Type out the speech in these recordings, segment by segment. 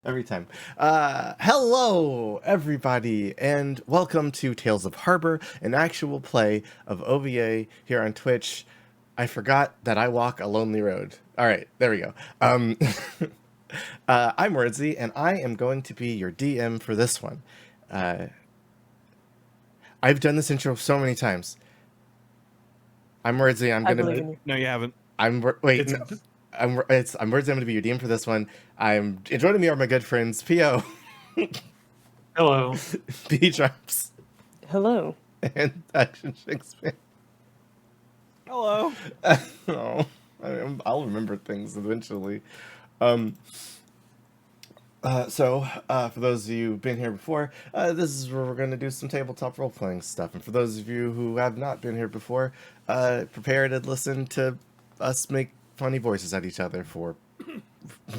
Every time. Hello, everybody, and welcome to Tales of Harbor, an actual play of OVA here on Twitch. I forgot that I walk a lonely road. All right, there we go. I'm Wordsy, and I am going to be your DM for this one. I've done this intro so many times. I'm Wordsy. I'm I gonna. believe in you. No, you haven't. I'm wait. No, I'm Wordsy. I'm gonna be your DM for this one. Joining me are my good friends Po. Hello. B Drops, Hello. and Action Shakespeare. Hello. Oh, I'll remember things eventually. For those of you who've been here before, this is where we're going to do some tabletop role-playing stuff. And for those of you who have not been here before, prepare to listen to us make funny voices at each other for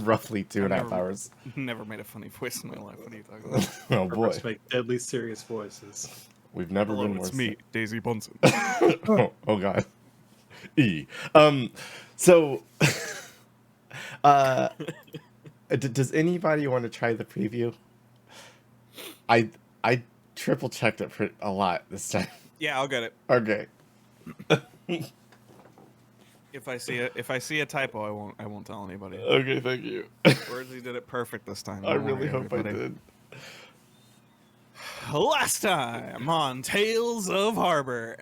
roughly 2.5 hours. Never made a funny voice in my life. What are you talking about? Oh boy, Let's make deadly serious voices. we've never Hello, been more. it's me, Daisy Bunsen. Oh god. E. So does anybody want to try the preview? I triple checked it for a lot this time. Yeah, I'll get it. Okay. If I see a typo, I won't tell anybody. Okay, thank you. Wordsy did it perfect this time. I Don't really worry, hope I everybody. did. Last time on Tales of Harbor.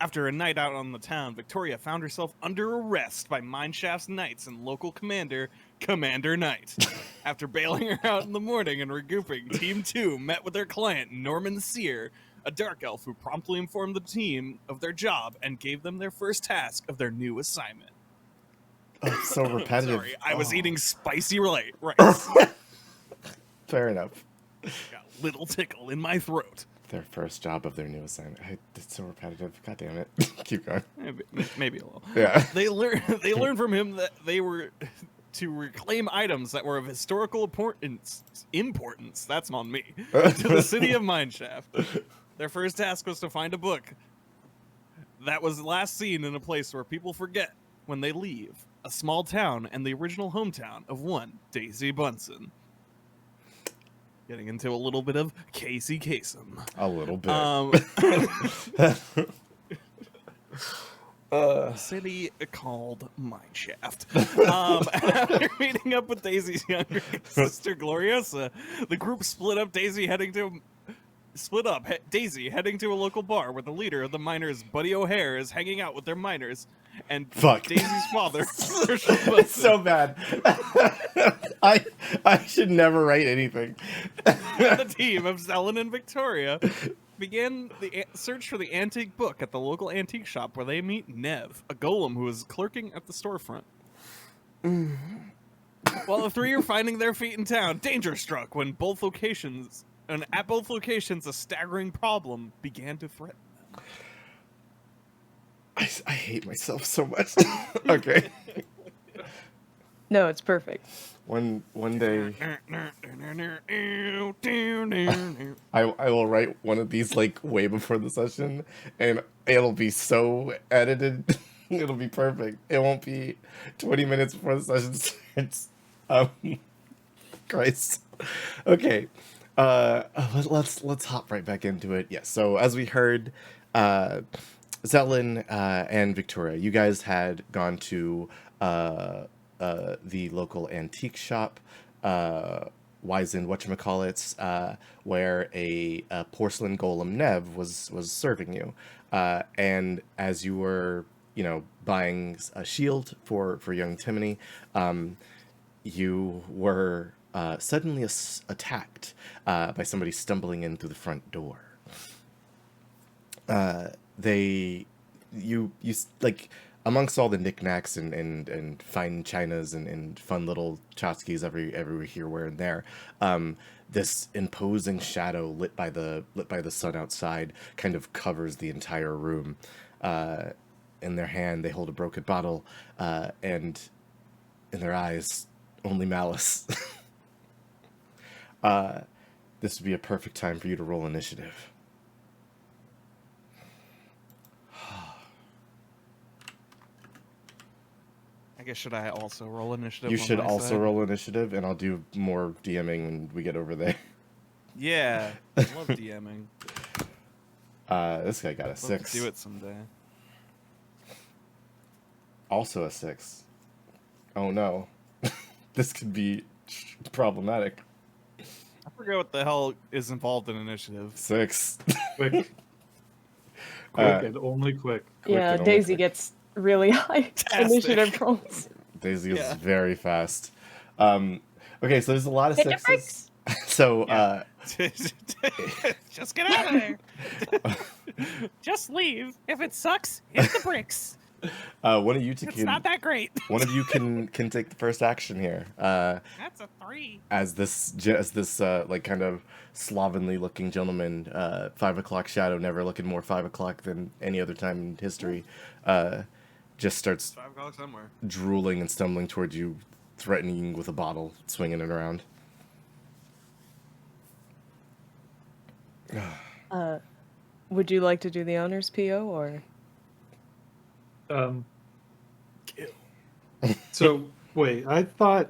After a night out on the town, Victoria found herself under arrest by Mineshaft's knights and local commander, Commander Knight. After bailing her out in the morning and regrouping, Team 2 met with their client, Norman Sear, a dark elf who promptly informed the team of their job and gave them their first task of their new assignment. Oh, it's so repetitive. Sorry, I was Oh. eating spicy rice. Fair enough. Got a little tickle in my throat. Their first job of their new assignment. It's so repetitive. God damn it. Keep going. Maybe a little. Yeah. They learned from him that they were to reclaim items that were of historical importance. That's on me. To the city of Mineshaft. Their first task was to find a book that was last seen in a place where people forget when they leave. A small town and the original hometown of one Daisy Bunsen. Getting into a little bit of Casey Kasem. A little bit. City called Mineshaft. After meeting up with Daisy's younger sister Gloriosa, the group split up. Daisy heading to a local bar where the leader of the miners, Buddy O'Hare, is hanging out with their miners, and Fuck. Daisy's father. It's so bad. I should never write anything. The team of Zelen and Victoria began the search for the antique book at the local antique shop where they meet Nev, a golem who is clerking at the storefront. While the three are finding their feet in town, danger struck when at both locations, a staggering problem began to threaten them. I hate myself so much. Okay. No, it's perfect. One day I will write one of these like way before the session, and it'll be so edited. It'll be perfect. It won't be 20 minutes before the session starts. Christ. Okay. Let's hop right back into it. Yes. So as we heard, Zelen and Victoria, you guys had gone to the local antique shop, Wizen whatchamacallits, where a porcelain golem Nev was serving you. And as you were, buying a shield for young Timony, you were suddenly attacked by somebody stumbling in through the front door. You amongst all the knickknacks and fine chinas and fun little tchotchkes every here, where and there, this imposing shadow lit by the sun outside kind of covers the entire room. In their hand, they hold a broken bottle, and in their eyes, only malice. This would be a perfect time for you to roll initiative. I guess should I also roll initiative? You on should my also side? roll initiative, and I'll do more DMing when we get over there. Yeah, I love DMing. This guy got a Love 6. to do it someday. Also a 6. Oh no. This could be problematic. I forget what the hell is involved in initiative. 6. Quick. Quick and only quick. Quick Yeah, and only Daisy quick. gets really high Fantastic. initiative rolls. Daisy is Yeah. very fast. Okay, so there's a lot of Take your 6s. breaks. So, Yeah. Just get out of there. Just leave. If it sucks, hit the bricks. one of you two It's can not that great. one of you can take the first action here. That's a 3. As this like kind of slovenly looking gentleman, 5 o'clock shadow, never looking more 5 o'clock than any other time in history, just starts 5 o'clock somewhere. drooling and stumbling towards you, threatening with a bottle, swinging it around. Would you like to do the honors PO or? So wait, I thought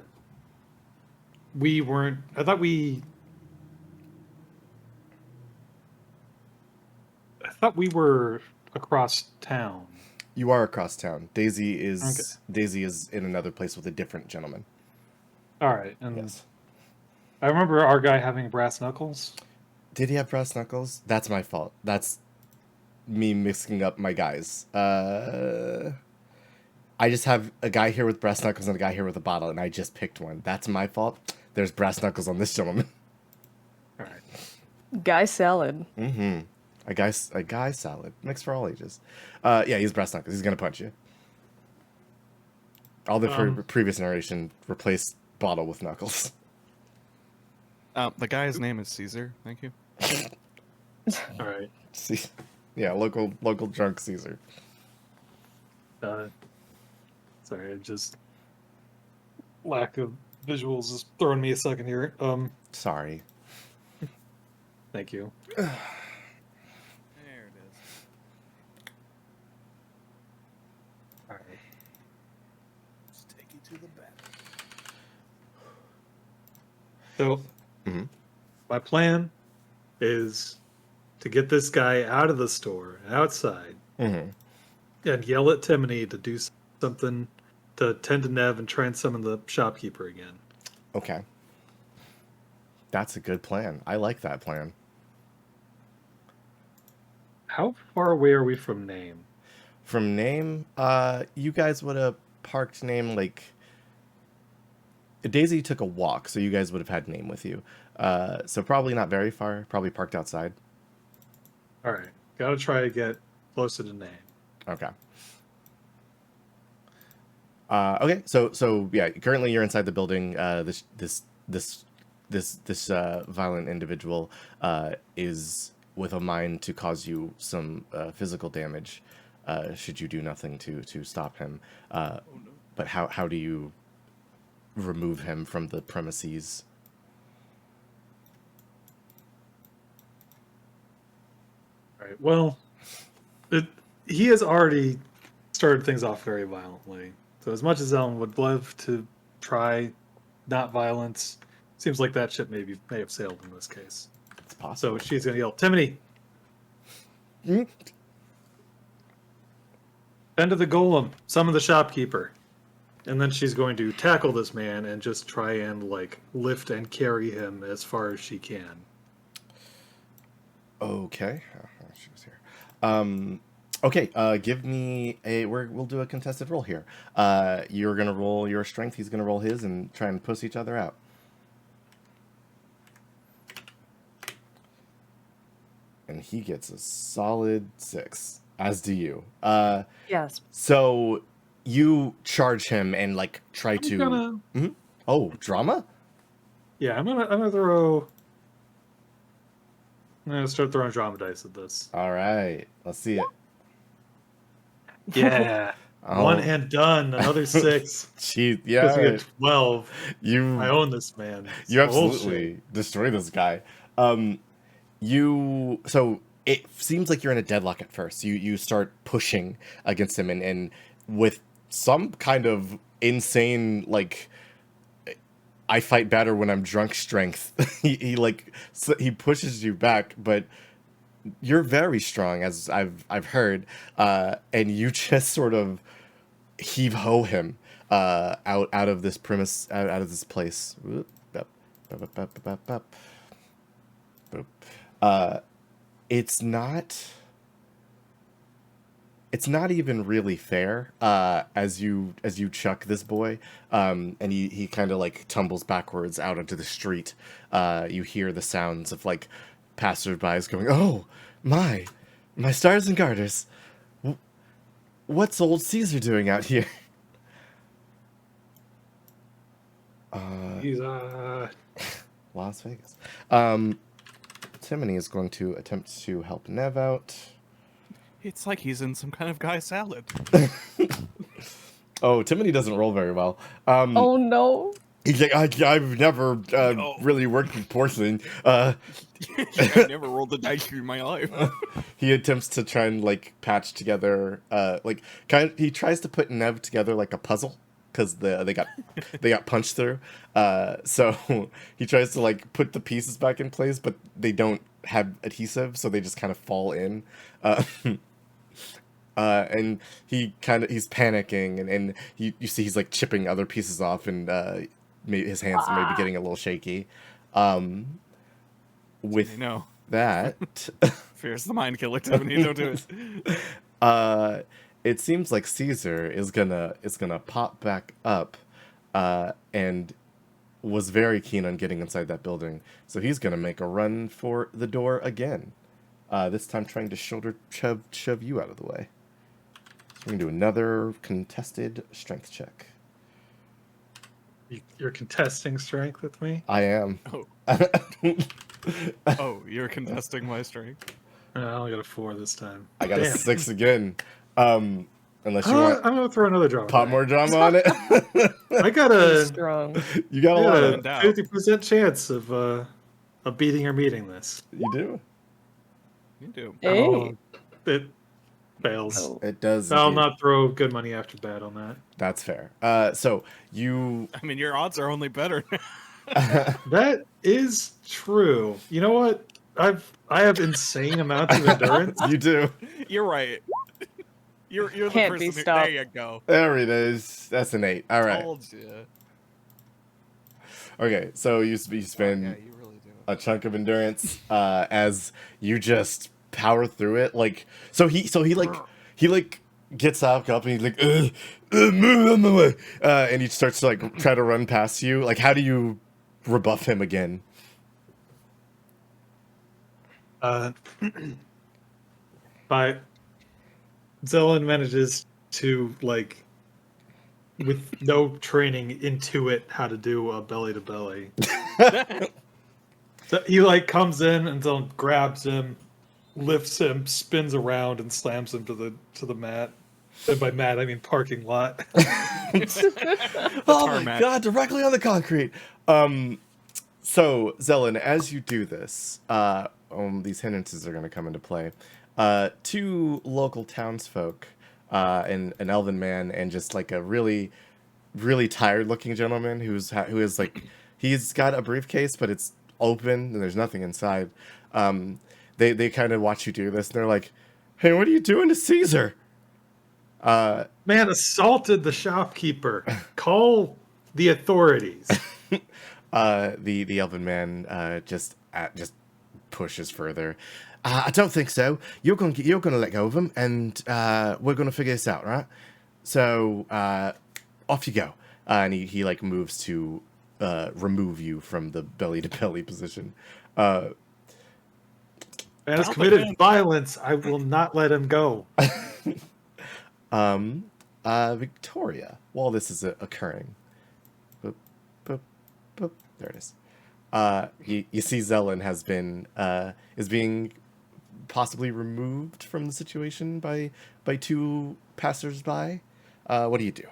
we weren't. I thought we were across town. You are across town. Daisy is Okay. Daisy is in another place with a different gentleman. All right, and Yes. I remember our guy having brass knuckles. Did he have brass knuckles? That's my fault. That's me mixing up my guys. I just have a guy here with brass knuckles and a guy here with a bottle, and I just picked one. That's my fault. There's brass knuckles on this gentleman. All right. Guy salad. Mm-hmm. A guy salad. Mixed for all ages. Yeah, he's brass knuckles. He's gonna punch you. All the previous narration replaced bottle with knuckles. The guy's name is Caesar. Thank you. All right. See, yeah, local drunk Caesar. Sorry, I just lack of visuals is throwing me a second here. Sorry. Thank you. There it is. All right. Let's take you to the bed. So, Mhm. my plan is to get this guy out of the store, outside, Mm-hmm. and yell at Timony to do something to tend to Nev and try and summon the shopkeeper again. Okay. That's a good plan. I like that plan. How far away are we from name? From name, you guys would have parked name like Daisy took a walk, so you guys would have had name with you. So probably not very far. Probably parked outside. All right, gotta try to get closer to name. Okay. Okay. So yeah. Currently, you're inside the building. This violent individual is with a mind to cause you some physical damage. Should you do nothing to stop him. Oh no. But how do you remove him from the premises? All right. Well, he has already started things off very violently. So as much as Ellen would love to try not violence, seems like that ship may have sailed in this case. It's possible. So she's gonna yell, "Timony, Hmm? end of the golem, summon the shopkeeper." And then she's going to tackle this man and just try and like lift and carry him as far as she can. Okay. Oh, she was here. Okay. Give me a. We'll do a contested roll here. You're gonna roll your strength. He's gonna roll his, and try and puss each other out. And he gets a solid 6. As do you. Yes. So you charge him and like try to. Gonna, Oh, drama. yeah, I'm gonna throw. I'm gonna start throwing drama dice at this. All right. Let's see it. Yeah, Oh, one and done. Another 6. Gee, Because yeah. we get 12. You. I own this man. It's You bullshit. absolutely destroy this guy. So it seems like you're in a deadlock at first. You start pushing against him and with some kind of insane like I fight better when I'm drunk strength. He like he pushes you back, but you're very strong, as I've heard, and you just sort of heave ho him out of this premise, out of this place. Whoop, bup, bup, bup, bup, bup, bup, boop. It's not. It's not even really fair as you chuck this boy, and he kind of like tumbles backwards out onto the street. You hear the sounds of like passerbys going, "Oh my stars and garters! What's old Caesar doing out here?" He's Las Vegas. Timony is going to attempt to help Nev out. It's like he's in some kind of guy salad. Oh, Timony doesn't roll very well. Oh no. He's like, I've never really worked with porcelain. I've never rolled a dice in my life. He attempts to try and like patch together, he tries to put Nev together like a puzzle because they got punched through. So he tries to like put the pieces back in place, but they don't have adhesive, so they just kind of fall in. And he's panicking, and you see he's like chipping other pieces off, and his hands may be getting a little shaky. With No. that, Fear's the mind killer, Tiffany. Don't do it. it seems like Caesar is gonna pop back up, and was very keen on getting inside that building, so he's gonna make a run for the door again. This time trying to shoulder shove you out of the way. So we're gonna do another contested strength check. You're contesting strength with me? I am. Oh. Oh, you're contesting my strength. I only got a 4 this time. I got a Damn. 6 again. Unless you want I'm gonna throw another drama. pop more drama on it. I got He's a strong. You got a lot in of. doubt. 50% chance of beating or meeting this. You do. You do. Hey. Oh, it fails. Oh. It does. I'll indeed. not throw good money after bad on that. That's fair. So you. I mean, your odds are only better. That is true. You know what? I have insane amounts of endurance. You do. You're right. You're the Can't be person who, stopped. there you go. There it is. That's an 8. All right. Told you. Okay. So you spend Yeah, you really do. a chunk of endurance as you just power through it. Like so he gets up and he's like move on the way, and he starts to like try to run past you. Like, how do you rebuff him again? But Zelen manages to, like, with no training, intuit how to do a belly to belly. So he like comes in and Zelen grabs him, lifts him, spins around, and slams him to the mat. And by mat I mean parking lot. Oh my tarmac. god, directly on the concrete. So Zelen, as you do this, these hindrances are going to come into play. 2 local townsfolk, an elven man, and just like a really, really tired-looking gentleman who is like, he's got a briefcase, but it's open and there's nothing inside. They kind of watch you do this, and they're like, "Hey, what are you doing to Caesar?" Man assaulted the shopkeeper. Call the authorities. The elven man just pushes further. I don't think so. You're gonna let go of him, and we're gonna figure this out, right? So off you go. And he like moves to remove you from the belly to belly position. Man has committed violence. I will not let him go. Victoria, while this is occurring, boop, boop, boop, there it is. You see Zelen is being possibly removed from the situation by 2 passersby. What do you do?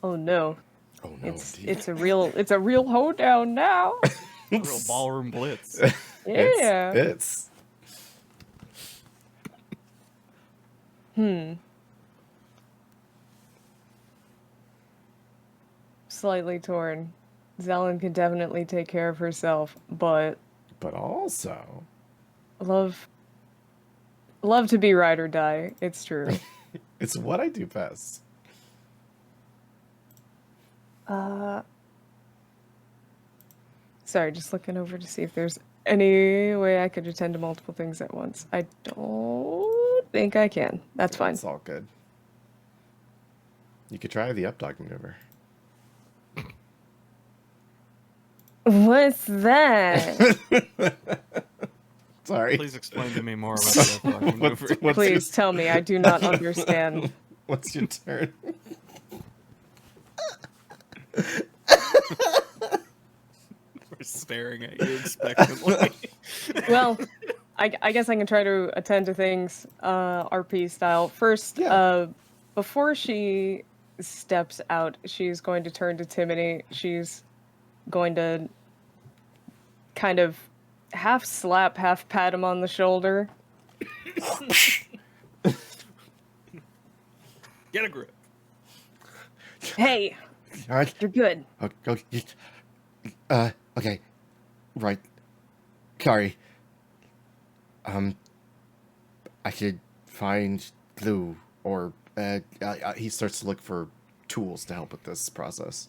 Oh no. Oh no, indeed. It's a real hoedown now. Real ballroom blitz. Yeah. It's slightly torn. Zelen can definitely take care of herself, but But also, love to be ride or die. It's true. it's what I do best. Sorry, just looking over to see if there's any way I could attend to multiple things at once. I don't think I can. That's fine. It's all good. You could try the up dog maneuver. What's that? Sorry. Please explain to me more about the fucking maneuver. What's Please tell me. I do not understand. What's your turn? We're staring at you expectantly. Well, I guess I can try to attend to things RP style. First, Yeah. before she steps out, she's going to turn to Timony. She's going to kind of half slap, half pat him on the shoulder. Get a grip. Hey, All right. you're good. Okay. Right. Sorry. I should find glue or he starts to look for tools to help with this process.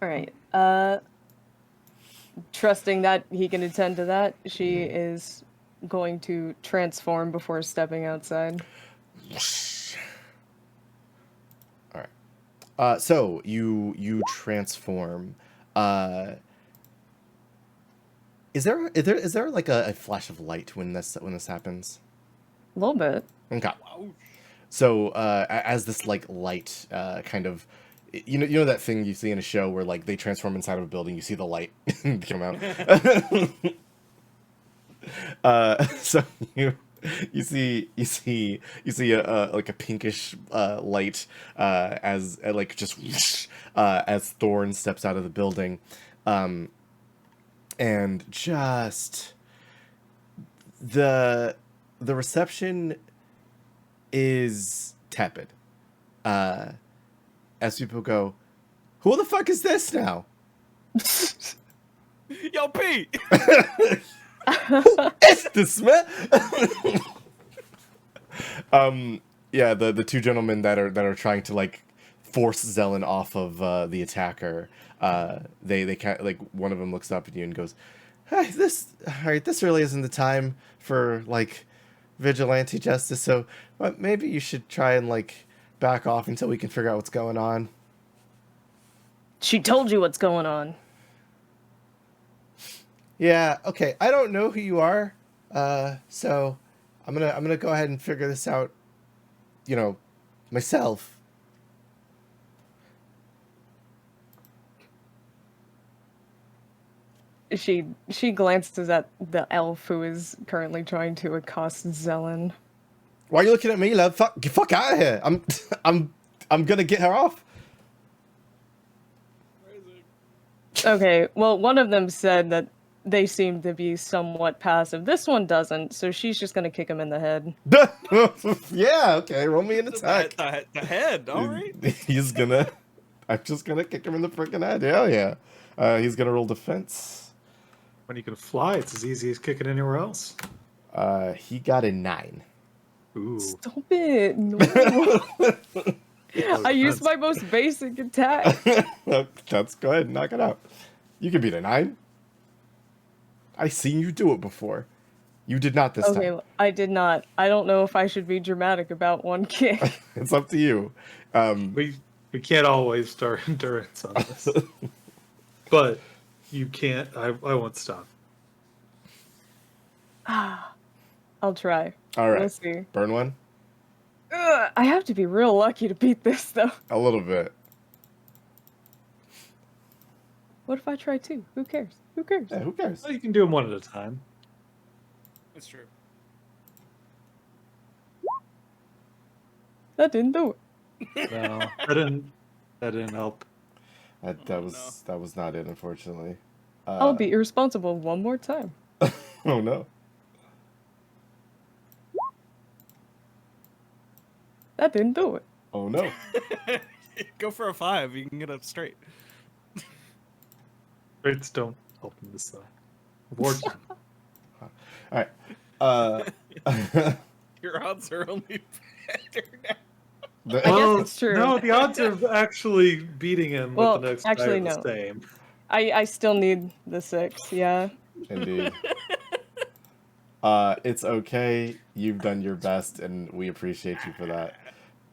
All right. Trusting that he can attend to that, she is going to transform before stepping outside. All right. So you transform. Is there like a flash of light when this happens? A little bit. Okay. Wow. So as this like light kind of, you know that thing you see in a show where like they transform inside of a building, you see the light come out. So you see a like a pinkish light as like just whoosh, as Thorn steps out of the building, and just the reception is tepid. As people go, who the fuck is this now? Yo, Pete! It's this man. Yeah, the two gentlemen that are trying to like force Zelen off of the attacker. They can't, like, one of them looks up at you and goes, "Hey, this really isn't the time for like vigilante justice. So maybe you should try and like back off until we can figure out what's going on." She told you what's going on. Yeah, okay. I don't know who you are. So I'm gonna go ahead and figure this out, myself. She glances at the elf who is currently trying to accost Zelen. Why are you looking at me, love? Fuck out of here. I'm gonna get her off. Okay, well, one of them said that they seem to be somewhat passive. This one doesn't, so she's just gonna kick him in the head. Yeah, okay. Roll me an attack. The head, alright. I'm just gonna kick him in the freaking head. Hell yeah. He's gonna roll defense. When you can fly, it's as easy as kicking anywhere else. He got a 9. Ooh. Stop it! No. I used my most basic attack. Let's go ahead and knock it out. You can beat a 9. I seen you do it before. You did not this Okay, time. I did not. I don't know if I should be dramatic about one kick. It's up to you. We can't always start endurance on this. But you can't. I won't stop. I'll try. All right. We'll see. Burn one? Ugh, I have to be real lucky to beat this, though. A little bit. What if I try 2? Who cares? Who cares? Yeah, who cares? Well, you can do them one at a time. That's true. That didn't do it. No, that didn't help. That was not it, unfortunately. I'll be irresponsible one more time. Oh no. That didn't do it. Oh no. Go for a 5. You can get up straight. Rates don't help in this though. Awards. All right. Uh, Your odds are only better now. the- I guess it's true. No, the odds of actually beating him Well, with the next guy actually, are the no. same. I still need the 6. Yeah. Indeed. It's okay. You've done your best, and we appreciate you for that.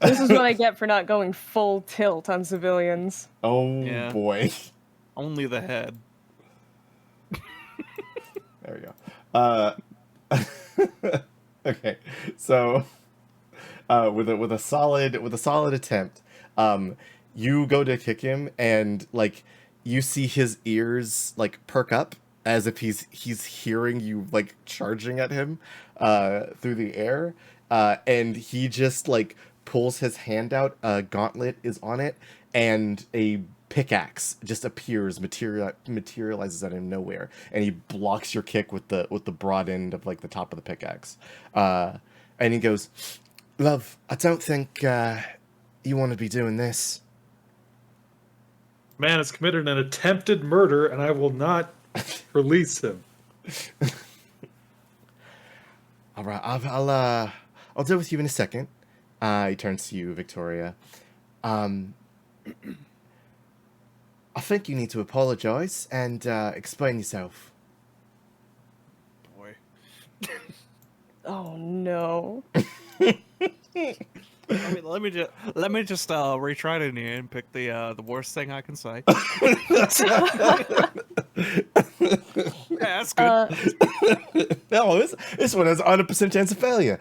This is what I get for not going full tilt on civilians. Oh Yeah. boy. Only the head. There we go. Okay, so with a solid attempt, you go to kick him, and like you see his ears like perk up as if he's hearing you like charging at him through the air, and he just like pulls his hand out. A gauntlet is on it, and a pickaxe just appears, materializes out of nowhere, and he blocks your kick with the broad end of like the top of the pickaxe. And he goes, "Love, I don't think you want to be doing this." Man has committed an attempted murder, and I will not release him. All right, I'll deal with you in a second. He turns to you, Victoria. I think you need to apologize and explain yourself. Boy. Oh no. Let me just retry it in here and pick the worst thing I can say. Yeah, that's good. No, this one has a 100% chance of failure.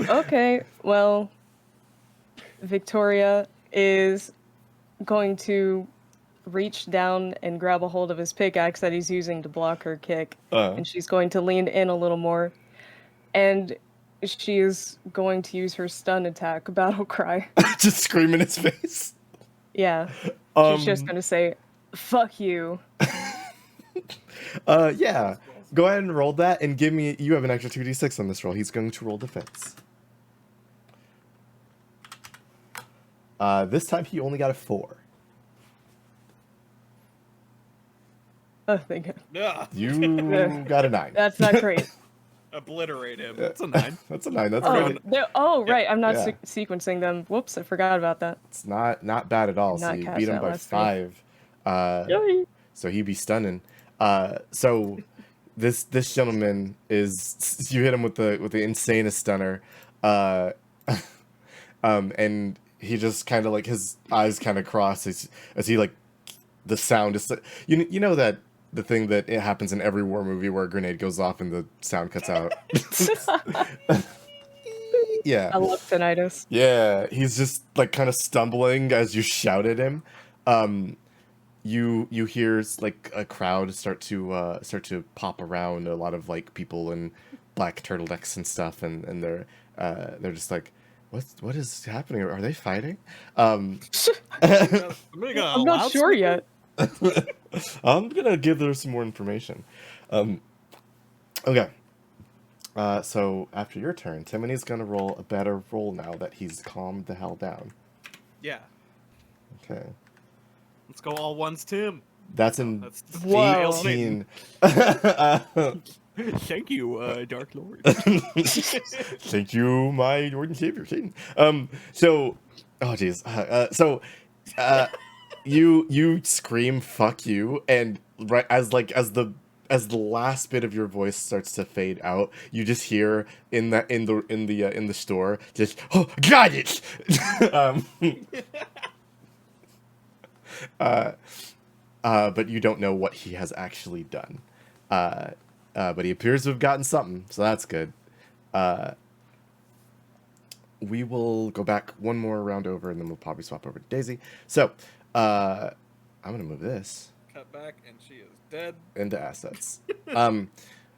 Okay, well, Victoria is going to reach down and grab a hold of his pickaxe that he's using to block her kick, and she's going to lean in a little more, and she is going to use her stun attack, Battle Cry. Just scream in his face. Yeah, she's just going to say, "Fuck you." Yeah. Go ahead and roll that, and give me. You have an extra 2d6 on this roll. He's going to roll defense. This time he only got a 4. Oh, thank you. Yeah. You got a 9. That's not great. Obliterate him. That's a 9. That's a 9. That's Oh, good. right. I'm not Yeah. sequencing them. Whoops, I forgot about that. It's not bad at all. So Not you catch beat him that by last 5. Yay. So he'd be stunning. So this gentleman is, you hit him with the insanest stunner, and he just kind of like, his eyes kind of cross as he like, the sound is, you know that the thing that it happens in every war movie where a grenade goes off and the sound cuts out. Yeah. I love tinnitus. Yeah, he's just like kind of stumbling as you shout at him. You hear like a crowd start to pop around, a lot of like people in black turtlenecks and stuff, and they're just like, what is happening? Are they fighting? I'm not sure yet. I'm gonna give her some more information. Okay. So after your turn, Timone's gonna roll a better roll now that he's calmed the hell down. Yeah. Okay. Let's go all ones, Tim. That's an That's Whoa. 18. Thank you, Dark Lord. Thank you, my Lord and Savior, Satan. So, oh jeez. You scream "fuck you," and right as the last bit of your voice starts to fade out, you just hear in the store just, "Oh, got it." But you don't know what he has actually done. But he appears to have gotten something, so that's good. We will go back one more round over, and then we'll probably swap over to Daisy. So, I'm gonna move this Cut back, and she is dead. into assets.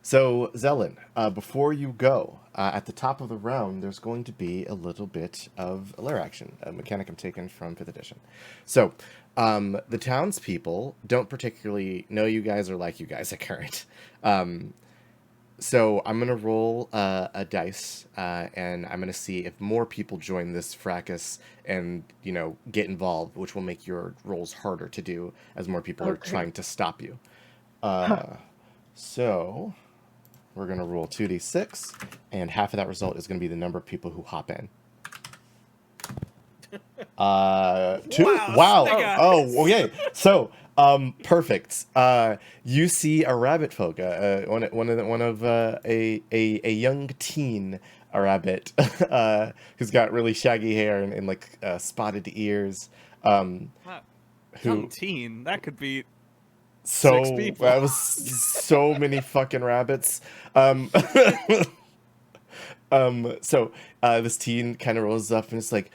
So Zelen, before you go, at the top of the round, there's going to be a little bit of a lair action, a mechanic I'm taking from 5th edition. So, the townspeople don't particularly know you guys or like you guys at current. So I'm gonna roll a dice, and I'm gonna see if more people join this fracas and get involved, which will make your rolls harder to do as more people are Okay. trying to stop you. Huh. So we're gonna roll 2d6, and half of that result is gonna be the number of people who hop in. Two. Wow, Wow. snake eyes. Oh, okay. So, perfect. You see a rabbit folk, one of a young teen, a rabbit, who's got really shaggy hair and like spotted ears. Wow. Young Who teen, that could be so 6 people. that was so many fucking rabbits. So this teen kind of rolls up and it's like,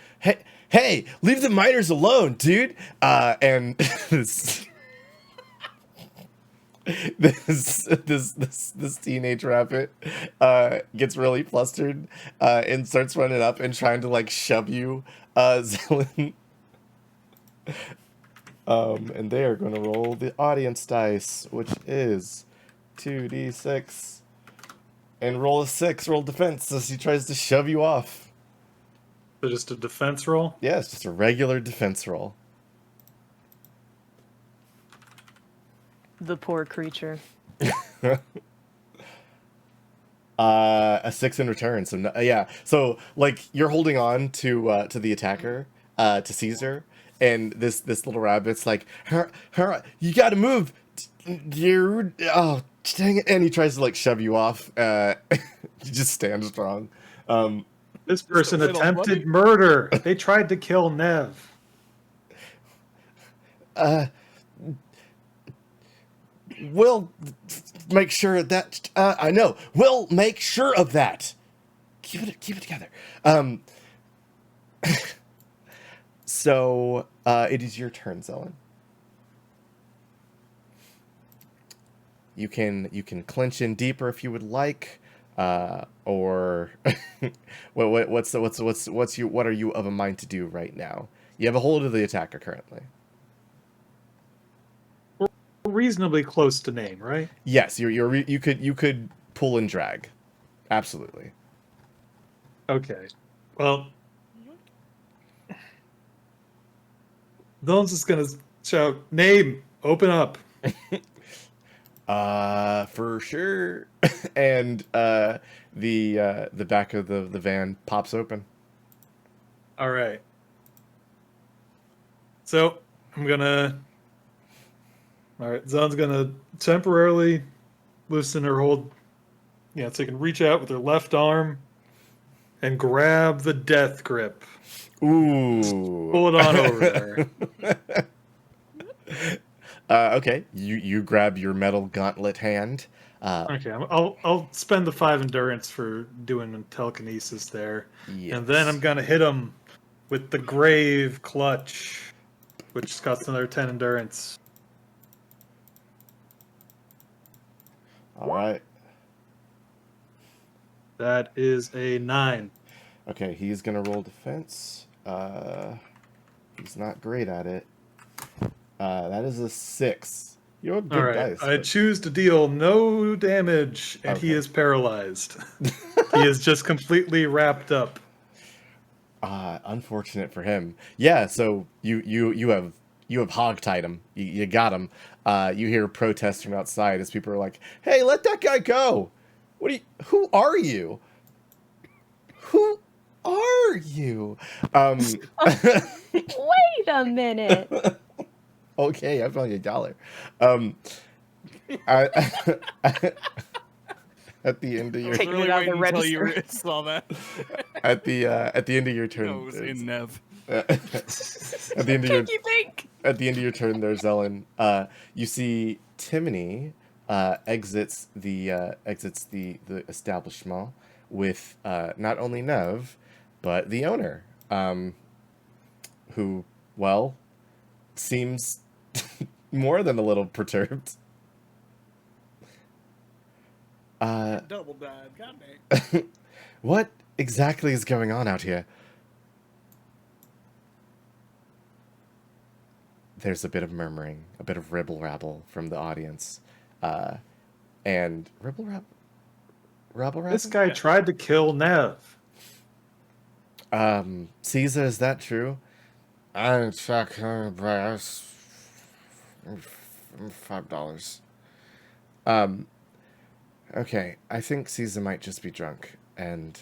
hey, leave the miners alone, dude. And this teenage rabbit gets really flustered and starts running up and trying to like shove you, Zelen. And they are going to roll the audience dice, which is 2d6. And roll a 6, roll defense as he tries to shove you off. So just a defense roll. Yeah, it's just a regular defense roll. The poor creature. A 6 in return. So yeah, so like you're holding on to the attacker, to Caesar, and this little rabbit's like, her, you got to move, dude. Oh, dang it! And he tries to like shove you off. You just stand strong. This person little attempted buddy. murder. They tried to kill Nev. We'll make sure that I know. We'll make sure of that. Keep it together. So it is your turn, Zelen. You can clinch in deeper if you would like, or what are you of a mind to do right now? You have a hold of the attacker currently. Reasonably close to name, right? Yes, you could pull and drag, absolutely. Okay. Well, Dylan's just gonna shout, "Name, open up." For sure. And the back of the van pops open. All right. So I'm gonna. All right, Zon's gonna temporarily loosen her hold. Yeah, so you can reach out with her left arm and grab the death grip. Ooh. Pull it on over there. Okay. You grab your metal gauntlet hand. Okay, I'll spend the 5 endurance for doing telekinesis there, and then I'm Yes. gonna hit him with the grave clutch, which costs another 10 endurance. All right. That is a 9. Okay, he's gonna roll defense. He's not great at it. That is a 6. You have good All right, dice. I but- choose to deal no damage, and he Okay. is paralyzed. He is just completely wrapped up. Unfortunate for him. Yeah, so you have hogtied him. You got him. You hear protests from outside as people are like, "Hey, let that guy go! Who are you? Who are you?" Wait a minute. Okay, I found you $1. I, at the end of your I was Taking really it out of the waiting until you register. saw that. at the end of your turn, No, it was in Nev. at the end of your Pinky pink. at the end of your turn there, Zelen, you see Timony exits the establishment with not only Nev, but the owner, who, well, seems more than a little perturbed. Double died. God dang. What exactly is going on out here? There's a bit of murmuring, a bit of ribble rabble from the audience, and ribble rabble. Rabble This rousing? guy Yeah. tried to kill Nev. Caesar, is that true? I check her price. $5. Okay, I think Caesar might just be drunk, and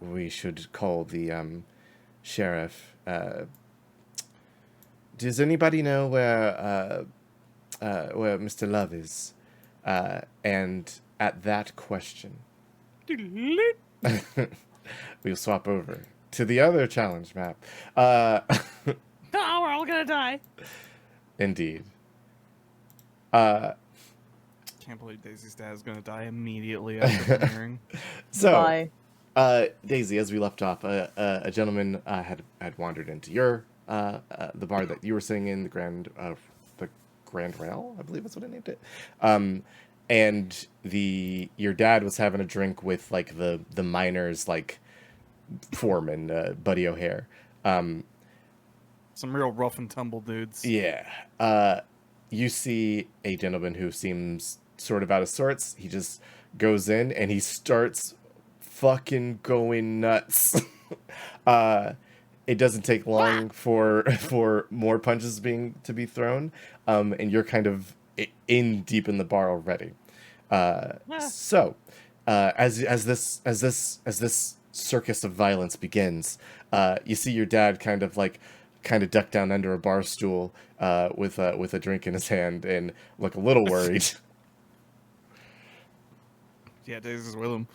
we should call the sheriff. Does anybody know where Mr. Love is? And at that question, we'll swap over to the other challenge map. Oh, we're all gonna die. Indeed. Can't believe Daisy's dad is gonna die immediately after premiering. So, Bye. Daisy, as we left off, a gentleman had wandered into your the bar that you were sitting in, the Grand Rail, I believe that's what I named it. And your dad was having a drink with like the miners, like foreman, Buddy O'Hare. Some real rough and tumble dudes. Yeah. You see a gentleman who seems sort of out of sorts. He just goes in and he starts fucking going nuts. It doesn't take long for more punches to be thrown, and you're kind of in deep in the bar already. So, as this circus of violence begins, you see your dad kind of duck down under a bar stool with a drink in his hand and look a little worried. Yeah, Daisy's with him.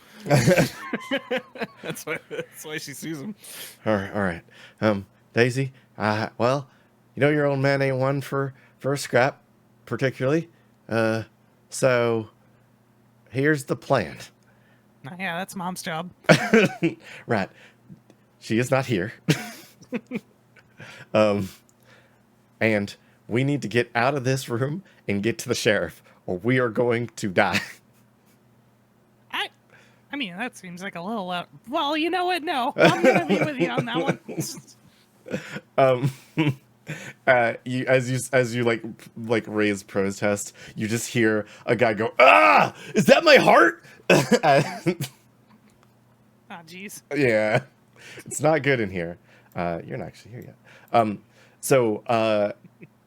That's why she sees him. All right. Daisy, well, you know your old man ain't one for a scrap, particularly. So here's the plan. Yeah, that's Mom's job. Right. She is not here. And we need to get out of this room and get to the sheriff, or we are going to die. I mean, that seems like a little out. Well, you know what? No, I'm gonna be with you on that one. You as you like raise protest, you just hear a guy go, "Ah! Is that my heart?" Ah, jeez. Yeah, it's not good in here. You're not actually here yet. So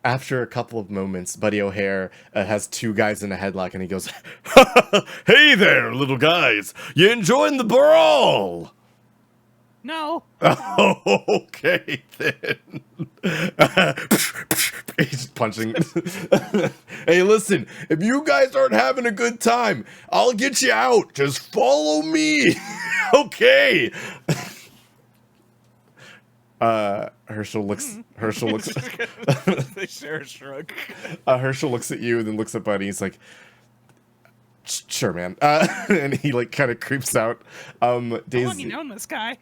after a couple of moments, Buddy O'Hare has two guys in a headlock, and he goes, "Hey there, little guys! You enjoying the brawl?" No. Okay, then. He's punching. Hey, listen, if you guys aren't having a good time, I'll get you out. Just follow me. Okay. Herschel looks. They share a shrug. Herschel looks at you, and then looks at Buddy. He's like, "Sure, man." And he kind of creeps out. How long Daisy. you known this guy?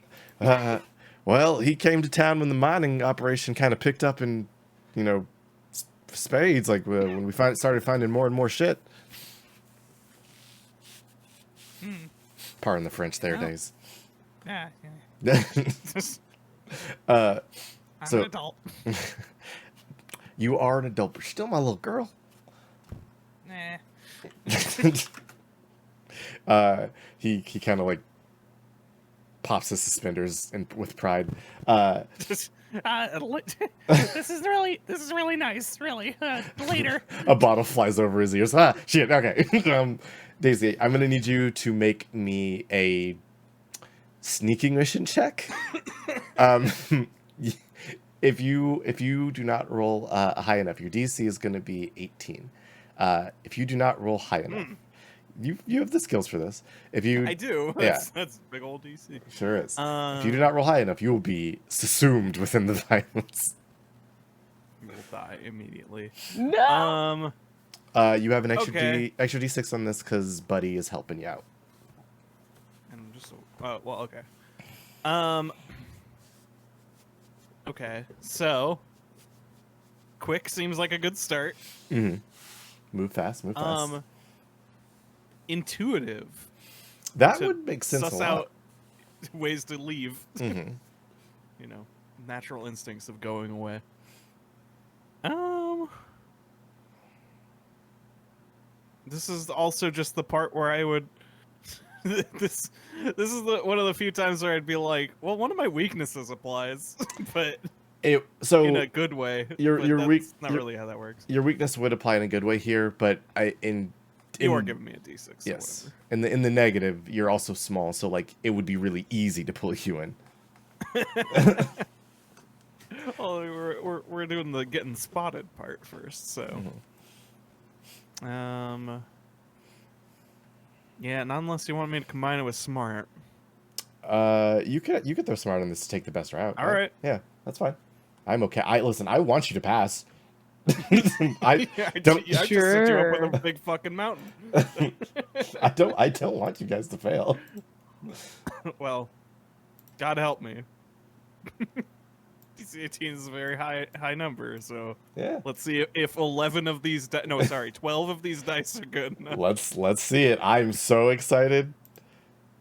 Well, he came to town when the mining operation kind of picked up in, spades. When we started finding more and more shit. Pardon the French, there, Oh. Days. Yeah. Uh, I'm So- an adult. You are an adult, but you're still my little girl. Nah. He kind of pops his suspenders with pride. This is really nice. Really. Later. A bottle flies over his ears. Ah, shit. Okay. Daisy, I'm gonna need you to make me a sneaking mission check. If you do not roll high enough, your DC is gonna be 18. If you do not roll high enough, you have the skills for this. If you I do. Yeah. That's big old DC. sure is. If you do not roll high enough, you will be subsumed within the violence. We'll die immediately. No. You have an extra Okay. extra D6 on this because Buddy is helping you out. And just okay. Okay, so quick seems like a good start. Mm-hmm. Move fast. Intuitive. That to would make sense Suss a lot. out ways to leave. Mm-hmm. Natural instincts of going away. This is also just the part where I would. this is one of the few times where I'd be like, well, one of my weaknesses applies, but So in a good way. your But your that's weak not your, really how that works. your weakness would apply in a good way here, but You are giving me a D6. So yes, whatever. in the negative, you're also small, so like it would be really easy to pull you in. Well, we're doing the getting spotted part first, so. Yeah, not unless you want me to combine it with smart. You could throw smart on this to take the best route. All right. Yeah, that's fine. I'm okay. I want you to pass. I Yeah, don't. I just set you up Sure. with a big fucking mountain. I don't want you guys to fail. Well, God help me. DC 18 is a very high number, so Yeah. let's see if 11 of these 12 of these dice are good enough. Let's see it. I'm so excited.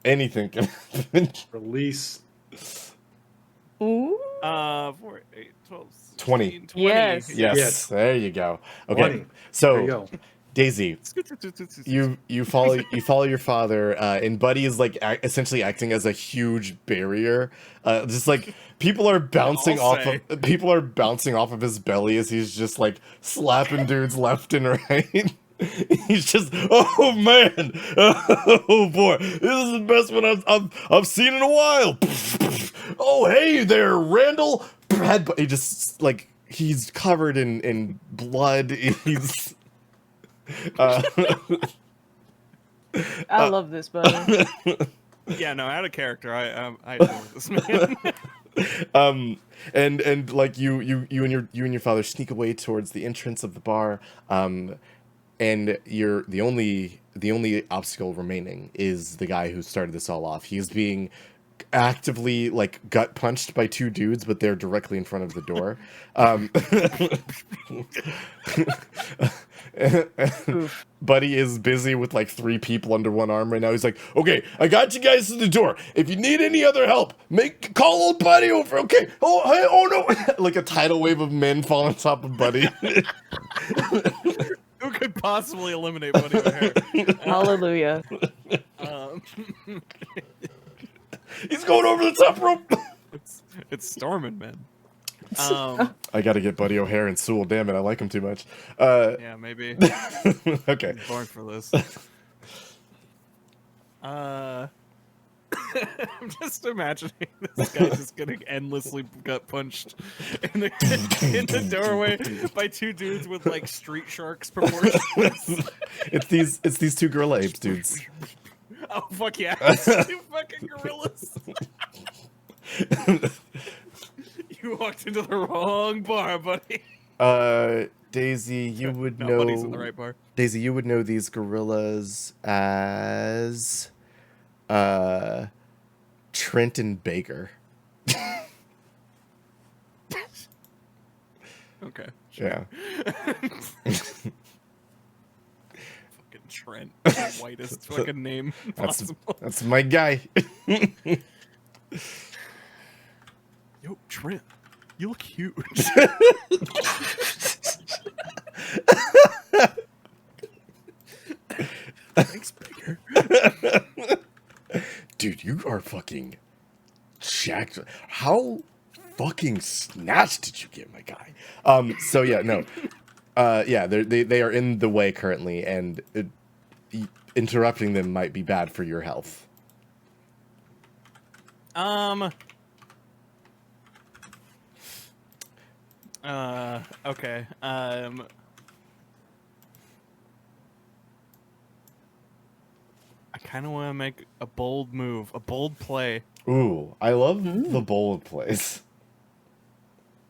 Anything can happen. Release. Ooh. 4, 8, 12, 20. 16, 20. Yes. Yes, Yes. there you go. Okay, 20. There you so go. Daisy, you follow your father, and Buddy is like essentially acting as a huge barrier. Just like people are bouncing I'll say. people are bouncing off of his belly as he's just like slapping dudes left and right. He's just, oh man, oh boy, this is the best one I've seen in a while. Oh hey there, Randall. He just like he's covered in blood. He's. I love this, buddy. Yeah, no, out of character. I adore this man. And like you and your father sneak away towards the entrance of the bar, and you're the only obstacle remaining is the guy who started this all off. He's being actively like gut punched by two dudes, but they're directly in front of the door. Buddy is busy with like 3 people under one arm right now. He's like, okay, I got you guys to the door. If you need any other help, call old Buddy over. Okay. Oh, hey, oh no. Like a tidal wave of men fall on top of Buddy. Who could possibly eliminate Buddy O'Hare? Hallelujah. Um, He's going over the top rope. it's storming, man. I gotta get Buddy O'Hare and Sewell. Damn it, I like him too much. Yeah, maybe. Okay. Born for this. I'm just imagining this guy just getting endlessly gut punched in the doorway by 2 dudes with like street sharks proportions. It's these 2 gorilla apes dudes. Oh fuck yeah! It's 2 fucking gorillas. You walked into the wrong bar, buddy. Daisy, you would No, know. Buddy's in the right bar. Daisy, you would know these gorillas as Trent and Baker. Okay. Yeah. Fucking Trent, the whitest fucking name possible. That's my guy. Yo, Trent, you look huge. Thanks, Baker. Dude, you are fucking jacked. How fucking snatched did you get, my guy? So yeah, no. Yeah, they are in the way currently, and interrupting them might be bad for your health. Okay. I kind of want to make a bold move, a bold play. Ooh, I love the bold plays.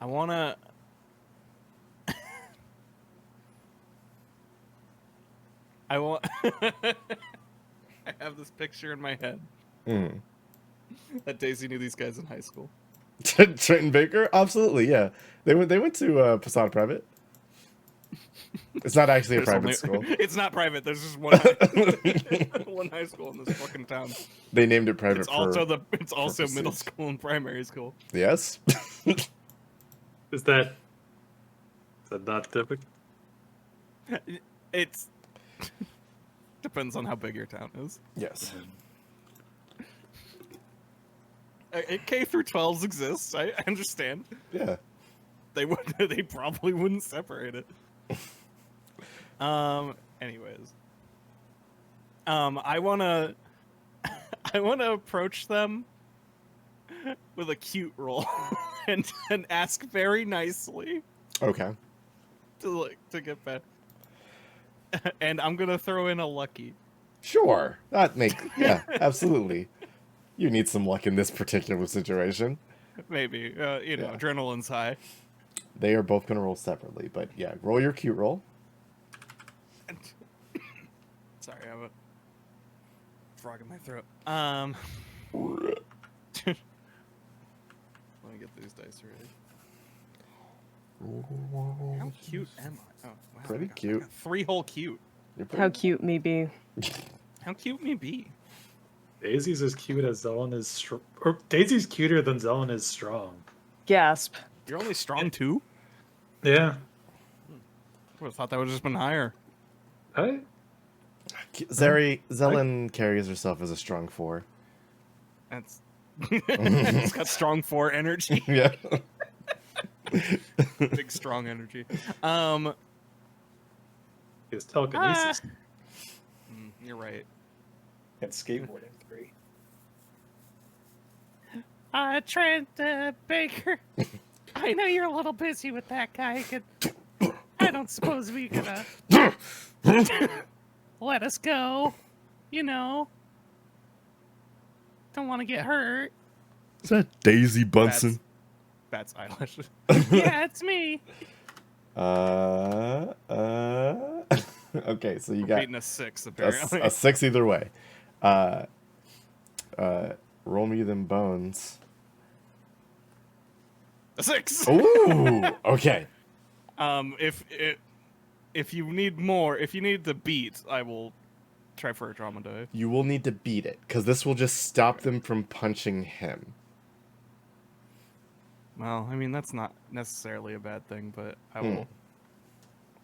I want to. I want. I have this picture in my head Mm. that Daisy knew these guys in high school. Trenton Baker? Absolutely, yeah. They went to Posada Private. It's not actually a There's private only- school. It's not private. There's just one one high school in this fucking town. They named it private It's for also middle purposes. school and primary school. yes. Is that not typical? It's Depends on how big your town is. Yes. K through 12s exist. I understand. Yeah. They would. They probably wouldn't separate it. Anyways. I wanna approach them with a cute roll and ask very nicely Okay. to get back. And I'm gonna throw in a lucky. Sure. Yeah, absolutely. You need some luck in this particular situation. Maybe. Yeah. Adrenaline's high. They are both going to roll separately, but yeah, roll your cute roll. Sorry, I have a frog in my throat. Let me get these dice ready. How cute am I? Oh, wow. Pretty I got cute. 3 whole cute. You're How pretty- cute me be. How cute me be? Daisy's as cute as Zelen is or Daisy's cuter than Zelen is strong. Gasp. You're only strong 2? Yeah. Would have thought that would have just been higher. Zelen carries herself as a strong 4. That's it's got strong 4 energy. Yeah. Big strong energy. His telekinesis You're right. and skateboarding 3. Trent Baker. I know you're a little busy with that guy. I don't suppose we could let us go. Don't want to get hurt. Is that Daisy Bunsen? That's eyelashes. Yeah, it's me. Okay, so you We're got beating a 6 a apparently. 6 either way. Roll me them bones. A 6. Ooh, okay. If you need more, if you need the beat, I will try for a drama die. You will need to beat it, because this will just stop them from punching him. Well, I mean that's not necessarily a bad thing, but I Hmm. will.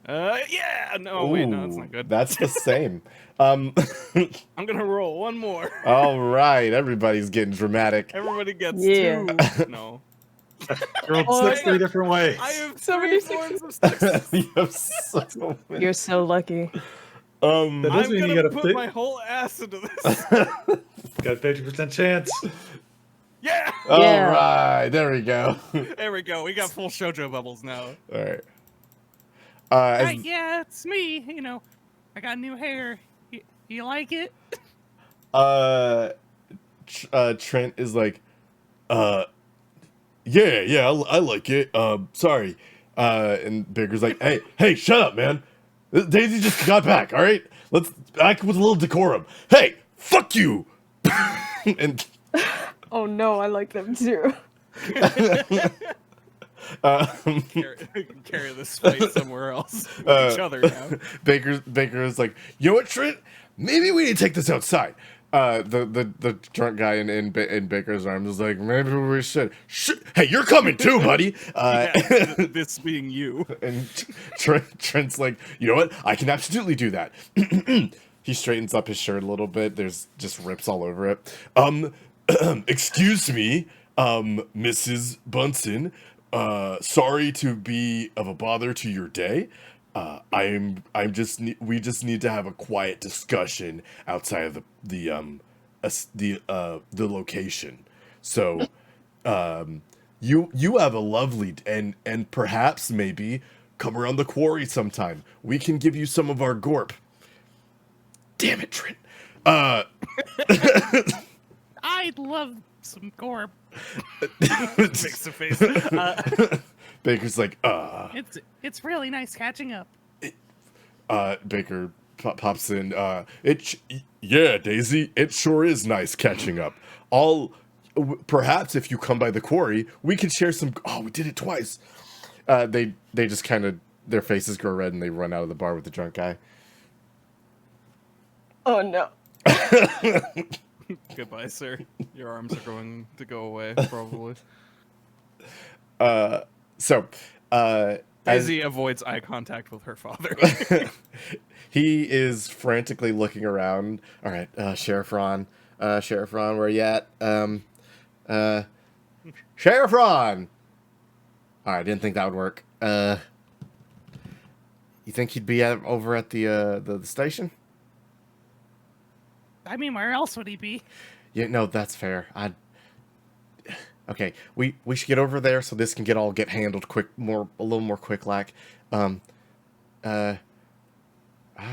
Yeah. No, wait, no, that's Ooh, not good. That's the same. I'm gonna roll one more. All right, everybody's getting dramatic. Everybody gets Yeah. 2. No. Rolled Oh, 6 3 different ways. I have So 3 many forms of 6. You have so many. You're so lucky. Um, That I'm doesn't mean you gonna gotta put fit- my whole ass into this. Got a 50% chance. Yeah. all Yeah. right, there we go. There we go. We got full shoujo bubbles now. All right. Yeah, it's me. I got new hair. You like it? Trent is like, yeah, I like it. Sorry. And Baker's like, hey, shut up, man. Daisy just got back, all right? Let's act with a little decorum. Hey, fuck you. And Oh no, I like them too. Carry this fight somewhere else. With each other now. Baker is like, you know what, Trent? Maybe we need to take this outside. The drunk guy in Baker's arms is like, maybe we should. Hey, you're coming too, buddy. Yeah, this being you. And Trent's like, you know what? I can absolutely do that. He straightens up his shirt a little bit. There's just rips all over it. Excuse me, Mrs. Bunsen. Sorry to be of a bother to your day. We just need to have a quiet discussion outside of the location. So, you have a lovely and perhaps maybe come around the quarry sometime. We can give you some of our gorp. Damn it, Trent. I'd love some gorp. Makes a face. Baker's like, It's really nice catching up. Baker pops in. Yeah, Daisy, it sure is nice catching up. Perhaps if you come by the quarry, we could share some. Oh, we did it twice. They just kind of their faces grow red and they run out of the bar with the drunk guy. Oh no. Goodbye, sir. Your arms are going to go away, probably. So, Daisy avoids eye contact with her father. He is frantically looking around. All right, Sheriff Ron, where you at? Sheriff Ron. All right, didn't think that would work. You think he'd be over at the station? I mean, where else would he be? Yeah, no, that's fair. Okay, we should get over there so this can get handled quick, a little more quick like. I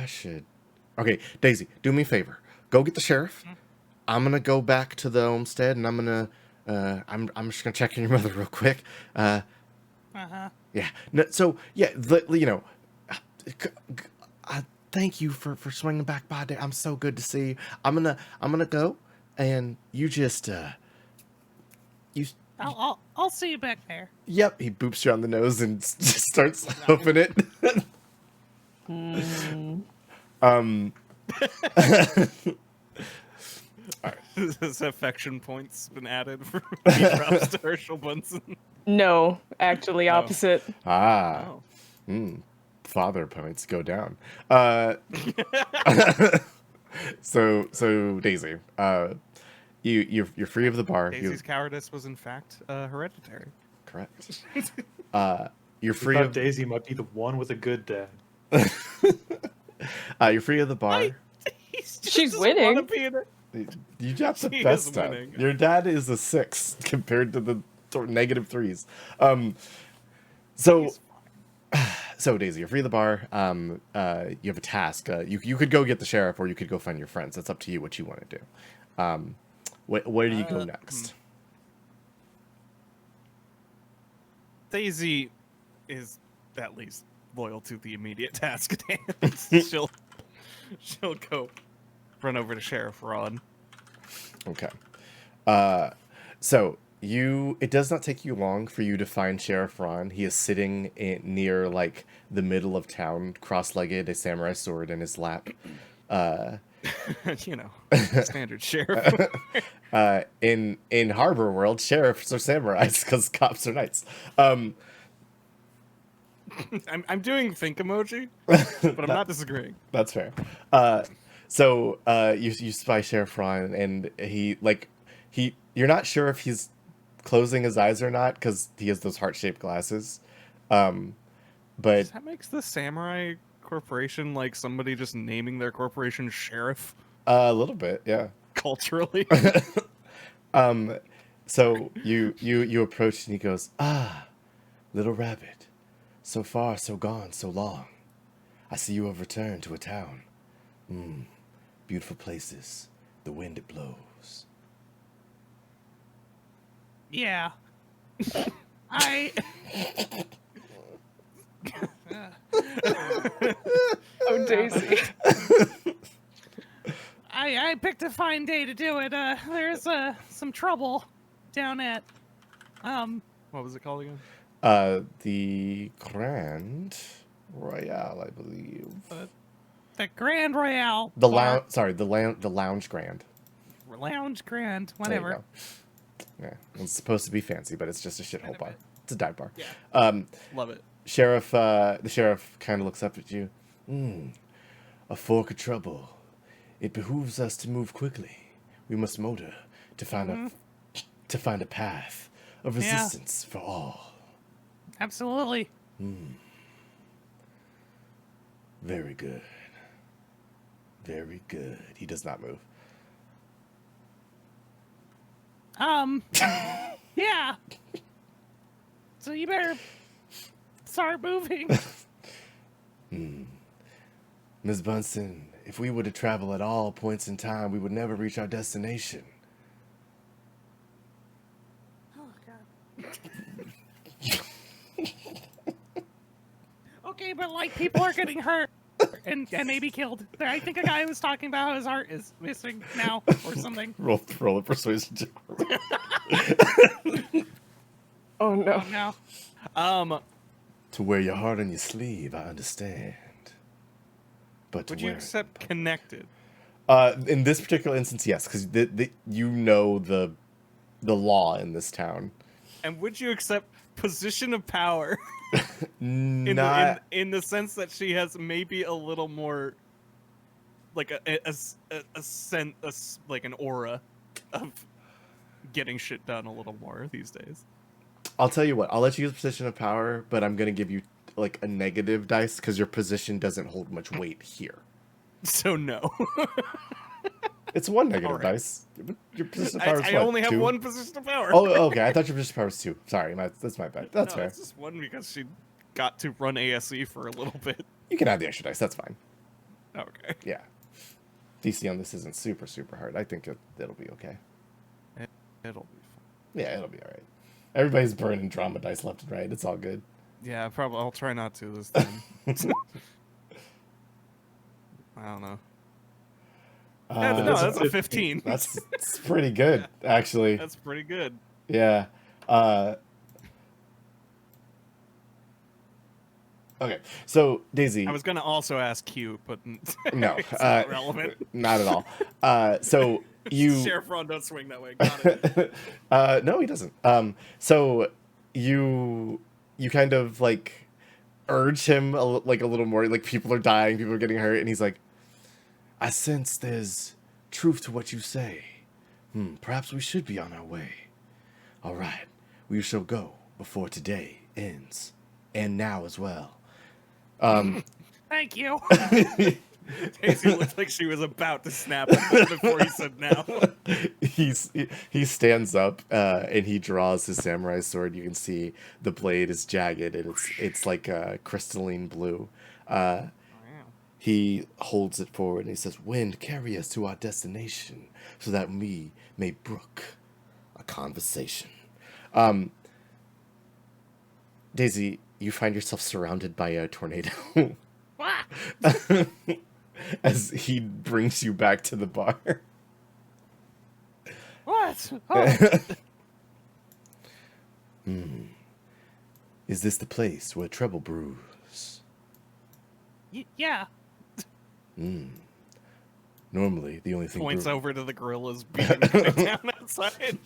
should. Okay, Daisy, do me a favor. Go get the sheriff. I'm gonna go back to the homestead and I'm gonna I'm just gonna check on your mother real quick. Uh-huh. Yeah. No, so yeah, thank you for swinging back by. I'm so good to see you. I'm gonna go, and you just I'll see you back there. Yep. He boops you on the nose and just starts hoofing it. This affection point's been added for props to Herschel Bunsen. No, actually opposite. Ah. Oh. Father points go down. So Daisy, you're free of the bar. Daisy's cowardice was in fact hereditary. Correct. You're We free thought of Daisy might be the one with a good dad. you're free of the bar. She's winning. You got the She best is dad. winning. Your dad is a 6 compared to the -3s. So Daisy, you're free of the bar. You have a task. You could go get the sheriff, or you could go find your friends. That's up to you what you want to do. Where do you go next? Daisy is at least loyal to the immediate task at hand. she'll go run over to Sheriff Ron. Okay. So it does not take you long for you to find Sheriff Ron. He is sitting near like the middle of town, cross-legged, a samurai sword in his lap. Standard sheriff. In Harbor World, sheriffs are samurais because cops are knights. I'm doing think emoji, but I'm not disagreeing. That's fair. So you spy Sheriff Ron, and you're not sure if he's closing his eyes or not because he has those heart-shaped glasses. But That makes the Samurai Corporation like somebody just naming their corporation sheriff a little bit, yeah. culturally. So you approach and he goes, "Ah, little rabbit, so far, so gone, so long. I see you have returned to a town. Beautiful places. The wind it blows." Yeah. I Oh, Daisy. I picked a fine day to do it. There's some trouble down at What was it called again? The Grand Royale, I believe. the Grand Royale. The Bar. lounge, sorry, the Lounge Grand. Lounge Grand, There you whatever. go. Yeah, it's supposed to be fancy, but it's just a shithole bar. It's a dive bar. Yeah. Love it. The sheriff kind of looks up at you. A fork of trouble. It behooves us to move quickly. We must motor to find a path of Yeah. resistance for all. Absolutely. Very good. Very good. He does not move. Yeah. So you better start moving. Ms. Bunsen, if we were to travel at all points in time, we would never reach our destination. Oh god. Okay, but like people are getting hurt and maybe killed. I think a guy was talking about how his heart is missing now or something. Roll a persuasion check. Oh no. No. To wear your heart on your sleeve, I understand. But to Would you wear accept connected? in this particular instance, yes, because you know the law in this town. And would you accept position of power in Not in the sense that she has maybe a little more like like an aura of getting shit done a little more these days. I'll tell you what, I'll let you use position of power, but I'm gonna give you like a negative dice because your position doesn't hold much weight here. So no. It's one negative Alright. dice. Your position of power is I what, only have 2? one position of power. Oh, okay. I thought your position of power was 2. Sorry, that's my bad. That's no, fair. it's just one because she got to run ASE for a little bit. You can add the extra dice. That's fine. Okay. Yeah. DC on this isn't super hard. I think it'll be okay. It'll be fun. Yeah, it'll be all right. Everybody's burning drama dice left and right. It's all good. Yeah, probably. I'll try not to this time. I don't know. No, that's a 15. That's pretty good, actually. That's pretty good. Yeah. Okay, so Daisy. I was gonna also ask Q, but No, it's not relevant. not at all. So you. Sheriff Ron, don't swing that way. Got it. No, he doesn't. So you kind of like urge him like a little more. Like people are dying, people are getting hurt, and he's like, "I sense there's truth to what you say. Perhaps we should be on our way. All right, we shall go before today ends, and now as well." Thank you. Daisy looked like she was about to snap before he said now. He stands up and he draws his samurai sword. You can see the blade is jagged and it's like crystalline blue. He holds it forward and he says, "Wind, carry us to our destination so that we may brook a conversation." Daisy, you find yourself surrounded by a tornado What? as he brings you back to the bar. What? Oh, Is this the place where trouble brews? yeah. Normally, the only thing Points brewing- over to the gorillas beating it down outside.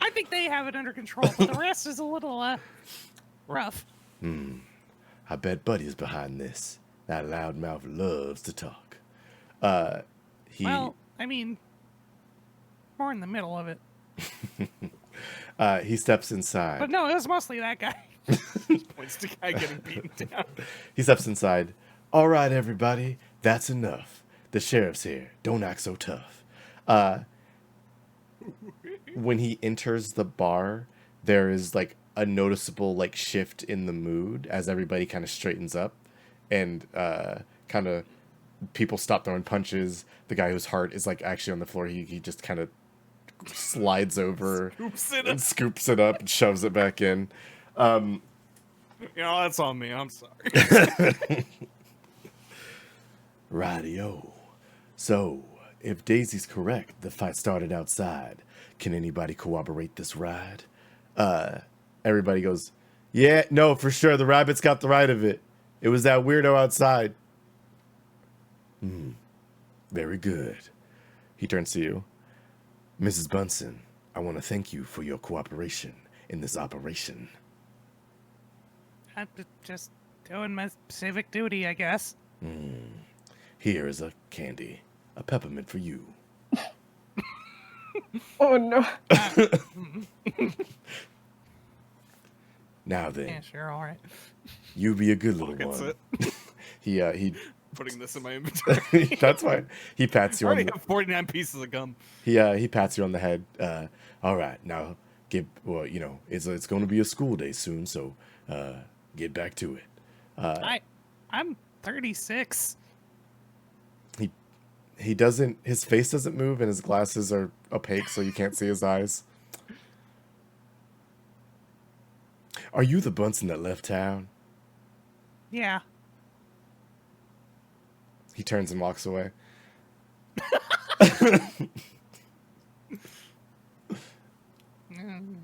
I think they have it under control, but the rest is a little rough. I bet Buddy's behind this. That loudmouth loves to talk. He Well, I mean, more in the middle of it. he steps inside. But no, it was mostly that guy. Points to guy getting beaten down. He steps inside. "All right, everybody, that's enough. The sheriff's here. Don't act so tough." When he enters the bar, there is like a noticeable like shift in the mood as everybody kind of straightens up and kind of people stop throwing punches. The guy whose heart is like actually on the floor, he just kind of slides over Oops, it and scoops it up and shoves it back in. You know, that's on me. I'm sorry. Radio. So, if Daisy's correct, the fight started outside. Can anybody corroborate this ride? Everybody goes, "Yeah, no, for sure. The rabbits got the right of it. It was that weirdo outside." Very good. He turns to you. "Mrs. Bunsen, I want to thank you for your cooperation in this operation." I'm just doing my civic duty, I guess. Here is a candy, a peppermint for you. Oh no. Now then, Yeah, sure, all right. you be a good little That's one. it. He Putting this in my inventory. that's fine. He pats I you on already the, have 49 pieces of gum. he pats you on the head. All right, now it's going to be a school day soon, so get back to it. I'm 36. He doesn't. His face doesn't move, and his glasses are opaque, so you can't see his eyes. Are you the Bunsen that left town? Yeah. He turns and walks away.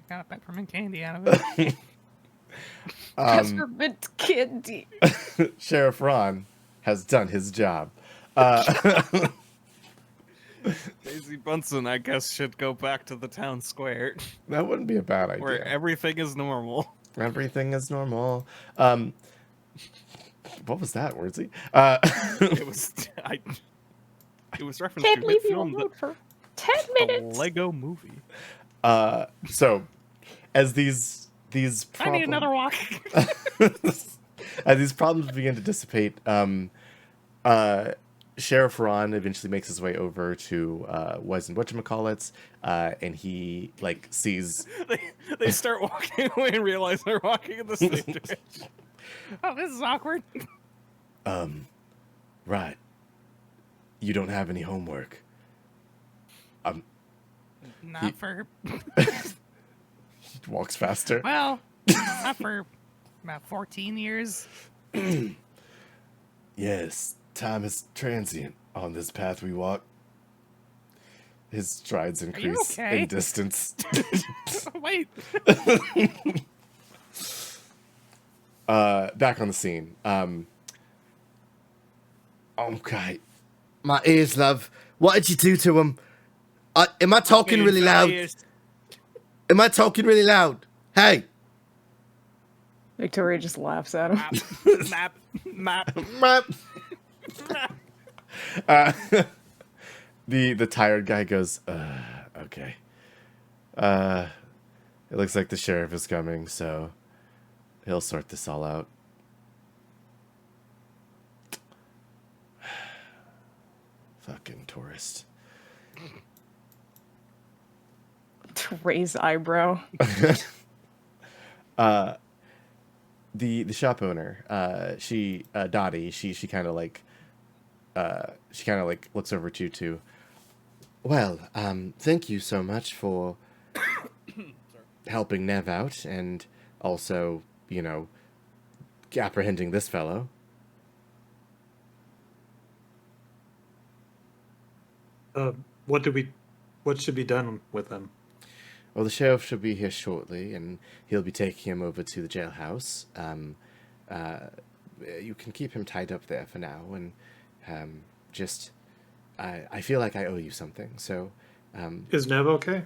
Got a peppermint candy out of it. Peppermint candy. Sheriff Ron has done his job. Daisy Bunsen, I guess, should go back to the town square That wouldn't be a bad idea. where everything is normal. Everything is normal. What was that, Wordsy? It was it was referenced Can't to a believe hit you film, were for 10 the minutes. Lego Movie. So as these I need another walk. as these problems begin to dissipate, Sheriff Ron eventually makes his way over to whatchamacallits, and he like sees They start walking away and realize they're walking in the same direction. Oh, this is awkward. right. You don't have any homework. Not for He walks faster. well, not for about 14 years. Yes, time is transient on this path we walk. His strides you increase okay? in distance. Wait. Back on the scene. Okay. My ears, love. What did you do to him? Am I talking really loud? Am I talking really loud? Hey! Victoria just laughs at him. Map. The tired guy goes, okay. It looks like the sheriff is coming, so he'll sort this all out. Fucking tourist. To raise eyebrow. The shop owner, Dottie, she kind of like looks over to you two. Well, thank you so much for helping Nev out, and also, you know, apprehending this fellow. What should be done with them? Well, the sheriff should be here shortly, and he'll be taking him over to the jailhouse. You can keep him tied up there for now, and I feel like I owe you something. So, Is Nev okay?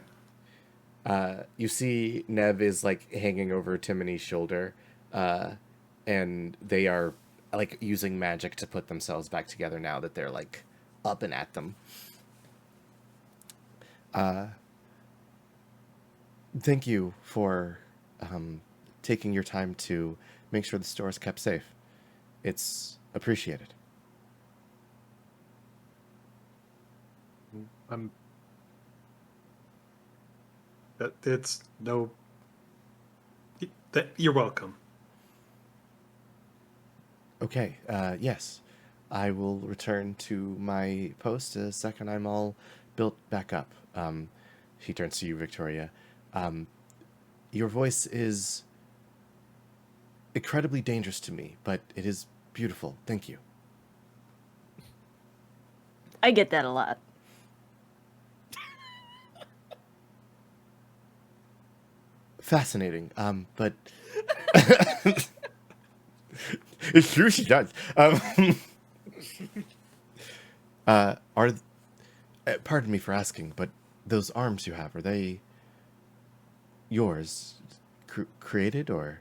you see Nev is like hanging over Timony's shoulder, and they are like using magic to put themselves back together now that they're like up and at them. Thank you for taking your time to make sure the store is kept safe. It's appreciated. It's no. You're welcome. Okay, yes. I will return to my post the second I'm all built back up. She turns to you, Victoria. Your voice is incredibly dangerous to me, but it is beautiful. Thank you. I get that a lot. Fascinating. But it's true she does. Pardon me for asking, but those arms you have, are they yours? Created or?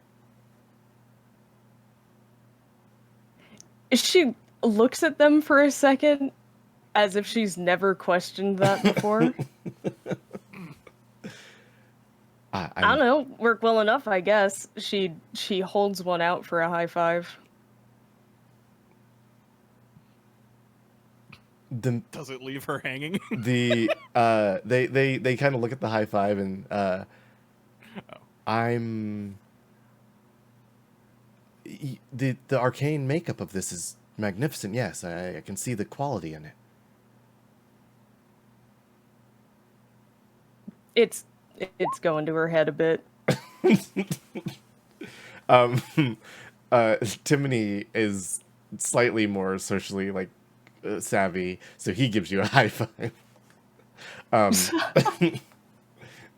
She looks at them for a second as if she's never questioned that before. I don't know, work well enough, I guess. She holds one out for a high five. Does it leave her hanging? They kind of look at the high five and the arcane makeup of this is magnificent. Yes, I can see the quality in it. It's going to her head a bit. Timony is slightly more socially like savvy, so he gives you a high five.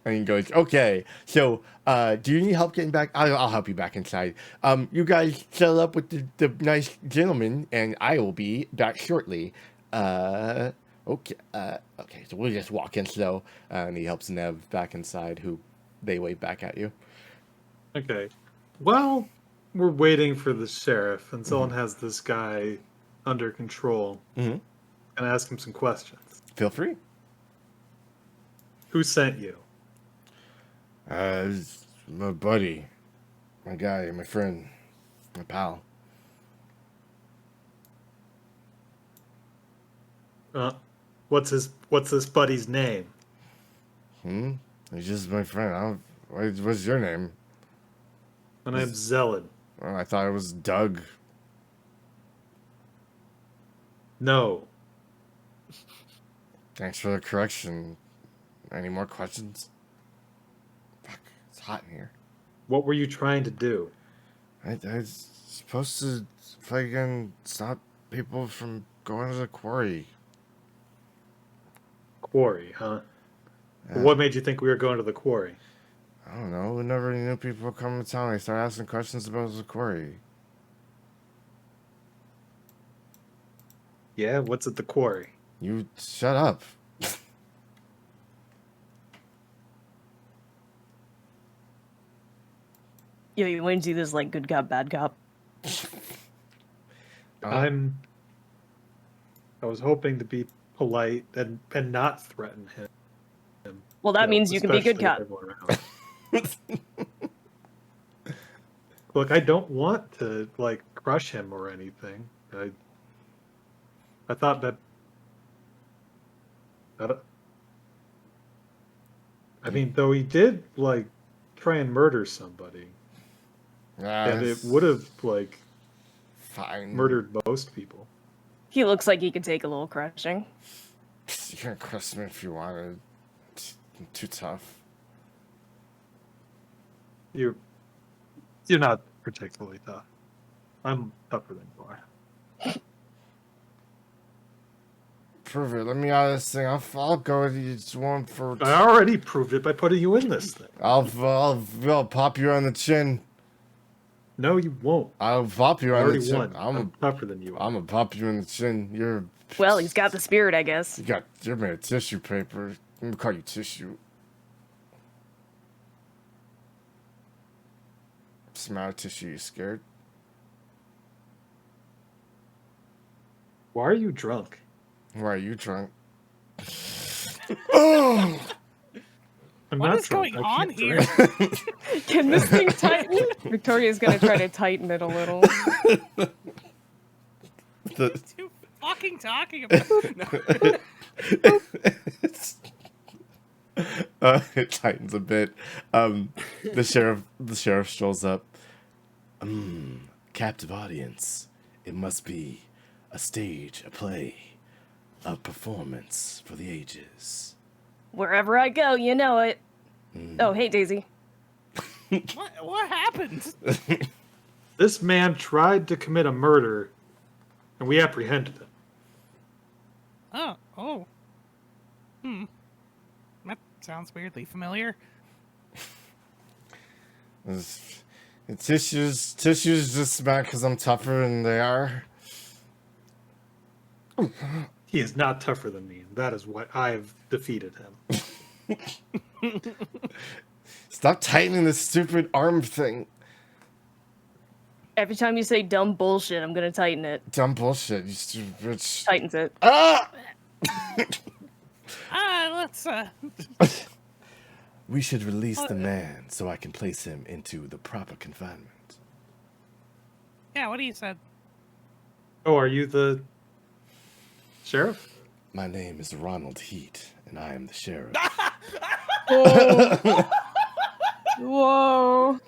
And he goes, okay, so do you need help getting back? I'll help you back inside. You guys settle up with the nice gentleman, and I will be back shortly. Okay, okay, so we'll just walk in slow, and he helps Nev back inside, who they wave back at you. Okay. Well, we're waiting for the sheriff, and Zolan has this guy under control. Mm-hmm. And ask him some questions. Feel free. Who sent you? It's my buddy, my guy, my friend, my pal. What's this buddy's name? He's just my friend. What's your name? My name's Zelid. Oh, I thought it was Doug. No. Thanks for the correction. Any more questions? Fuck, it's hot in here. What were you trying to do? I was supposed to fucking stop people from going to the quarry. Quarry, huh? Yeah. What made you think we were going to the quarry? I don't know. Whenever new people come to town, they start asking questions about the quarry. Yeah, what's at the quarry? You shut up. Yeah, you want to do this like good cop, bad cop. I was hoping to be polite and not threaten him. Well, that You know, means you can be good especially cop. with everyone around. Look, I don't want to like crush him or anything. I thought that. I mean, though he did like try and murder somebody, and it would have like fine. murdered most people. He looks like he could take a little crushing. You can crush me if you wanted. I'm too tough. You're not particularly tough. I'm tougher than you are. Prove it. Let me out of this thing. I'll go with you. Just one for. I already proved it by putting you in this thing. I'll pop you on the chin. No, you won't. I'll pop you I on the already chin. won. I'm tougher than you are. I'm gonna pop you in the chin. Well, he's got the spirit, I guess. You're made of tissue paper. I'm gonna call you tissue. Smell of tissue. You scared? Why are you drunk? Why are you drunk? Oh! I'm What not is drunk. going I on can't here? drink. Can this thing tighten? Victoria's gonna try to tighten it a little. What you fucking talking about? No. It tightens a bit. The sheriff strolls up. Captive audience. It must be a stage, a play, a performance for the ages. Wherever I go, you know it. Oh, hey, Daisy. What happened? This man tried to commit a murder, and we apprehended him. Oh. That sounds weirdly familiar. Tissue's just mad because I'm tougher than they are. He is not tougher than me, and that is why I have defeated him. Stop tightening this stupid arm thing. Every time you say dumb bullshit, I'm gonna tighten it. Dumb bullshit, you stupid bitch. Tightens it. Ah! Let's We should release the man so I can place him into the proper confinement. Yeah, what do you said? Oh, are you the sheriff? My name is Ronald Heat, and I am the sheriff. Whoa. Whoa.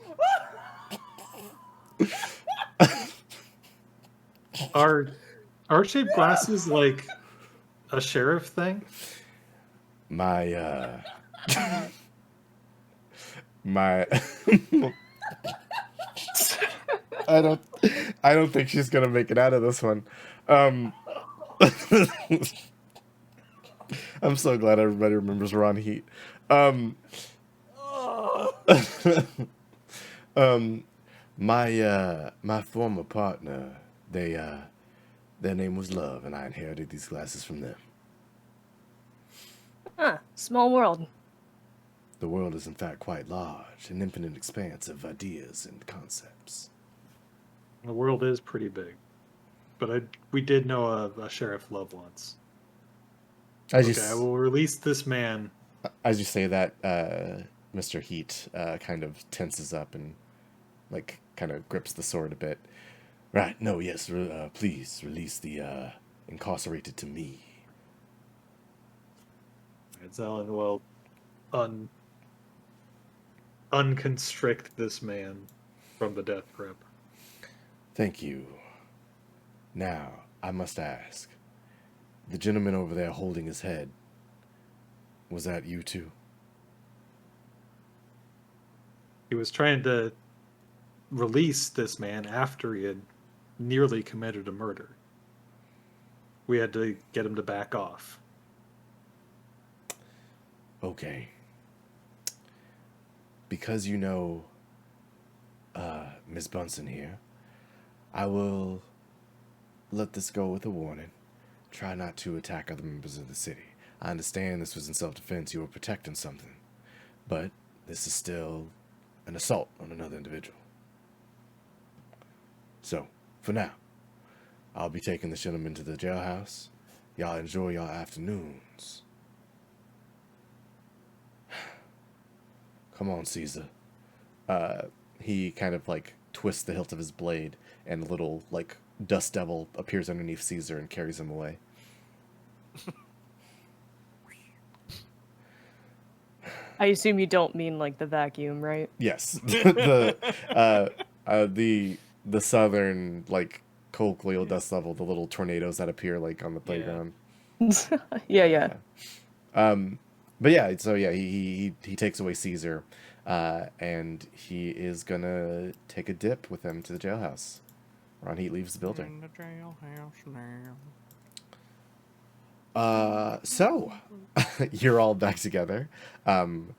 Are R-shaped glasses like a sheriff thing? My I don't think she's gonna make it out of this one. I'm so glad everybody remembers Ron Heat. My former partner, their name was Love, and I inherited these glasses from them. Huh, small world. The world is in fact quite large, an infinite expanse of ideas and concepts. The world is pretty big. But we did know a Sheriff Love once. As Okay, I will release this man. as you say that, Mr. Heat kind of tenses up and like kind of grips the sword a bit. Right, no, yes, please release the incarcerated to me. Zelen will unconstrict this man from the death grip. Thank you. Now, I must ask, the gentleman over there holding his head, was that you too? He was trying to release this man after he had nearly committed a murder. We had to get him to back off. Okay. Because you know Ms. Bunsen here, I will let this go with a warning. Try not to attack other members of the city. I understand this was in self-defense, you were protecting something. But this is still an assault on another individual. So, for now, I'll be taking the gentleman to the jailhouse. Y'all enjoy your afternoons. Come on, Caesar. He kind of like twists the hilt of his blade, and a little like dust devil appears underneath Caesar and carries him away. I assume you don't mean like the vacuum, right? Yes, the southern like colloquial dust devil, the little tornadoes that appear like on the playground. Yeah. But yeah, so yeah, he takes away Caesar, and he is gonna take a dip with him to the jailhouse. Ron Heat leaves the building. In the jailhouse now. So you're all back together. The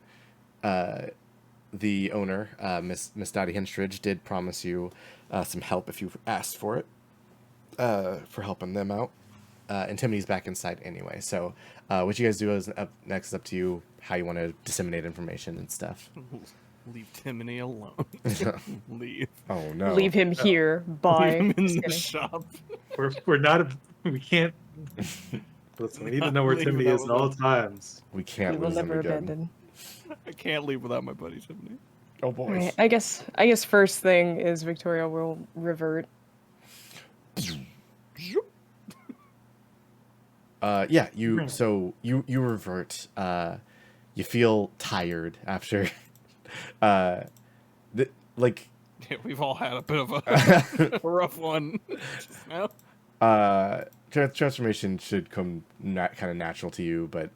owner, Miss Dottie Henstridge, did promise you some help if you asked for it, for helping them out. And Timothyy's back inside anyway. So what you guys do is next is up to you, how you want to disseminate information and stuff. Leave Timony alone. Leave. Oh no! Leave him here. Bye. Leave him in Just the kidding. shop. We're not. We can't. Listen, we need to know where Leave Timothy without is at all times. We We can't will lose them never again. abandon. I can't leave without my buddy Timony. Oh boy! Right, I guess first thing is Victoria will revert. Yeah, you revert. You feel tired after, like, Yeah, we've all had a bit of a rough one just now. transformation should come kind of natural to you, but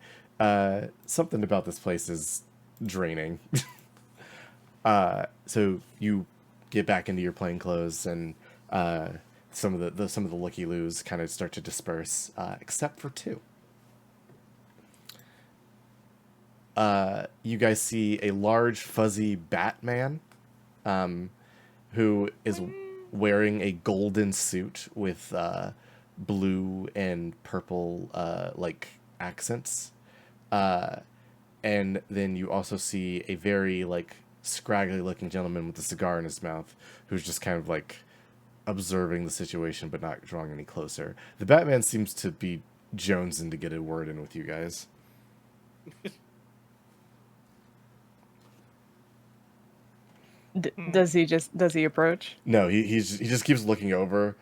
something about this place is draining. So you get back into your plain clothes, and some of the looky-loos kind of start to disperse, except for two. You guys see a large fuzzy Batman, who is wearing a golden suit with blue and purple like accents, and then you also see a very like scraggly looking gentleman with a cigar in his mouth, who's just kind of like observing the situation but not drawing any closer. The Batman seems to be jonesing to get a word in with you guys. Does he approach? No, he just keeps looking over,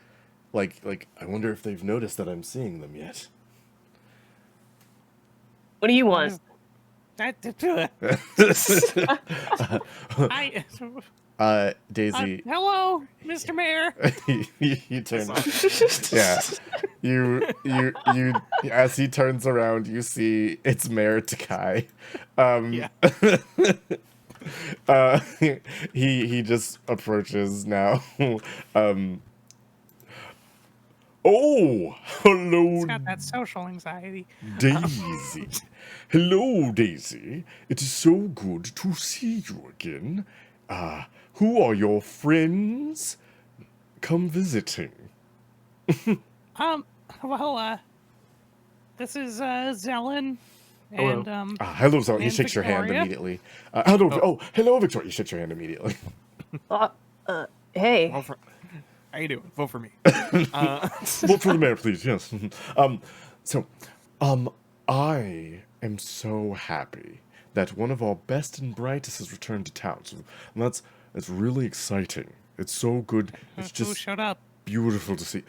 like I wonder if they've noticed that I'm seeing them yet. What do you want? I, Daisy, hello, Mr. Mayor. he turns. Yeah, you. As he turns around, you see it's Mayor Takai. Yeah. He just approaches now. Oh, hello, He's got that social anxiety. Daisy. Hello, Daisy. It is so good to see you again. Who are your friends? Come visiting. Well, this is Zelen. Hello. And Hello, Zell. He And shakes your hand Victoria? immediately. Hello, Victoria. You shakes your hand immediately. Hey. Vote for, how you doing? Vote for me. Vote for the mayor, please. Yes. So, I am so happy that one of our best and brightest has returned to town. So that's really exciting. It's so good. It's who just showed up? beautiful to see.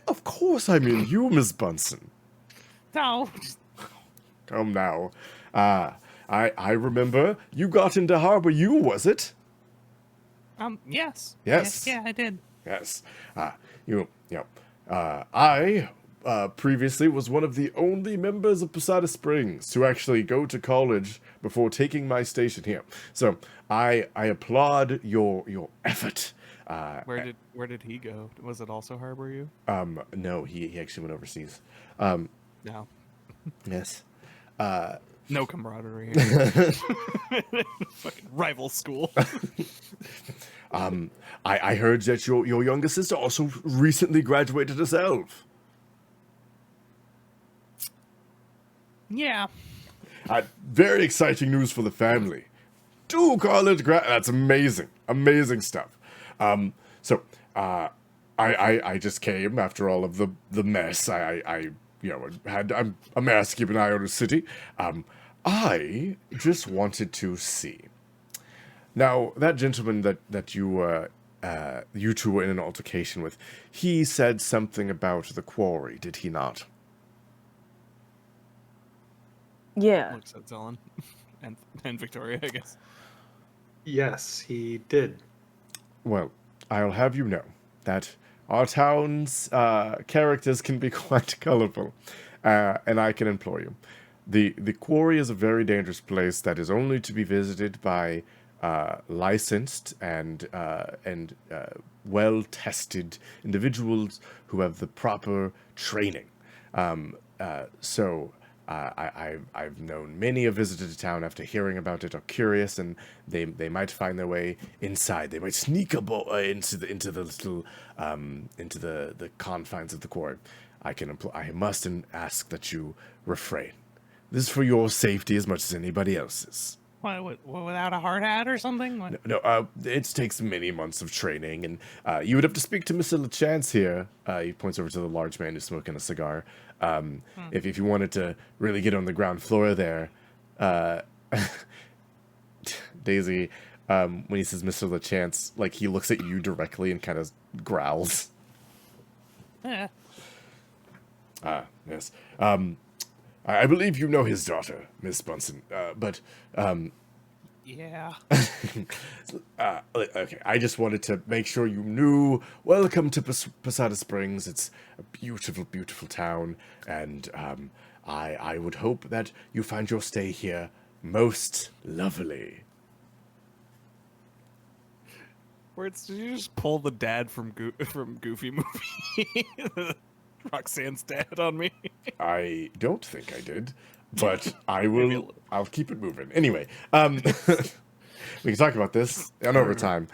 Of course, I mean you, Miss Bunsen. No, Come now. I remember you got into Harbor U, was it? yes. Yes. Yeah, I did. Yes. I previously was one of the only members of Posada Springs to actually go to college before taking my station here. So I applaud your effort. Where did he go? Was it also Harbor U? No, he actually went overseas. No. Yes. No camaraderie here. Fucking rival school. I heard that your younger sister also recently graduated herself. Yeah. Very exciting news for the family. Two college that's amazing. Amazing stuff. I just came after all of the mess. I'm a mess, keep an eye on the city. I just wanted to see. Now, that gentleman that you two were in an altercation with, he said something about the quarry, did he not? Yeah. Looks at Zelen and Victoria, I guess. Yes, he did. Well, I'll have you know that our town's characters can be quite colorful, and I can implore you. The quarry is a very dangerous place that is only to be visited by licensed and well-tested individuals who have the proper training. I've known many have visited the town after hearing about it, are curious, and they might find their way inside. They might sneak into the little into the confines of the quarry. I must ask that you refrain. This is for your safety as much as anybody else's. What, without a hard hat or something? What? No, it takes many months of training, and you would have to speak to Mr. LeChance here. He points over to the large man who's smoking a cigar. If you wanted to really get on the ground floor there, Daisy, when he says Mr. LeChance, like he looks at you directly and kind of growls. Yeah. Yes. I believe you know his daughter, Miss Bunsen, but Yeah. okay, I just wanted to make sure you knew. Welcome to Posada Springs. It's a beautiful, beautiful town, and I would hope that you find your stay here most lovely. Did you just pull the dad from Goofy movie? Roxanne's dad on me. I don't think I did, but I Maybe a will. little. I'll keep it moving. Anyway, we can talk about this on overtime.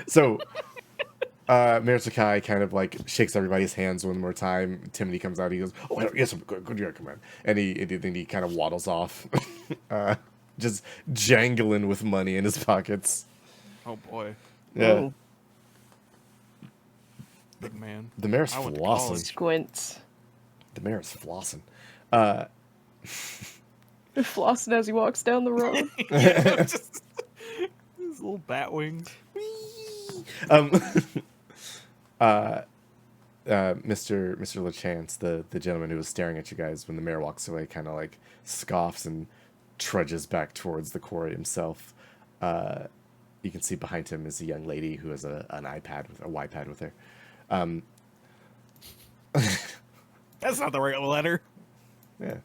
So, Mayor Sakai kind of like shakes everybody's hands one more time. Timothy comes out. He goes, "Oh yes, good to come in." And he kind of waddles off, just jangling with money in his pockets. Oh boy, Yeah, Oh. big man. the mayor's I went to flossing. college. Squints. The mayor's flossing. Flossing as he walks down the road. Just these little bat wings. Mr. LeChance, the gentleman who was staring at you guys when the mayor walks away, kind of like scoffs and trudges back towards the quarry himself. You can see behind him is a young lady who has an iPad with a Y-pad with her. That's not the right letter. Yeah,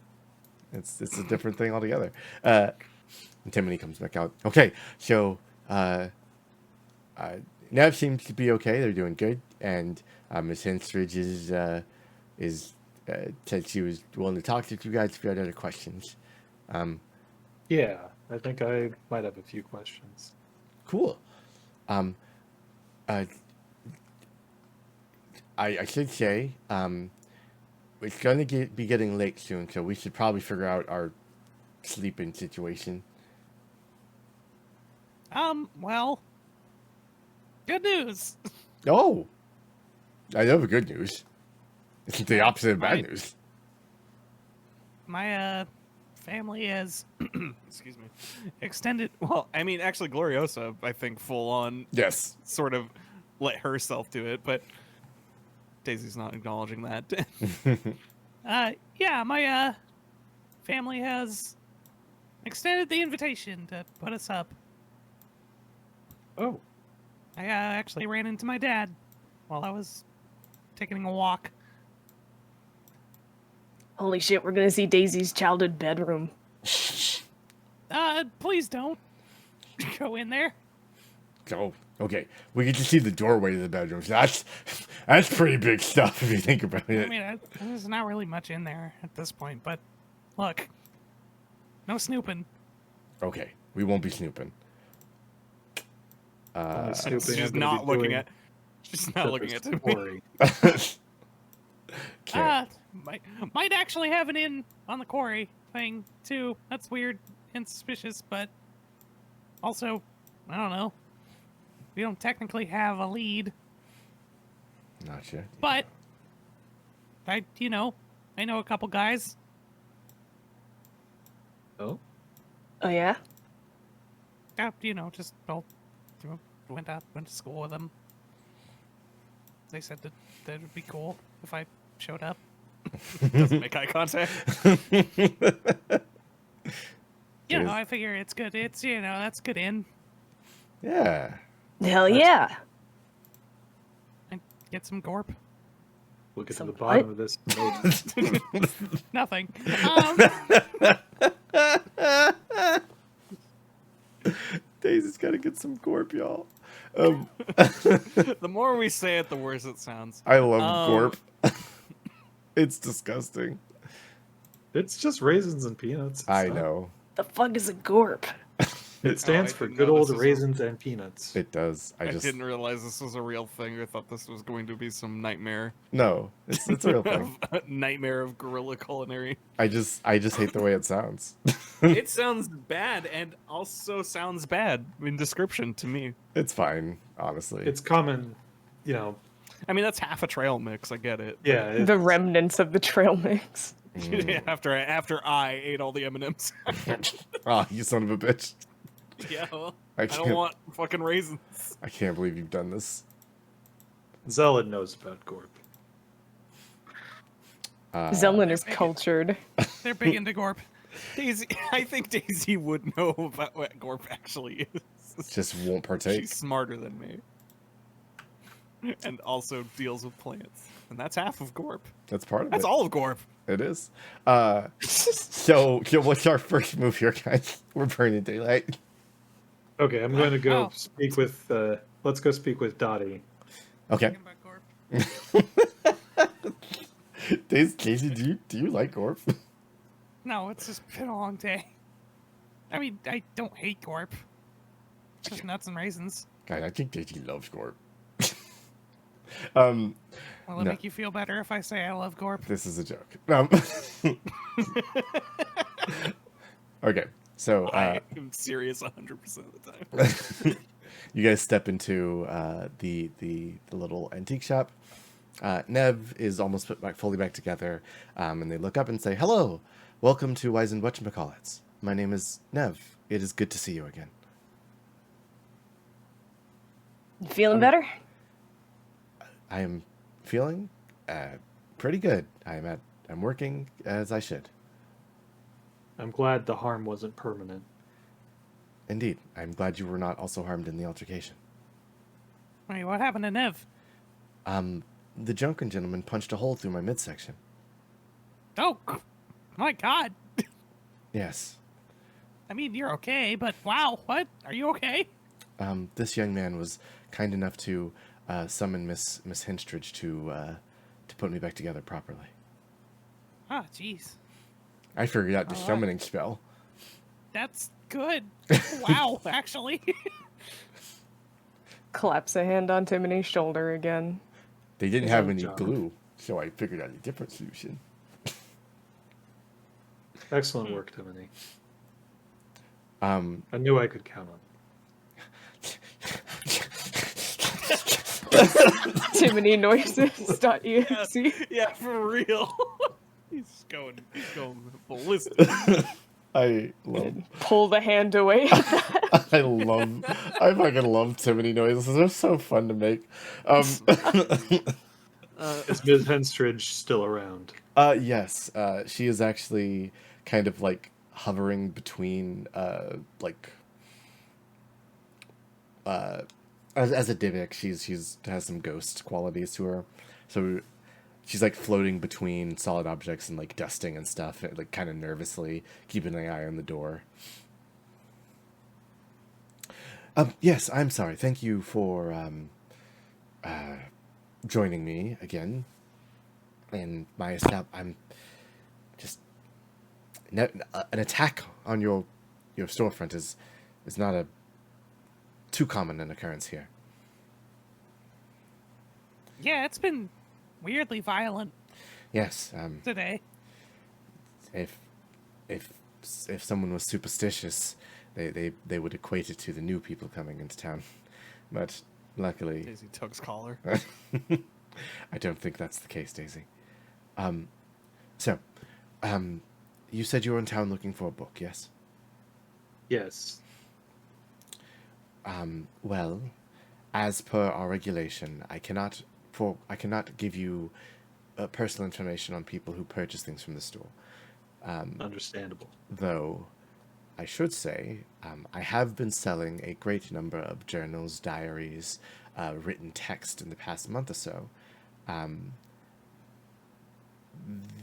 it's a different thing altogether. And Timothy comes back out. Okay, so now seems to be okay. They're doing good, and Miss Henstridge said she was willing to talk to you guys if you had other questions. Yeah, I think I might have a few questions. Cool. I should say, it's gonna be getting late soon, so we should probably figure out our sleeping situation. Well, good news. Oh, I know the good news. It's the opposite of bad Right. news. My family has Excuse me. Extended. Well, I mean, actually, Gloriosa, I think, full on Yes. sort of let herself do it, but Daisy's not acknowledging that. yeah, my family has extended the invitation to put us up. Oh, I actually ran into my dad while I was taking a walk. Holy shit, we're gonna see Daisy's childhood bedroom. Please don't go in there. Oh, okay. We get to see the doorway to the bedrooms. That's pretty big stuff if you think about I it. mean, there's not really much in there at this point, but look, no snooping. Okay, we won't be snooping. only snooping She's I'm gonna not be looking doing at. She's not looking at Pepper's Timmy. quarry. Can't. Might actually have an in on the quarry thing too. That's weird and suspicious, but also, I don't know. We don't technically have a lead, Not sure. but I know a couple guys. Oh, Oh yeah? Just both went to school with them. They said that it would be cool if I showed up. Doesn't make eye contact. Cheers. I figure it's good. It's that's good in. Yeah. Hell yeah. And get some gorp. look at Some the bottom what? of this note. Nothing. Daisy's gotta get some gorp, y'all. The more we say it, the worse it sounds. I love Um, gorp. It's disgusting. It's just raisins and peanuts. It's I not- know. The fuck is a gorp? It stands I for didn't good know old this was a- raisins and peanuts. It does. I I just didn't realize this was a real thing. I thought this was going to be some nightmare. no. It's a real thing. Nightmare of guerrilla culinary. I just hate the way it sounds. It sounds bad and also sounds bad in description to me. It's fine, honestly. It's common, I mean, that's half a trail mix. I get it. yeah. It, The remnants of the trail mix. Mm. after I ate all the M&Ms. Ah, you son of a bitch. Yeah, well, I I don't can't. want fucking raisins. I can't believe you've done this. Zelid knows about gorp. Zelin is cultured. They're big into gorp. Daisy, I think Daisy would know about what Gorp actually is. Just won't partake. She's smarter than me. And also deals with plants. And that's half of Gorp. That's part of That's it. all of Gorp. It is. So what's our first move here, guys? We're burning daylight. Okay, I'm going to go Oh. speak with. Let's go speak with Dottie. Okay. Talking about gorp. Daisy, do you like Gorp? No, it's just been a long day. I mean, I don't hate gorp. Just nuts and raisins. God, I think Daisy loves Gorp. Will it No. make you feel better if I say I love gorp? This is a joke. Okay, so I am serious 100% of the time. you guys step into the little antique shop. Nev is almost put back fully back together, and they look up and say, "Hello, welcome to Wizen Whatchamacallits. My name is Nev. It is good to see you again." You feeling better? I am feeling pretty good. I'm working as I should. I'm glad the harm wasn't permanent. Indeed, I'm glad you were not also harmed in the altercation. Wait, what happened to Nev? The drunken gentleman punched a hole through my midsection. Oh, my God. Yes. I mean, you're okay, but wow, what? Are you okay? This young man was kind enough to summon Miss Hinstridge to put me back together properly. Ah, jeez. I figured out the All right. summoning spell. That's good. Wow, actually. Claps a hand on Timone's shoulder again. They didn't Good have any job. glue, so I figured out a different solution. Excellent work, Timothy. Um, I knew I could count on TimonyNoises.exe. Yeah, for real. He's going ballistic. I love, Pull the hand away. I fucking love Timony noises. They're so fun to make. Is Ms. Henstridge still around? Yes, she is actually kind of like hovering between, as a Divik, she's has some ghost qualities to her, so she's like floating between solid objects and like dusting and stuff, like kind of nervously keeping an eye on the door. Yes, I'm sorry. Thank you for joining me again. And my I'm just an attack on your storefront is not a too common an occurrence here. Yeah, it's been weirdly violent Yes, today. if someone was superstitious, they would equate it to the new people coming into town, but luckily Daisy tugs collar. I don't think that's the case, Daisy. So, you said you were in town looking for a book, yes? Yes. Well, as per our regulation, I cannot give you personal information on people who purchase things from the store. Understandable. Though, I should say, I have been selling a great number of journals, diaries, written text in the past month or so.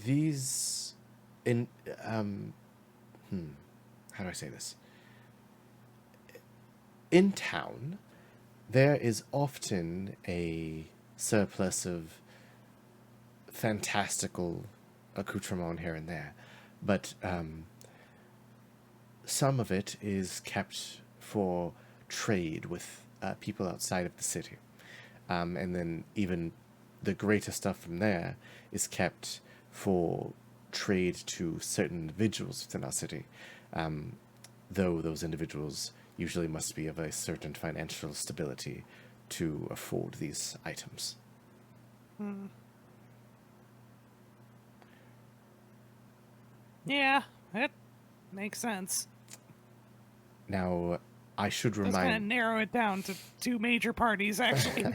These, how do I say this? In town, there is often a surplus of fantastical accoutrement here and there, but some of it is kept for trade with people outside of the city. And then even the greater stuff from there is kept for trade to certain individuals within our city, though those individuals usually must be of a certain financial stability to afford these items. Yeah, that makes sense. Now, I should Just kind of remind narrow it down to two major parties, actually.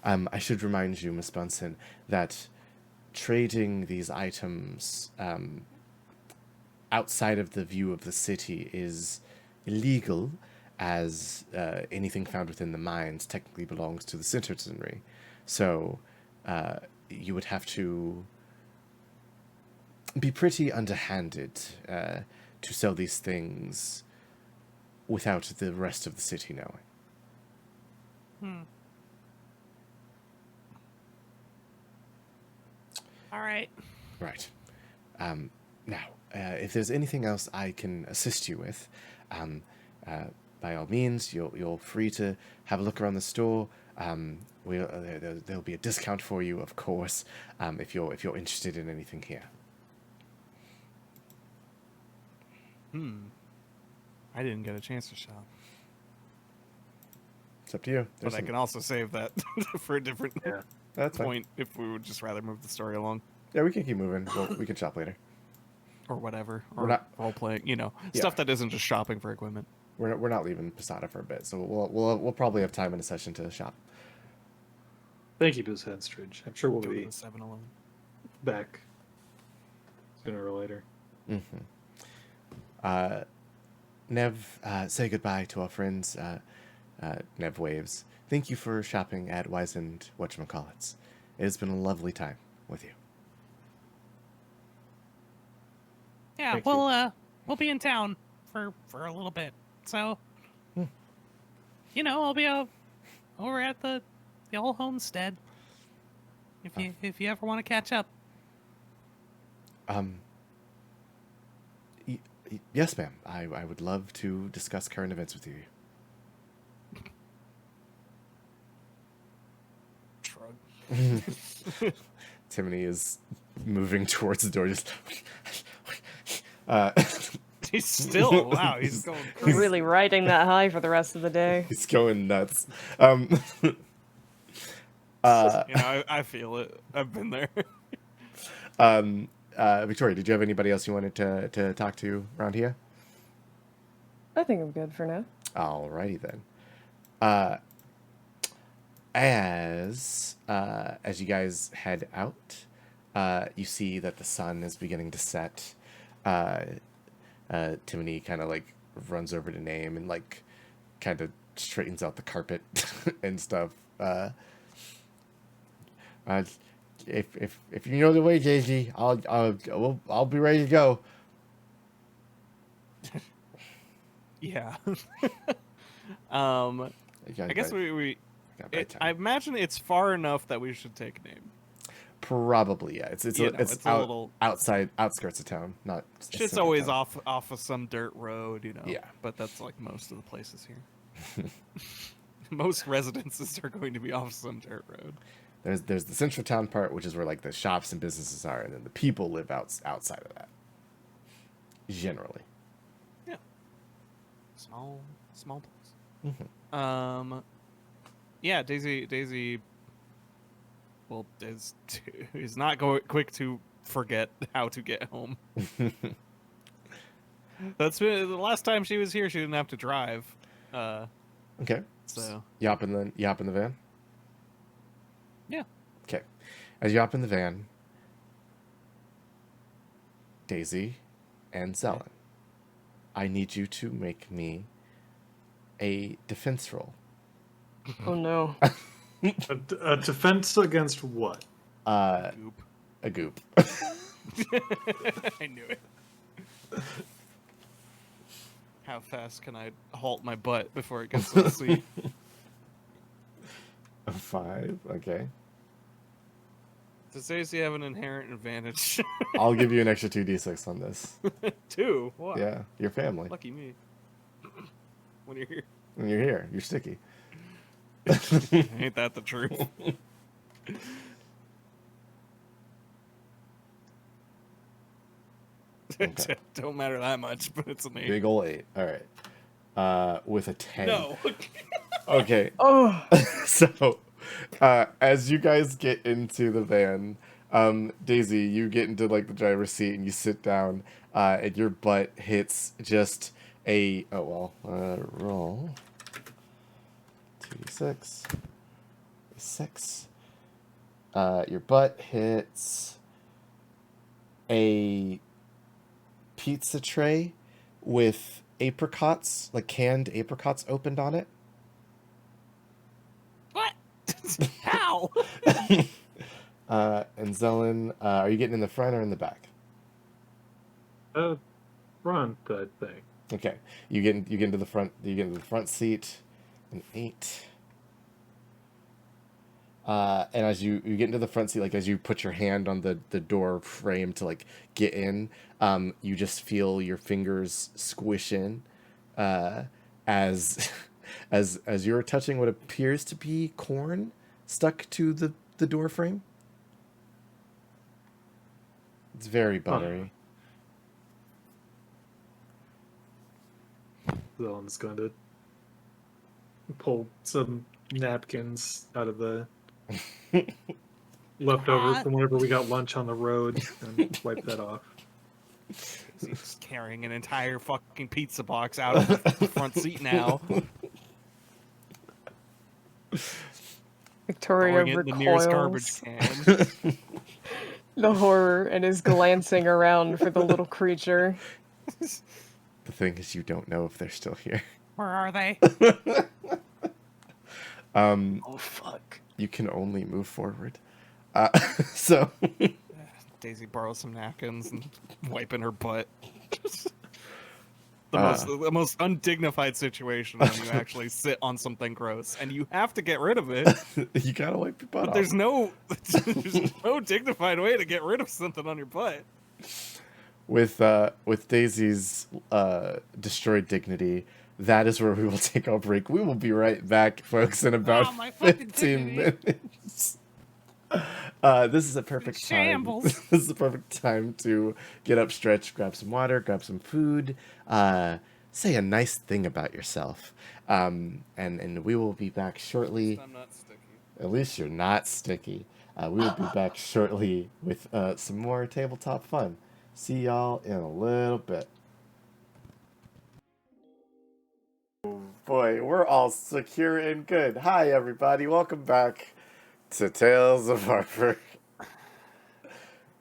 I should remind you, Miss Bunsen, that trading these items outside of the view of the city is illegal, as anything found within the mines technically belongs to the citizenry. So you would have to be pretty underhanded to sell these things without the rest of the city knowing. All right. Right. Now, if there's anything else I can assist you with, by all means, you're free to have a look around the store. There'll be a discount for you, of course, if you're interested in anything here. I didn't get a chance to shop, It's up to you. but I can also save that for a different Yeah. That's fine. point if we would just rather move the story along Yeah, we can keep moving. We can shop later. or whatever, We're or not- role playing. Yeah. Stuff that isn't just shopping for equipment. We're not leaving Posada for a bit, so we'll probably have time in a session to shop. Thank you, Ms. Henstridge. I'm sure we'll Go to be the 7-Eleven. back sooner or later. Nev, say goodbye to our friends. Nev waves. Thank you for shopping at Wizened Whatchamacallits. It has been a lovely time with you. Yeah, Thank we'll be in town for a little bit. So, I'll be over at the old homestead. If you ever want to catch up. Yes, ma'am. I would love to discuss current events with you. Shrug. Timony is moving towards the door. Just He's still wow. He's going crazy. Really riding that high for the rest of the day. He's going nuts. Um, I feel it. I've been there. Victoria, did you have anybody else you wanted to talk to around here? I think I'm good for now. Alrighty then. As you guys head out, you see that the sun is beginning to set. Timony kind of like runs over to Name and like kind of straightens out the carpet and stuff. If you know the way, Daisy, I'll be ready to go. Yeah. I I guess I imagine it's far enough that we should take a name. Probably, yeah. It's You know, it's a out, little. outside outskirts of town, not. a Shit's central always town. off of some dirt road, you know. Yeah. But that's like most of the places here. Most residences are going to be off some dirt road. There's the central town part, which is where like the shops and businesses are, and then the people live outside of that. Generally. Small place. Yeah, Daisy. Well, is not quick to forget how to get home. That's been the last time she was here. She didn't have to drive. Okay. So You hop in the van. yeah. Okay. As you hop in the van, Daisy and Zelen, I need you to make me a defense roll. Oh no. A defense against what? Goop. A goop. I knew it. How fast can I halt my butt before it gets so sweet? A 5. Okay. Does Daisy have an inherent advantage? I'll give you an extra 2d6 on this. 2? What? Yeah, your family. Lucky me. When you're here. When you're here, you're sticky. Ain't that the truth? Okay. Don't matter that much, but it's an 8. Big ol' 8. All right. With a 10. No. Okay. Oh. So, as you guys get into the van, Daisy, you get into like the driver's seat and you sit down, and your butt hits just a roll 2d6 6. Your butt hits a pizza tray with apricots, like canned apricots, opened on it. What? How? And Zelen, are you getting in the front or in the back? Front, I think. Okay, you get into the front. You get into the front seat. An 8. And as you get into the front seat, like as you put your hand on the door frame to like get in, you just feel your fingers squish in, as you're touching what appears to be corn stuck to the door frame. It's very buttery. Zelen's going to pull some napkins out of the leftover from whenever we got lunch on the road and wipe that off. He's carrying an entire fucking pizza box out of the front seat now. Victoria Throwing it in the nearest recoils. garbage can. The horror and is glancing around for the little creature. The thing is, you don't know if they're still here. Where are they? Oh fuck. You can only move forward. So Daisy borrows some napkins and wiping her butt. The most undignified situation when you actually sit on something gross and you have to get rid of it. you gotta wipe your butt But off. there's no dignified way to get rid of something on your butt. With Daisy's destroyed dignity, that is where we will take our break. We will be right back, folks, in about Oh, my fucking 15 dignity. minutes. This is a perfect time. Shambles. This is a perfect time to get up, stretch, grab some water, grab some food, say a nice thing about yourself, and we will be back shortly. I'm not sticky. At least you're not sticky. We will be back shortly with some more tabletop fun. See y'all in a little bit. Boy, we're all secure and good. Hi, everybody. Welcome back to Tales of Harper,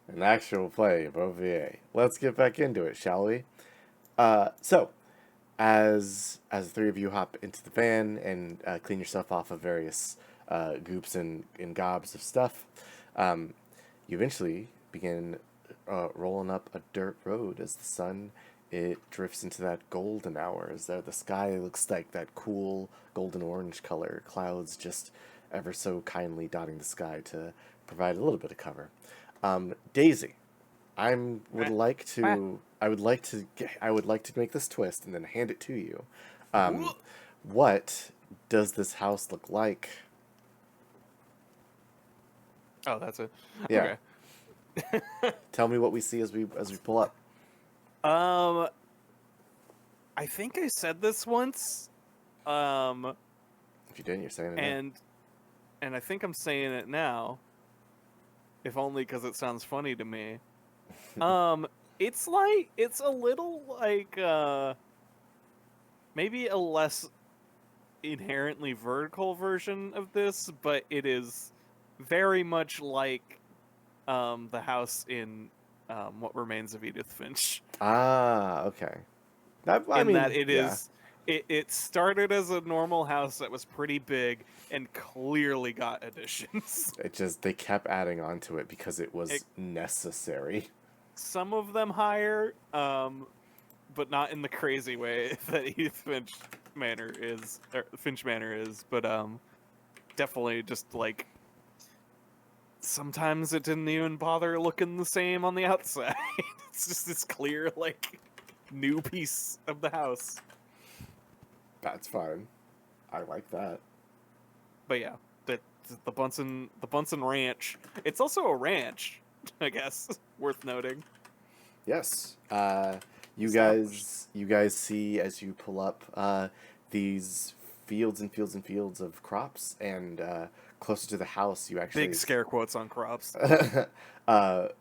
an actual play of OVA. Let's get back into it, shall we? So, as the three of you hop into the van and clean yourself off of various goops and gobs of stuff, you eventually begin rolling up a dirt road as the sun it drifts into that golden hour. As the sky looks like that cool golden orange color, clouds just ever so kindly dotting the sky to provide a little bit of cover. Daisy, I would like to make this twist and then hand it to you. What does this house look like? Oh, that's it. Yeah. Okay. Tell me what we see as we pull up. I think I said this once. If you didn't, you're saying it now. And I think I'm saying it now. If only because it sounds funny to me. It's a little like maybe a less inherently vertical version of this, but it is very much like the house in What Remains of Edith Finch. Ah, okay. It started as a normal house that was pretty big and clearly got additions. They kept adding on to it because it was necessary. Some of them higher, but not in the crazy way that Edith Finch Manor is, but definitely just like sometimes it didn't even bother looking the same on the outside. It's just this clear, like, new piece of the house. That's fine. I like that. But yeah, the Bunsen Ranch. It's also a ranch, I guess. Worth noting. Yes. You guys see as you pull up these fields and fields and fields of crops, and closer to the house you actually Big scare quotes on crops. Close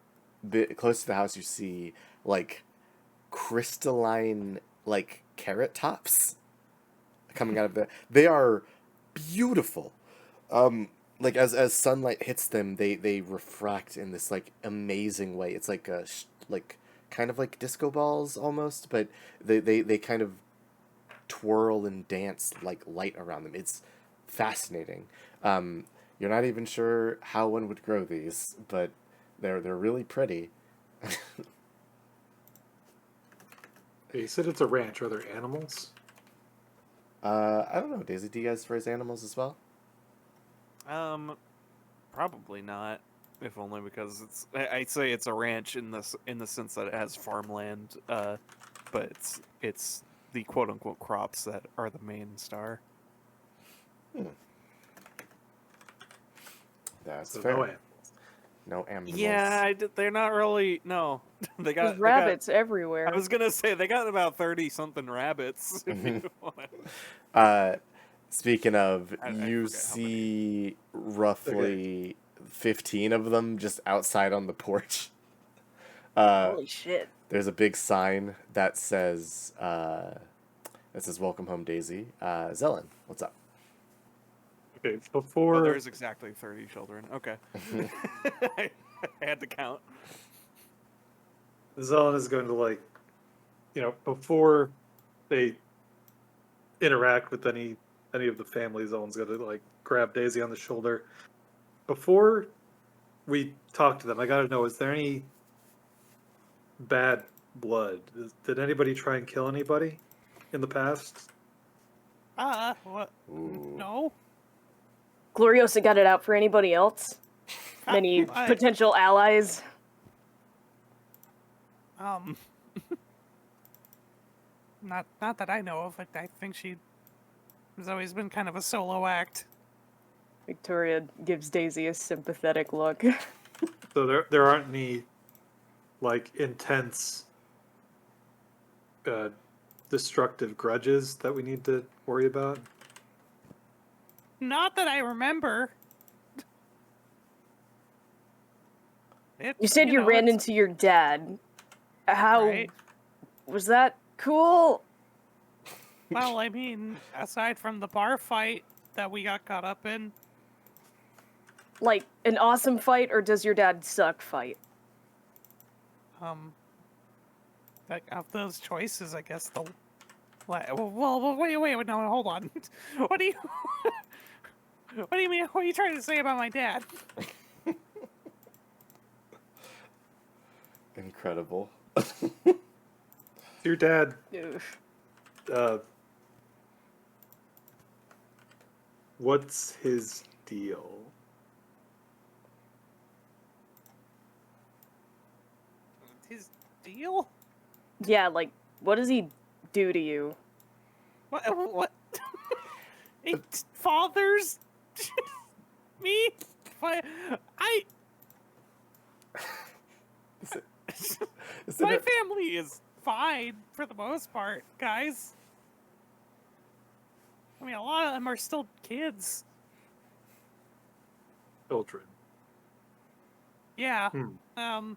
to the house you see like crystalline like carrot tops coming out of they are beautiful. Like as sunlight hits them, they refract in this like amazing way. It's like like kind of like disco balls almost, but they kind of twirl and dance like light around them. It's fascinating. You're not even sure how one would grow these, but they're really pretty. You said it's a ranch. Are there animals? I don't know, Daisy. Do you guys raise animals as well? Probably not. If only because I'd say it's a ranch in the sense that it has farmland, but it's the quote unquote crops that are the main star. That's So fair. no animals. No animals. Yeah, they're not really. No, they got There's rabbits everywhere. I was gonna say they got about 30-something rabbits. If you want. Speaking of, I you forget how many. see roughly 15 of them just outside on the porch. Holy shit. There's a big sign that says "Welcome home, Daisy." Zelen, what's up? Okay, Oh, before there's exactly 30 children. Okay, I had to count. Zelen is going to before they interact with any of the family, Zelen's going to grab Daisy on the shoulder. Before we talk to them, I got to know: is there any bad blood? Did anybody try and kill anybody in the past? What? Ooh. No. Gloriosa got it out for anybody else? Any I- potential allies? Not that I know of. I think she has always been kind of a solo act. Victoria gives Daisy a sympathetic look. So there aren't any like intense destructive grudges that we need to worry about. Not that I remember. You said you know, ran it's- into your dad. How Right. was that cool? Well, I mean, aside from the bar fight that we got caught up in, Like an awesome fight, or does your dad suck fight? like, of those choices, I guess the. Well, wait, no, hold on. What do you? What do you mean? What are you trying to say about my dad? Incredible. Your dad, Oof. what's his deal? His deal? Yeah, like what does he do to you? What? What? It fathers me? I. Is My it family is fine for the most part, guys. I mean, a lot of them are still kids. Children. Yeah. Hmm.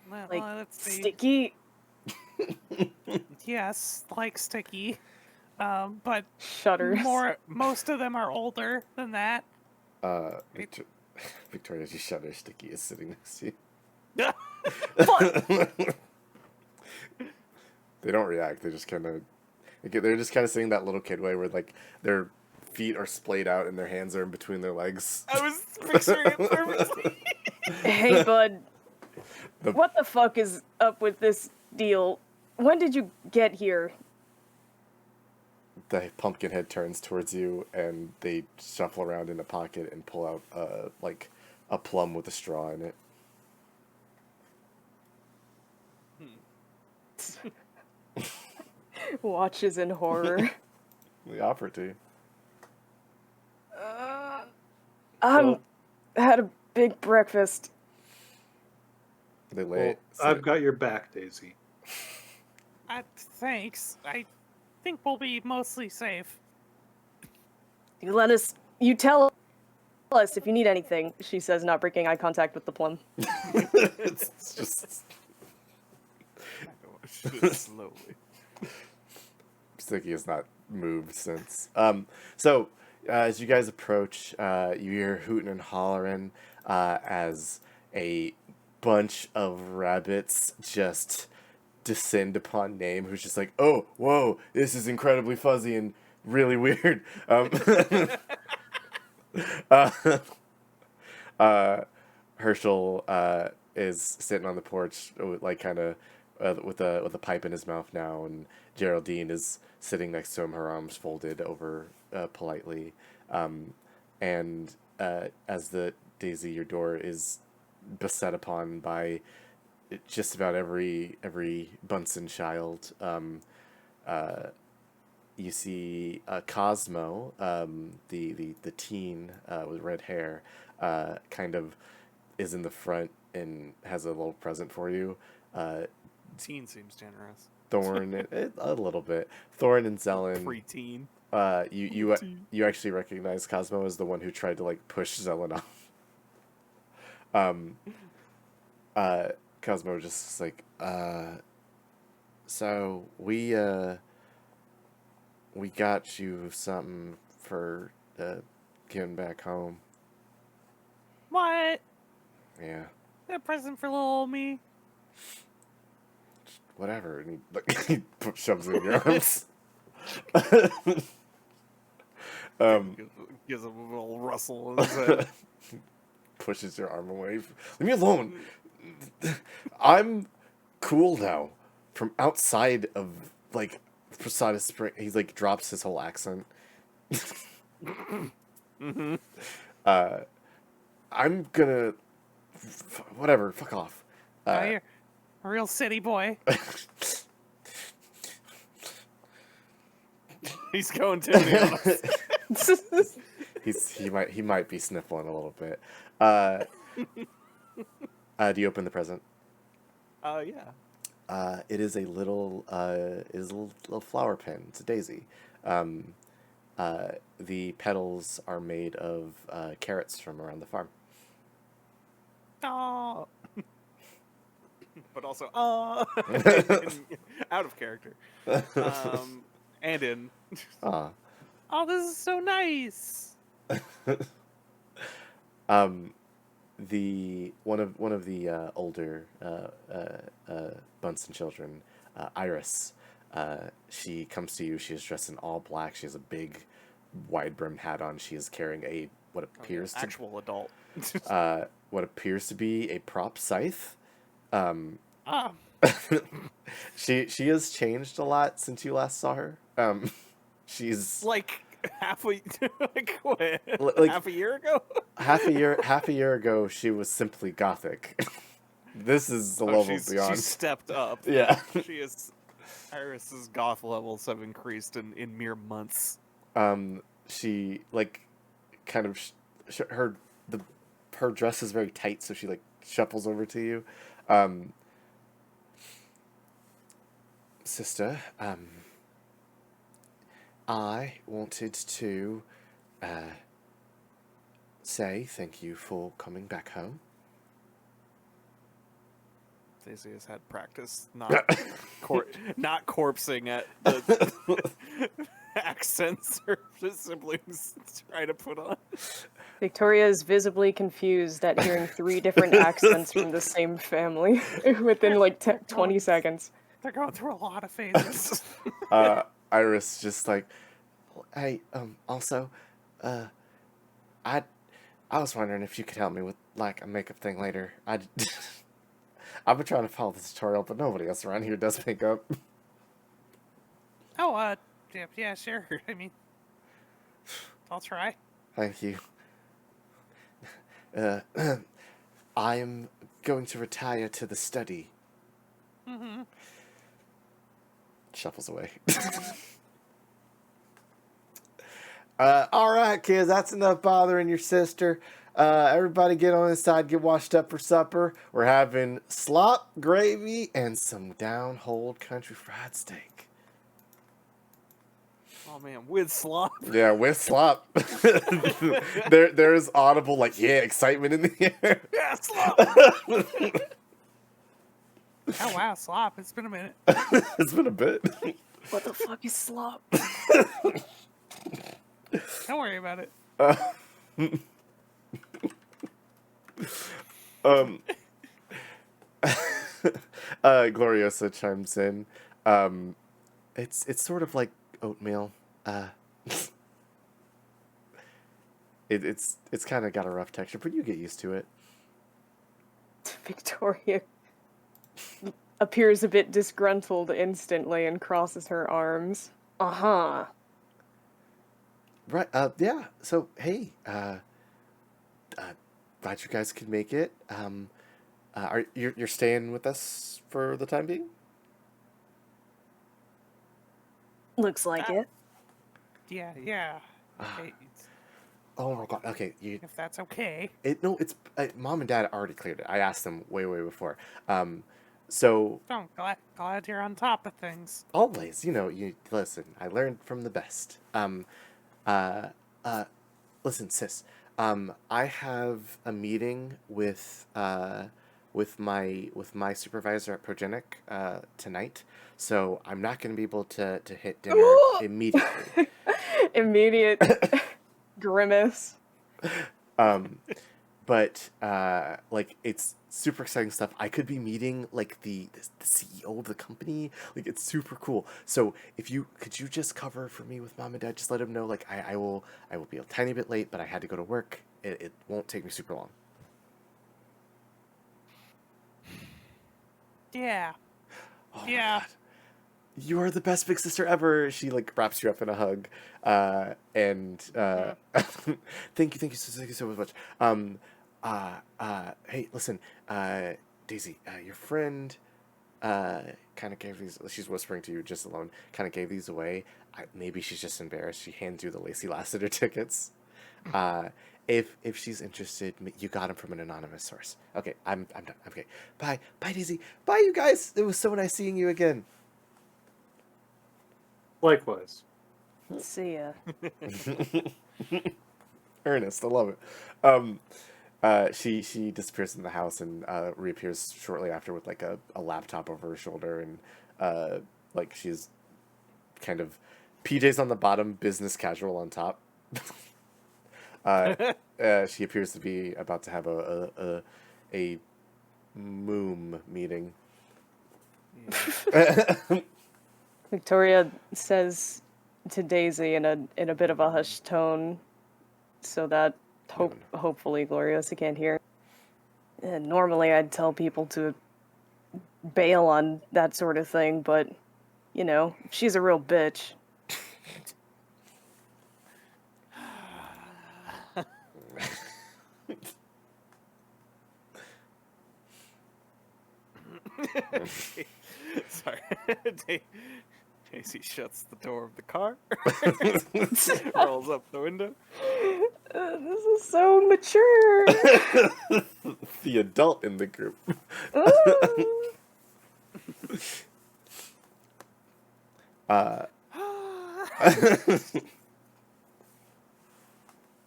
Like Let's see. sticky Yes, like Sticky. But shudders. most of them are older than that. Victoria just shudder. Sticky is sitting next to you. Fuck! They don't react. They just kind of, they're just kind of sitting that little kid way where like their feet are splayed out and their hands are in between their legs. I was picturing it perfectly. Hey, bud. The- What the fuck is up with this deal? When did you get here? The pumpkin head turns towards you and they shuffle around in a pocket and pull out like a plum with a straw in it. Watches in horror. They offer to you. Well- Had a big breakfast. They lay Well, it. I've got your back, Daisy. Thanks. I think we'll be mostly safe. You tell us if you need anything, she says, not breaking eye contact with the plum. It's just Slowly. Sticky has not moved since. So as you guys approach, you hear hooting and hollering as a bunch of rabbits just descend upon Name, who's just like, oh, whoa, this is incredibly fuzzy and really weird. Herschel is sitting on the porch, like kind of with a pipe in his mouth now, and Geraldine is sitting next to him, her arms folded over politely, and as the Daisy, your door is beset upon by just about every Bunsen child. You see Cosmo, the teen with red hair, kind of is in the front and has a little present for you. Teen seems generous. Thorn, a little bit. Thorn and Zelen. Preteen. You actually recognize Cosmo as the one who tried to like push Zelen off. Cosmo just like, so we got you something for getting back home. What? Yeah, A present for little old me? whatever. And he shoves it in your arms. Gives him a little rustle in his head. Pushes your arm away. Leave me alone. I'm cool now. From outside of like Posada Spring, he's like drops his whole accent. Mm-hmm. I'm gonna whatever. Fuck off. Oh, you're a real city boy. He's going to the honest. he might be sniffling a little bit. Do you open the present? Yeah. It is a little little flower pin. It's a daisy. The petals are made of carrots from around the farm. Oh. But also, out of character. And in. Ah. Oh, this is so nice. The one of the older Bunsen children, Iris, she comes to you. She is dressed in all black. She has a big, wide brim hat on. She is carrying a what appears to Actual adult. what appears to be a prop scythe. Ah, She has changed a lot since you last saw her. She's Like half a like what? Like- Half a year ago. half a year ago she was simply gothic. This is the level beyond. She's stepped up. Yeah. She is. Iris's goth levels have increased in mere months. She like kind of her dress is very tight, so she like shuffles over to you. Sister, I wanted to say thank you for coming back home. Daisy has had practice not not corpsing at the accents her siblings try to put on. Victoria is visibly confused at hearing 3 different accents from the same family within like 20 seconds. they're going through a lot of phases. Iris just like, hey, also, I was wondering if you could help me with like a makeup thing later. I've been trying to follow the tutorial, but nobody else around here does makeup. Oh, yeah, sure. I mean, I'll try. Thank you. I'm going to retire to the study. Mm-hmm. Shuffles away. All right, kids, that's enough bothering your sister. Everybody get on inside, get washed up for supper. We're having slop, gravy, and some down-hold country fried steak. Oh man, with slop. Yeah, with slop. There's audible, like, yeah, excitement in the air. Yeah, slop. Oh wow, slop! It's been a minute. It's been a bit. What the fuck is slop? Don't worry about it. Gloriosa chimes in. It's sort of like oatmeal. It's kind of got a rough texture, but you get used to it. Victoria appears a bit disgruntled instantly and crosses her arms. Uh-huh. Right. Yeah. So hey. Glad you guys could make it. You're staying with us for the time being? Looks like it. Yeah. Okay, Oh my god. Okay. if that's okay. It's Mom and Dad already cleared it. I asked them way before. So Oh, glad you're on top of things. always, you listen. I learned from the best. Listen, sis. I have a meeting with my supervisor at Progenic tonight, so I'm not going to be able to hit dinner immediately. Immediate grimace. But like it's super exciting stuff. I could be meeting like the CEO of the company. Like it's super cool. So could you just cover for me with Mom and Dad? Just let them know like I will be a tiny bit late, but I had to go to work. It won't take me super long. Yeah. Oh Yeah. my God. You are the best big sister ever. She like wraps you up in a hug. And thank you so much. Hey, listen, Daisy, your friend kind of gave these. She's whispering to you just alone. Kind of gave these away. Maybe she's just embarrassed. She hands you the Lacey Lassiter tickets. If she's interested, you got him from an anonymous source. Okay, I'm done. Okay, bye, Daisy. Bye, you guys. It was so nice seeing you again. Likewise. See ya. Ernest, I love it. She disappears in the house and reappears shortly after with like a laptop over her shoulder and like she's kind of PJs on the bottom, business casual on top. She appears to be about to have a moom meeting. Victoria says to Daisy in a bit of a hushed tone, so that hopefully Gloriosa can't hear. Normally, I'd tell people to bail on that sort of thing, but you know, she's a real bitch. Sorry. Daisy shuts the door of the car, rolls up the window. This is so mature. The adult in the group.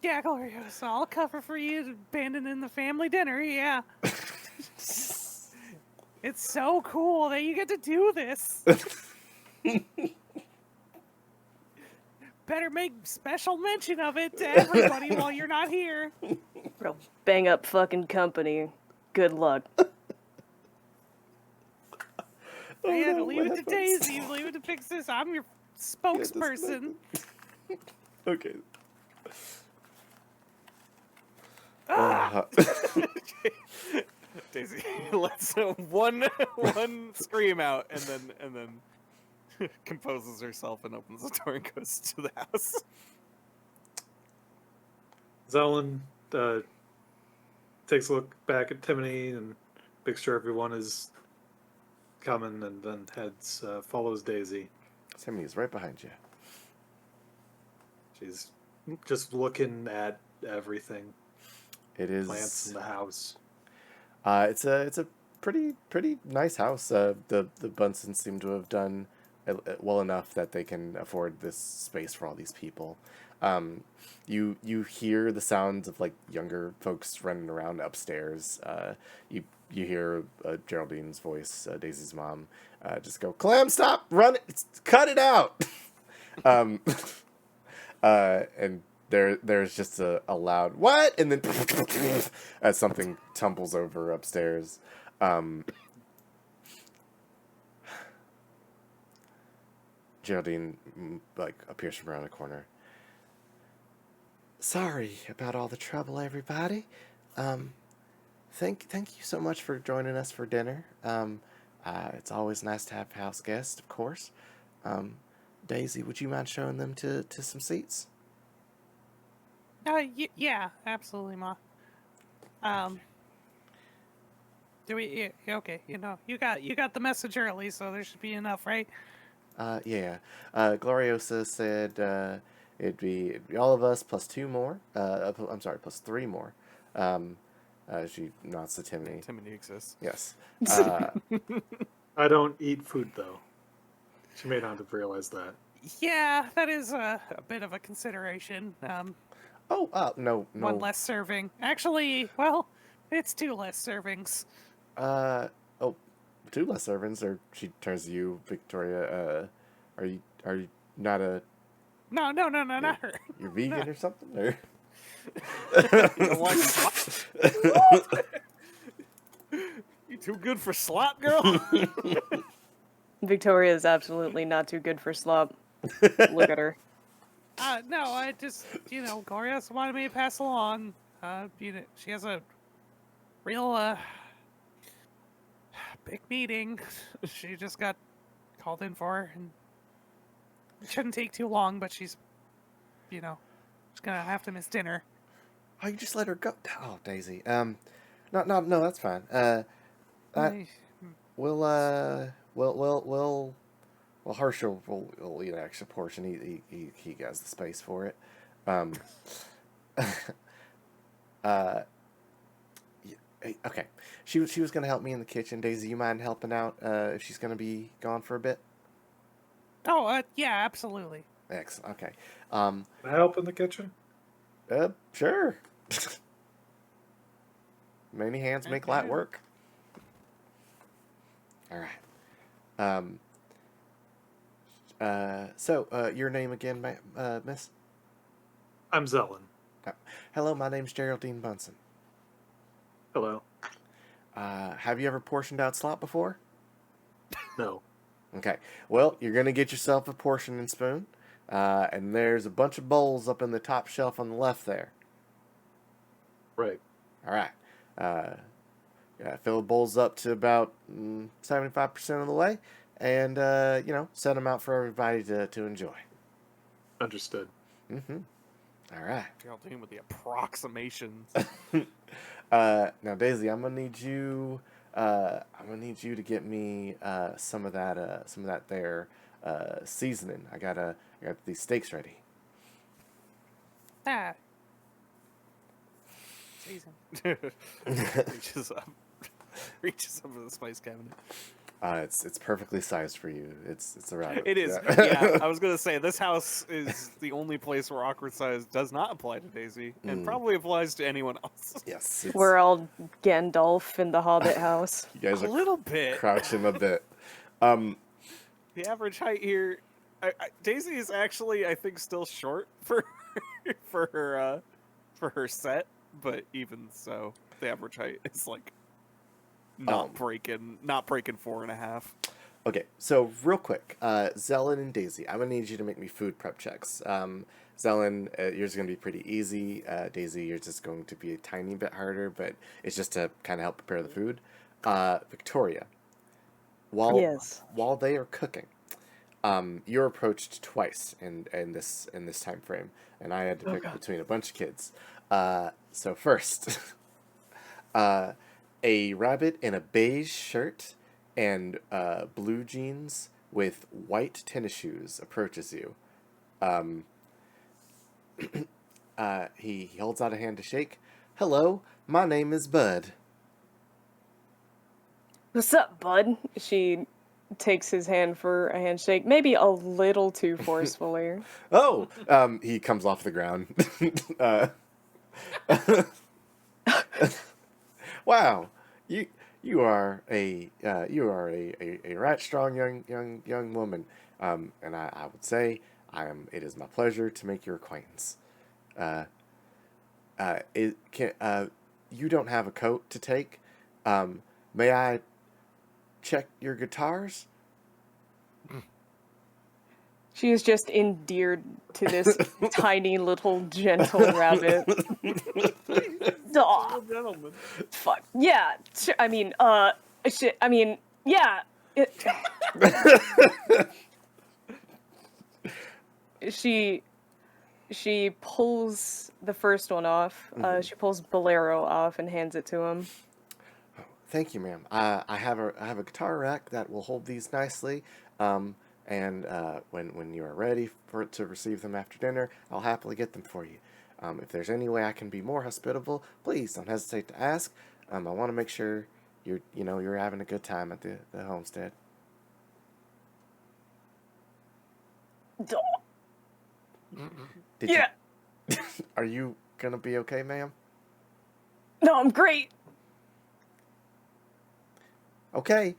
Yeah, Gloriosa, I'll cover for you abandoning the family dinner, yeah. It's so cool that you get to do this. Better make special mention of it to everybody while you're not here. Real bang up fucking company. Good luck. Yeah, no, leave what it to happens? Daisy, leave it to fix this. I'm your spokesperson. Okay. Daisy lets one scream out and then composes herself and opens the door and goes to the house. Zelen takes a look back at Timony and makes sure everyone is coming, and then follows Daisy. Timmy's right behind you. She's just looking at everything, It is. plants in the house. It's a pretty nice house. The Bunsons seem to have done well enough that they can afford this space for all these people. You hear the sounds of like younger folks running around upstairs. You hear Geraldine's voice, Daisy's mom, just go, "Clam, stop! Run it! Cut it out!" And there's just a loud what, and then as something tumbles over upstairs. Geraldine like appears from around the corner. Sorry about all the trouble, everybody. Thank you so much for joining us for dinner. It's always nice to have house guests, of course. Daisy, would you mind showing them to some seats? Yeah, absolutely, Ma. Do we? Yeah, okay, you know, you got the message early, so there should be enough, right? Yeah. Gloriosa said it'd be all of us plus two more. I'm sorry, plus three more. She nods to Timmy. Timony exists. Yes. I don't eat food, though. She may not have realized that. Yeah, that is a bit of a consideration. No. One less serving. Actually, well, it's two less servings. Two less servants. Or she turns to you, Victoria. Are you not a? No, not her. You're vegan or something? Or? You too good for slop, girl? Victoria is absolutely not too good for slop. Look at her. No, I just, Gloriosa wanted me to pass along. She has a real, big meeting. She just got called in for, and it shouldn't take too long, but she's gonna have to miss dinner. Oh, you just let her go. Oh, Daisy. No, that's fine. Well, Herschel will eat an extra portion. He has the space for it. uh, okay. She was gonna help me in the kitchen. Daisy, you mind helping out if she's gonna be gone for a bit? Oh, yeah, absolutely. Excellent. Okay. Can I help in the kitchen? Sure. Many hands make light work. All right. So, your name again, miss? I'm Zelen. Hello, my name's Geraldine Bunsen. Hello. Have you ever portioned out slop before? No. Okay. Well, you're going to get yourself a portioning spoon, and there's a bunch of bowls up in the top shelf on the left there. Right. All right. Fill the bowls up to about 75% of the way, and, set them out for everybody to enjoy. Understood. Mm-hmm. All right. Geraldine with the approximations. Now, Daisy, I'm gonna need you to get me some of that there seasoning. I got these steaks ready. Ah. Season. reaches up to the spice cabinet. It's perfectly sized for you. It's a rabbit. It is. Yeah, I was gonna say this house is the only place where awkward size does not apply to Daisy, and probably applies to anyone else. Yes. We're all Gandalf in the Hobbit house. You guys A are little bit. crouching a bit. The average height here, Daisy is actually, I think, still short for for her set, but even so, the average height is like not breaking 4.5. Okay, so real quick, Zelen and Daisy, I'm gonna need you to make me food prep checks. Zelen, yours is gonna be pretty easy. Daisy, yours is going to be a tiny bit harder, but it's just to kind of help prepare the food. Victoria, while they are cooking, you're approached twice in this time frame, and I had to pick between a bunch of kids. So first, a rabbit in a beige shirt and blue jeans with white tennis shoes approaches you. He holds out a hand to shake. Hello, my name is Bud. What's up, bud? She takes his hand for a handshake, maybe a little too forcefully. Oh, he comes off the ground. Wow, you are a right strong young woman, and I would say it is my pleasure to make your acquaintance. You don't have a coat to take. May I check your guitars? She is just endeared to this tiny little gentle rabbit. Aw, Gentlemen. fuck. Yeah, I mean, shit, I mean, yeah. She pulls the first one off. She pulls Bolero off and hands it to him. Thank you, ma'am. I have a guitar rack that will hold these nicely. And when you are ready to receive them after dinner, I'll happily get them for you. If there's any way I can be more hospitable, please don't hesitate to ask. I want to make sure you're having a good time at the homestead. Yeah. Are you gonna be okay, ma'am? No, I'm great. Okay.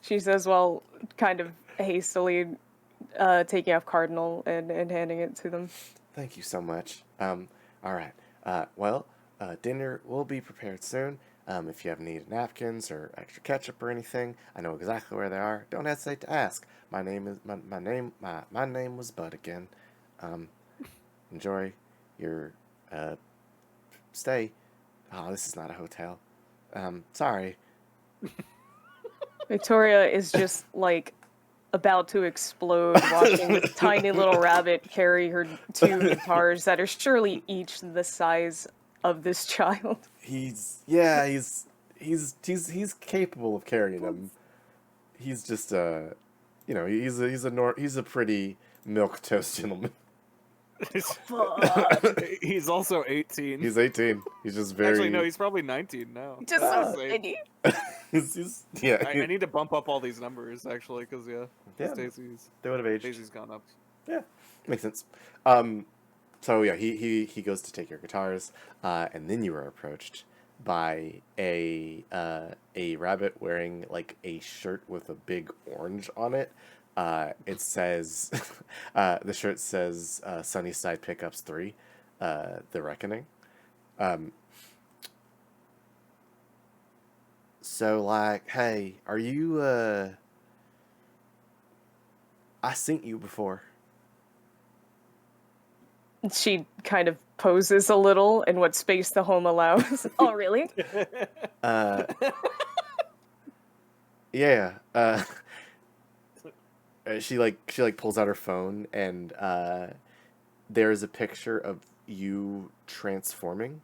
She says while kind of hastily taking off Cardinal and handing it to them. Thank you so much. All right. Well, dinner will be prepared soon. If you ever need napkins or extra ketchup or anything, I know exactly where they are. Don't hesitate to ask. My name was Bud again. Enjoy your stay. Oh, this is not a hotel. Sorry. Victoria is just like about to explode watching this tiny little rabbit carry her two guitars that are surely each the size of this child. He's capable of carrying them. He's just he's a pretty milk toast gentleman. He's also 18. He's 18. He's just very. Actually, no, he's probably 19 now. Just That's so insane. yeah. I need to bump up all these numbers actually, because Yeah. Stacy's They would have aged. gone up. Yeah, makes sense. So yeah, he goes to take your guitars, and then you are approached by a rabbit wearing like a shirt with a big orange on it. It says, the shirt says Sunnyside Pickups 3, The Reckoning. So like, hey, are you I seen you before. She kind of poses a little in what space the home allows. Oh, really? Uh, yeah. She pulls out her phone and there's a picture of you transforming.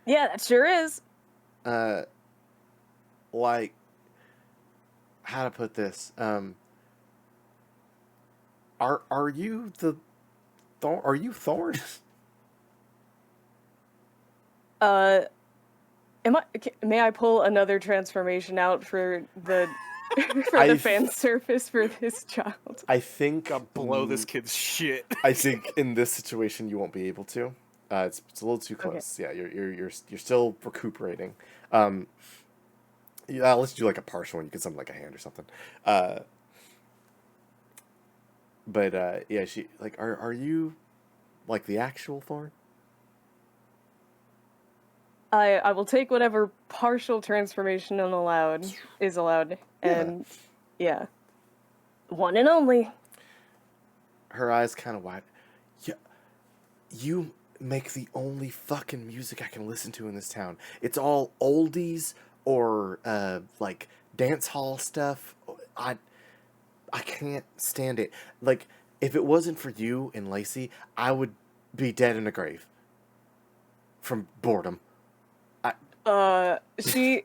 Yeah, that sure is. Like, how to put this? Are you the Thorn? Are you Thorn? May I pull another transformation out for the for the fan service for this child? I think Blow this kid's shit. I think in this situation you won't be able to. It's a little too close. Yeah, you're still recuperating. Yeah, let's do like a partial one. You could summon like a hand or something. But yeah, she like are you like the actual Thorn? I will take whatever partial transformation is allowed, and yeah, one and only. Her eyes kind of wide. Yeah, you make the only fucking music I can listen to in this town. It's all oldies or like dance hall stuff. I can't stand it. Like, if it wasn't for you and Lacey, I would be dead in a grave from boredom. She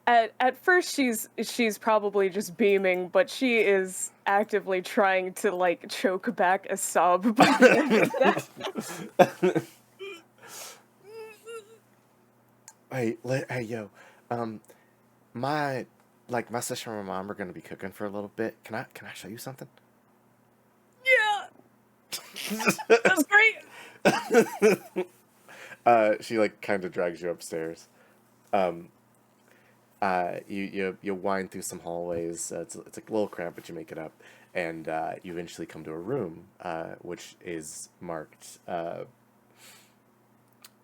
at first she's probably just beaming, but she is actively trying to like choke back a sob by the end of that. Hey, yo, my sister and my mom are gonna be cooking for a little bit. Can I show you something? Yeah, that's great. She like kind of drags you upstairs. You wind through some hallways. It's like a little cramped, but you make it up, and you eventually come to a room, which is marked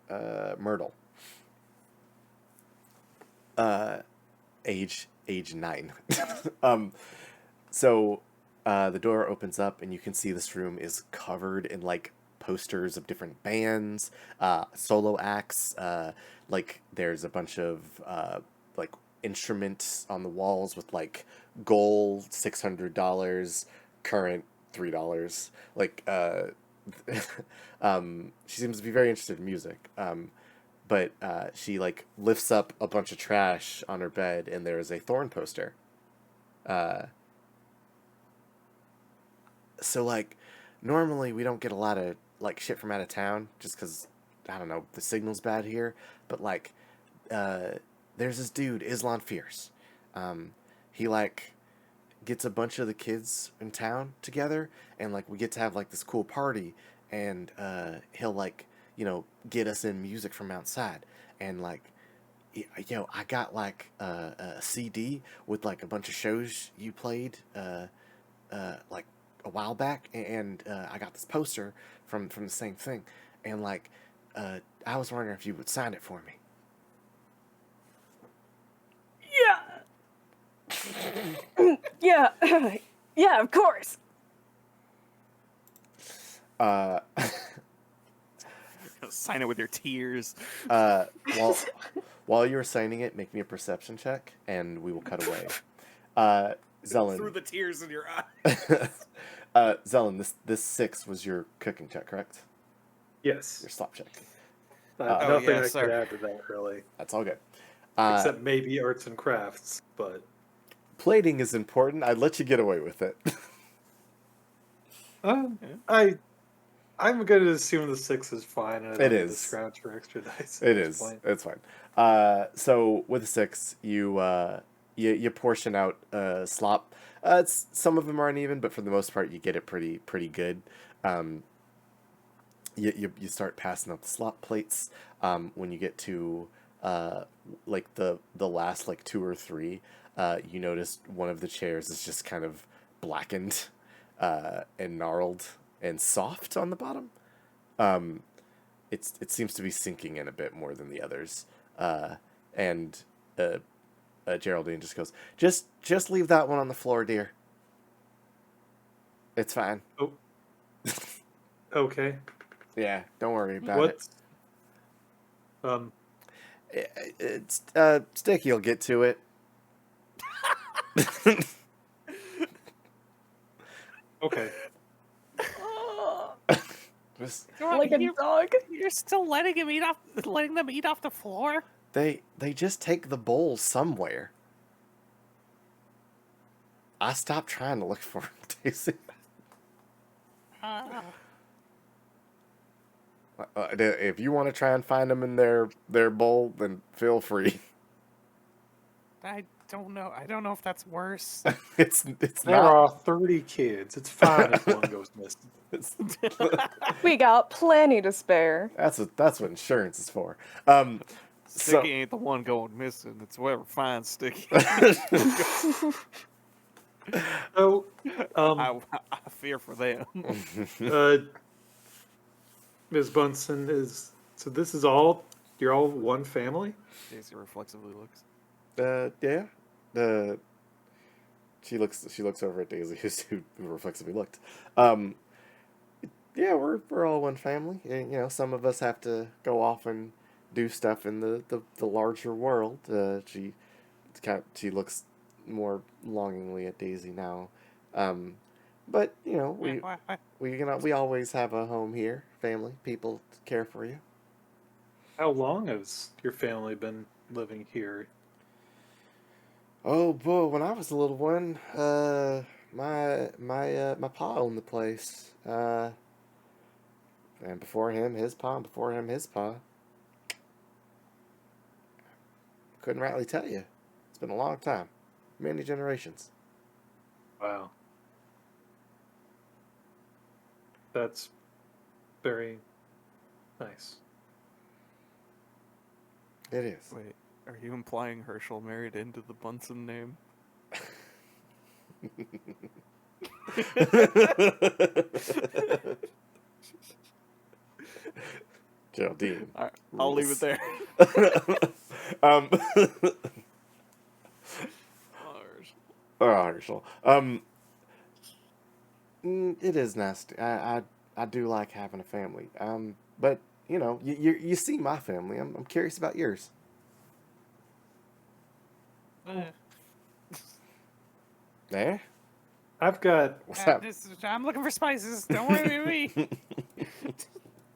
Myrtle. Age 9. So the door opens up, and you can see this room is covered in like posters of different bands, solo acts. Like there's a bunch of like instruments on the walls with like gold $600, current $3. Like she seems to be very interested in music. But she like lifts up a bunch of trash on her bed, and there is a Thorn poster. So like normally we don't get a lot of like shit from out of town just because I don't know, the signal's bad here. But like there's this dude, Islan Fierce. He like gets a bunch of the kids in town together, and like we get to have like this cool party, and he'll like, you know, get us in music from outside. And like, yo, I got like a CD with like a bunch of shows you played like a while back, and I got this poster from the same thing, and like I was wondering if you would sign it for me. Yeah. Yeah, of course. Sign it with your tears. While you're signing it, make me a perception check, and we will cut away. Zelen. Through the tears in your eyes. Zelen, this 6 was your cooking check, correct? Yes. Your slop check. Nothing yeah, I sorry. could add to that, really. That's all good. Except maybe arts and crafts, but... plating is important. I'd let you get away with it. I'm going to assume the 6 is fine, and I don't It need to is. scrounge for extra dice. It at this is. point. It's fine. So with a 6, you portion out slop. Some of them are uneven, but for the most part, you get it pretty good. You start passing out the slop plates. When you get to like the last like 2 or 3, you notice one of the chairs is just kind of blackened and gnarled and soft on the bottom. It seems to be sinking in a bit more than the others. And Geraldine just goes, just leave that one on the floor, dear. It's fine. Oh. Okay. Yeah, don't worry about What? It's Sticky will get to it. Okay. Just, Like a dog. You're still letting them eat off the floor? they just take the bowl somewhere. I stopped trying to look for him, Daisy. If you want to try and find them in their bowl, then feel free. I don't know. I don't know if that's worse. It's There not. are 30 kids. It's fine if one goes missing. It's, We got plenty to spare. that's what insurance is for. Sticky ain't the one going missing. It's whoever finds Sticky. So, I fear for them. Ms. Bunsen so this is all, you're all one family? Daisy reflexively looks. Yeah. She looks over at Daisy, who reflexively looked. Yeah, we're all one family. And, you know, some of us have to go off and do stuff in the larger world. She looks more longingly at Daisy now. But you know, we always have a home here, family, people to care for you. How long has your family been living here? Oh boy, when I was a little one, my pa owned the place. And before him, his pa, and before him, his pa. Couldn't rightly tell you. It's been a long time. Many generations. Wow. That's very nice. It is. Wait, are you implying Herschel married into the Bunsen name? Geraldine. All right, I'll leave it there. um, Oh, Herschel. It is nasty. I do like having a family. But you know, you see my family. I'm curious about yours. Eh? I've got, What's up? I'm looking for spices. Don't worry about me.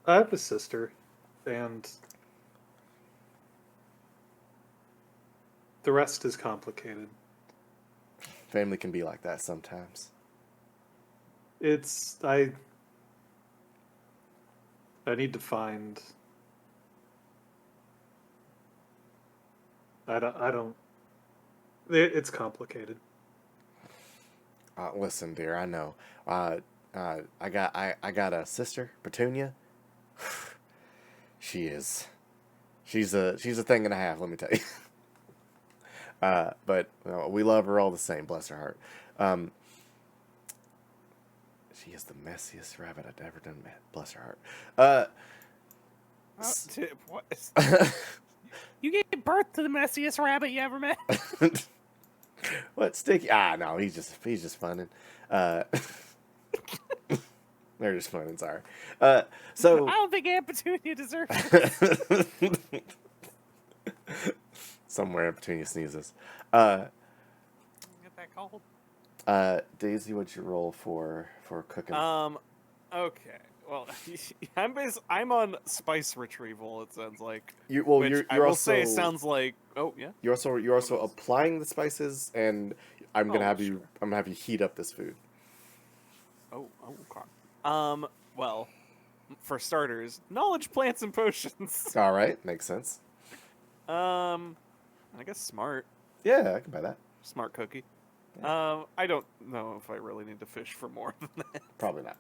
I have a sister, and the rest is complicated. Family can be like that sometimes. I need to find. I don't. It's complicated. Listen, dear, I know. I got a sister, Petunia. She's a thing and a half. Let me tell you. But we love her all the same. Bless her heart. She is the messiest rabbit I've ever done met. Bless her heart. What? You gave birth to the messiest rabbit you ever met. What, Sticky? No, he's just funning. They're just funning. Sorry. So I don't think Aunt Petunia deserves it. somewhere in between you sneezes. Get that cold. Daisy, what'd you roll for cooking? Okay. Well, I'm on spice retrieval. It sounds like. You well, Which I you're will also say sounds like. Oh yeah. you're also else? applying the spices, and I'm gonna Oh, have you sure. I'm gonna have you heat up this food. Oh okay. Well, for starters, knowledge plants and potions. All right, makes sense. I guess smart Yeah, I can buy that. cookie. Yeah. I don't know if I really need to fish for more than that. Probably not.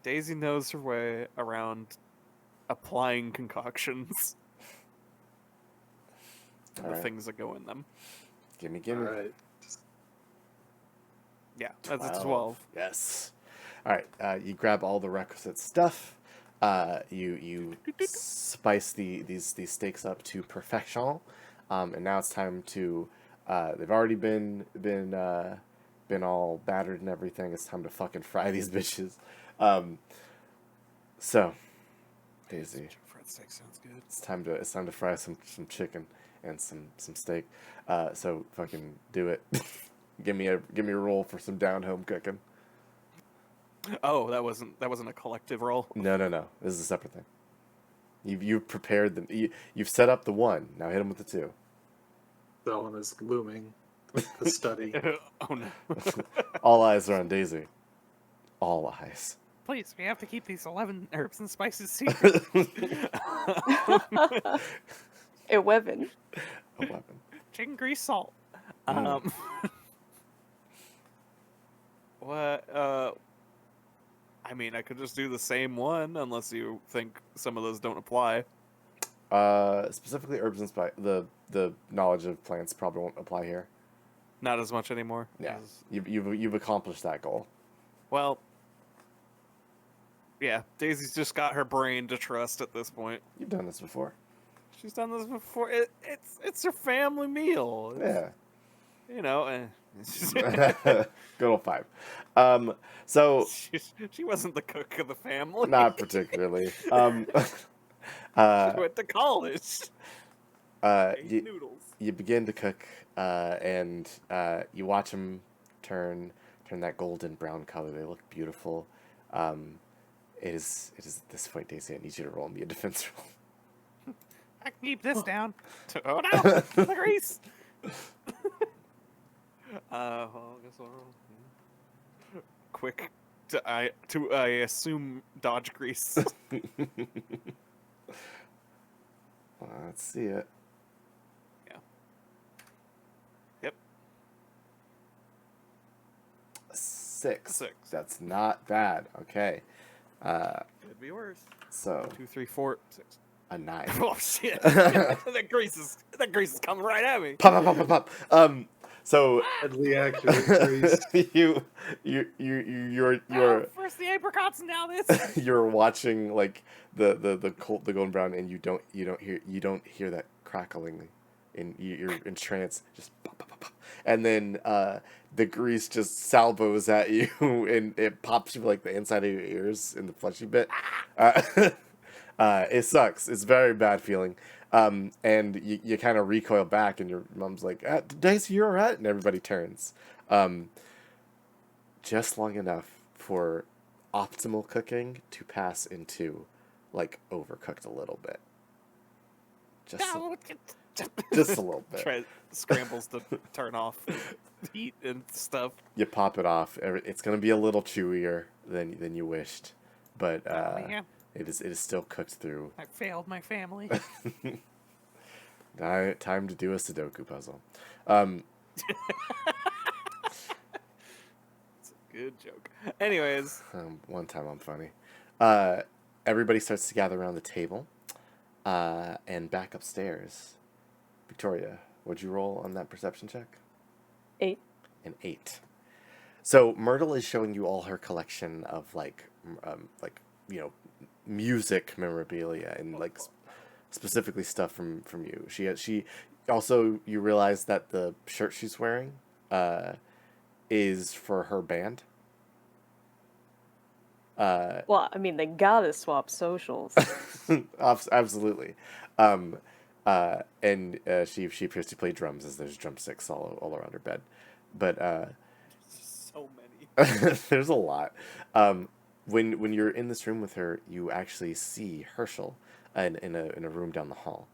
Daisy knows her way around applying concoctions and the Alright. things that go in them. Gimme. All right. Yeah, that's a 12. Yes. All right. You grab all the requisite stuff. You spice these steaks up to perfection, and now it's time to. They've already been all battered and everything. It's time to fucking fry these bitches. So, Daisy, Fried steak sounds good. it's time to fry some chicken and some steak. So fucking do it. give me a roll for some down home cooking. Oh, that wasn't a collective roll. No. This is a separate thing. You've prepared them. You've set up the one. Now hit him with the two. That one is looming with the study. Oh no. All eyes are on Daisy. All eyes. Please, we have to keep these 11 herbs and spices secret. 11. A weapon. Chicken grease, salt. What? I mean, I could just do the same one, unless you think some of those don't apply. Specifically herbs and spice. The knowledge of plants probably won't apply here. Not as much anymore. Yeah, as- you've accomplished that goal. Well. Yeah, Daisy's just got her brain to trust at this point. You've done this before. She's done this before. It's her family meal. Yeah. You know. Good old 5. So She wasn't the cook of the family. not particularly. She went to college. Ate you, noodles. you begin to cook, and you watch them turn that golden brown color. They look beautiful. It is at this point, Daisy, I need you to roll me a defense roll. I can keep this down. Oh no! The grease. Well, I guess I'll roll. Quick. I assume dodge grease. Let's see it. Yeah. Yep. 6. 6. That's not bad. Okay. Could be worse. So 2, 3, 4, 6. a 9. Oh shit! that grease is coming right at me. Pop. So Deadly accurate grease. you're First the apricots and now this. you're watching like the golden brown, and you don't hear that crackling, and you're in trance, just pop, pop, pop, pop. And then the grease just salvos at you, and it pops you like the inside of your ears in the fleshy bit. It sucks. It's a very bad feeling. And you kind of recoil back, and your mom's like, Daisy, you're alright? And everybody turns. Just long enough for optimal cooking to pass into, like, overcooked a little bit. Just a little bit. Scrambles to turn off heat and stuff. You pop it off. It's going to be a little chewier than you wished. But Yeah, it is still cooked through. I failed my family. Time to do a Sudoku puzzle. It's a good joke. Anyways, One time I'm funny. Everybody starts to gather around the table. And back upstairs. Victoria, what'd you roll on that perception check? 8. An 8. So Myrtle is showing you all her collection of music memorabilia and specifically stuff from you. She also, you realize that the shirt she's wearing is for her band. Well, I mean, they gotta swap socials. Absolutely. And she appears to play drums, as there's drumsticks all around her bed. But so many. There's a lot. When you're in this room with her, you actually see Herschel in a room down the hall.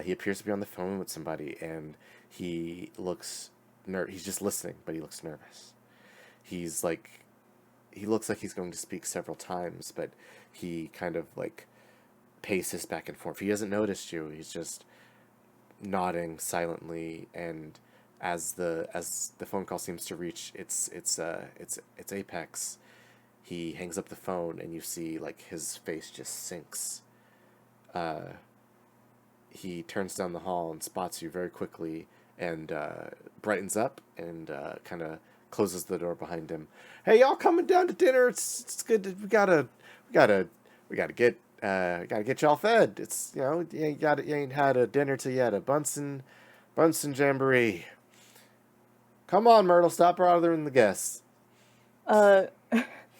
He appears to be on the phone with somebody, and he looks he's just listening, but he looks nervous. He's like he looks like he's going to speak several times, but he kind of like paces back and forth. He hasn't noticed you. He's just nodding silently, and as the phone call seems to reach its apex, he hangs up the phone, and you see like his face just sinks. Uh, he turns down the hall and spots you very quickly, and brightens up, and kind of closes the door behind him. Hey, y'all coming down to dinner? It's good. We gotta get y'all fed. It's you ain't had a dinner till you had a Bunsen jamboree. Come on, Myrtle, stop bothering the guests. Uh,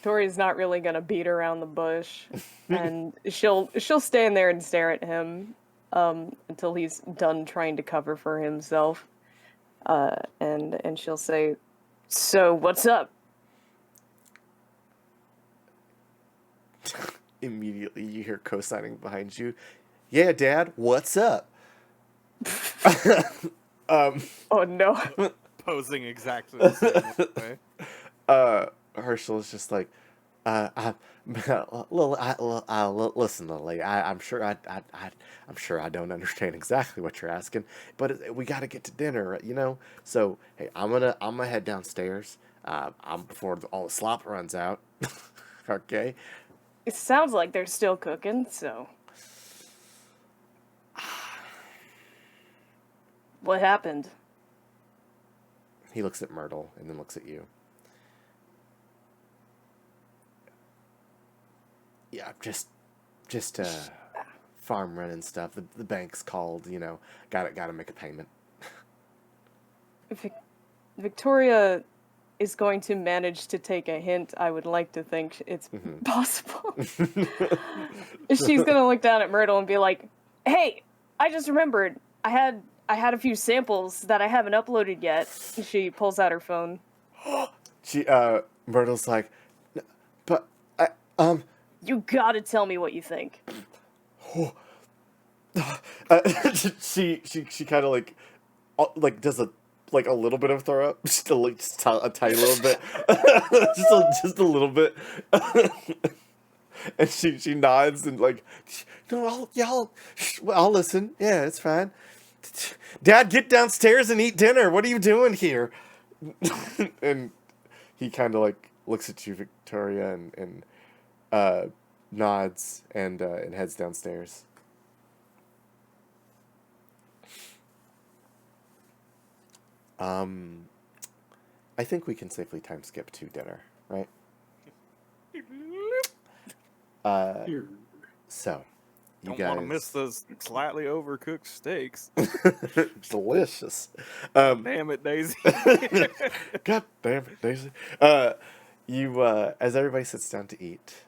Tori's not really gonna beat around the bush, and she'll stand there and stare at him until he's done trying to cover for himself. And she'll say, "So what's up?" Immediately, you hear co-signing behind you. Yeah, Dad, what's up? um, Oh no. Posing exactly the same way. Herschel is just like, listen, Lily. I'm sure I don't understand exactly what you're asking, but we got to get to dinner, you know. So hey, I'm gonna head downstairs. I'm before all the slop runs out. Okay. It sounds like they're still cooking, so. What happened? He looks at Myrtle and then looks at you. Yeah, just farm running stuff. The bank's called, you know. Gotta make a payment. Victoria is going to manage to take a hint. I would like to think it's Mhm. possible. She's gonna look down at Myrtle and be like, "Hey, I just remembered. I had a few samples that I haven't uploaded yet." She pulls out her phone. Myrtle's like, but You gotta tell me what you think. she kind of like does a little bit of throw up, just a tiny little bit, just a little bit, and she nods and like, no, I'll listen. Yeah, it's fine. Dad, get downstairs and eat dinner. What are you doing here? And he kind of like looks at you, Victoria, and nods and heads downstairs. I think we can safely time skip to dinner, right? So, you Don't guys want to miss those slightly overcooked steaks. delicious. Damn it, Daisy. God damn it, Daisy. As everybody sits down to eat,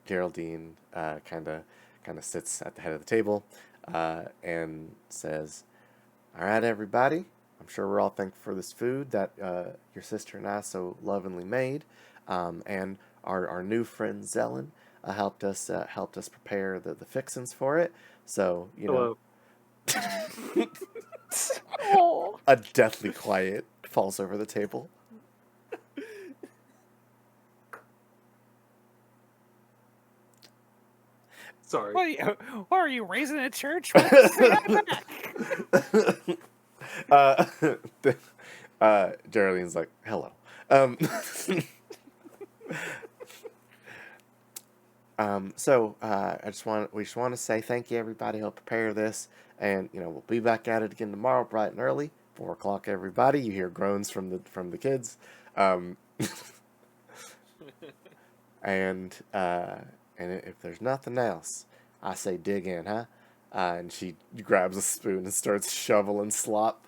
Geraldine kind of sits at the head of the table and says, "All right, everybody. I'm sure we're all thankful for this food that your sister and I so lovingly made, and our new friend Zelen helped us prepare the fixins for it. So Hello. Oh. a deathly quiet falls over the table. Sorry. What are you raising a church? Say that back. Geraldine's like, hello. So we just want to say thank you, everybody, who helped prepare this, and we'll be back at it again tomorrow, bright and early, 4 o'clock. Everybody, you hear groans from the kids, and if there's nothing else, I say dig in, huh? And she grabs a spoon and starts shoveling slop.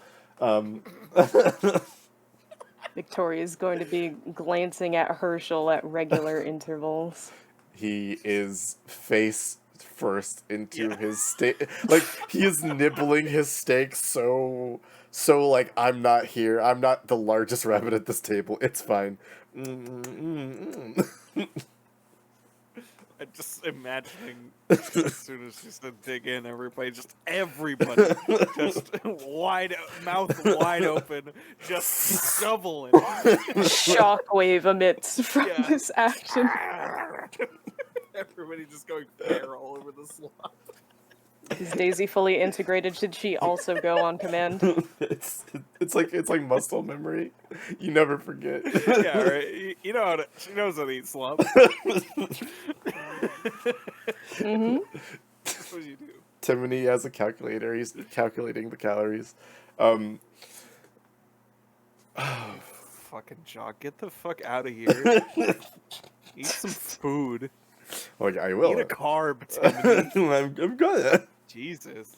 Victoria's going to be glancing at Herschel at regular intervals. He is face first into his steak. Like, he is nibbling his steak so like, I'm not here. I'm not the largest rabbit at this table. It's fine. I'm just imagining as soon as she said dig in, everybody just mouth wide open, just shoveling. Shockwave emits from Yeah. this action. Everybody just going feral over the slop. Is Daisy fully integrated? Should she also go on command? It's like muscle memory. You never forget. Yeah, right. You know she knows how to eat slop. Mm-hmm. What do you do? Timony has a calculator. He's calculating the calories. Fucking Jock, get the fuck out of here. Eat some food. Oh, yeah, I will. Eat a carb, Timothy. I'm gonna. Jesus.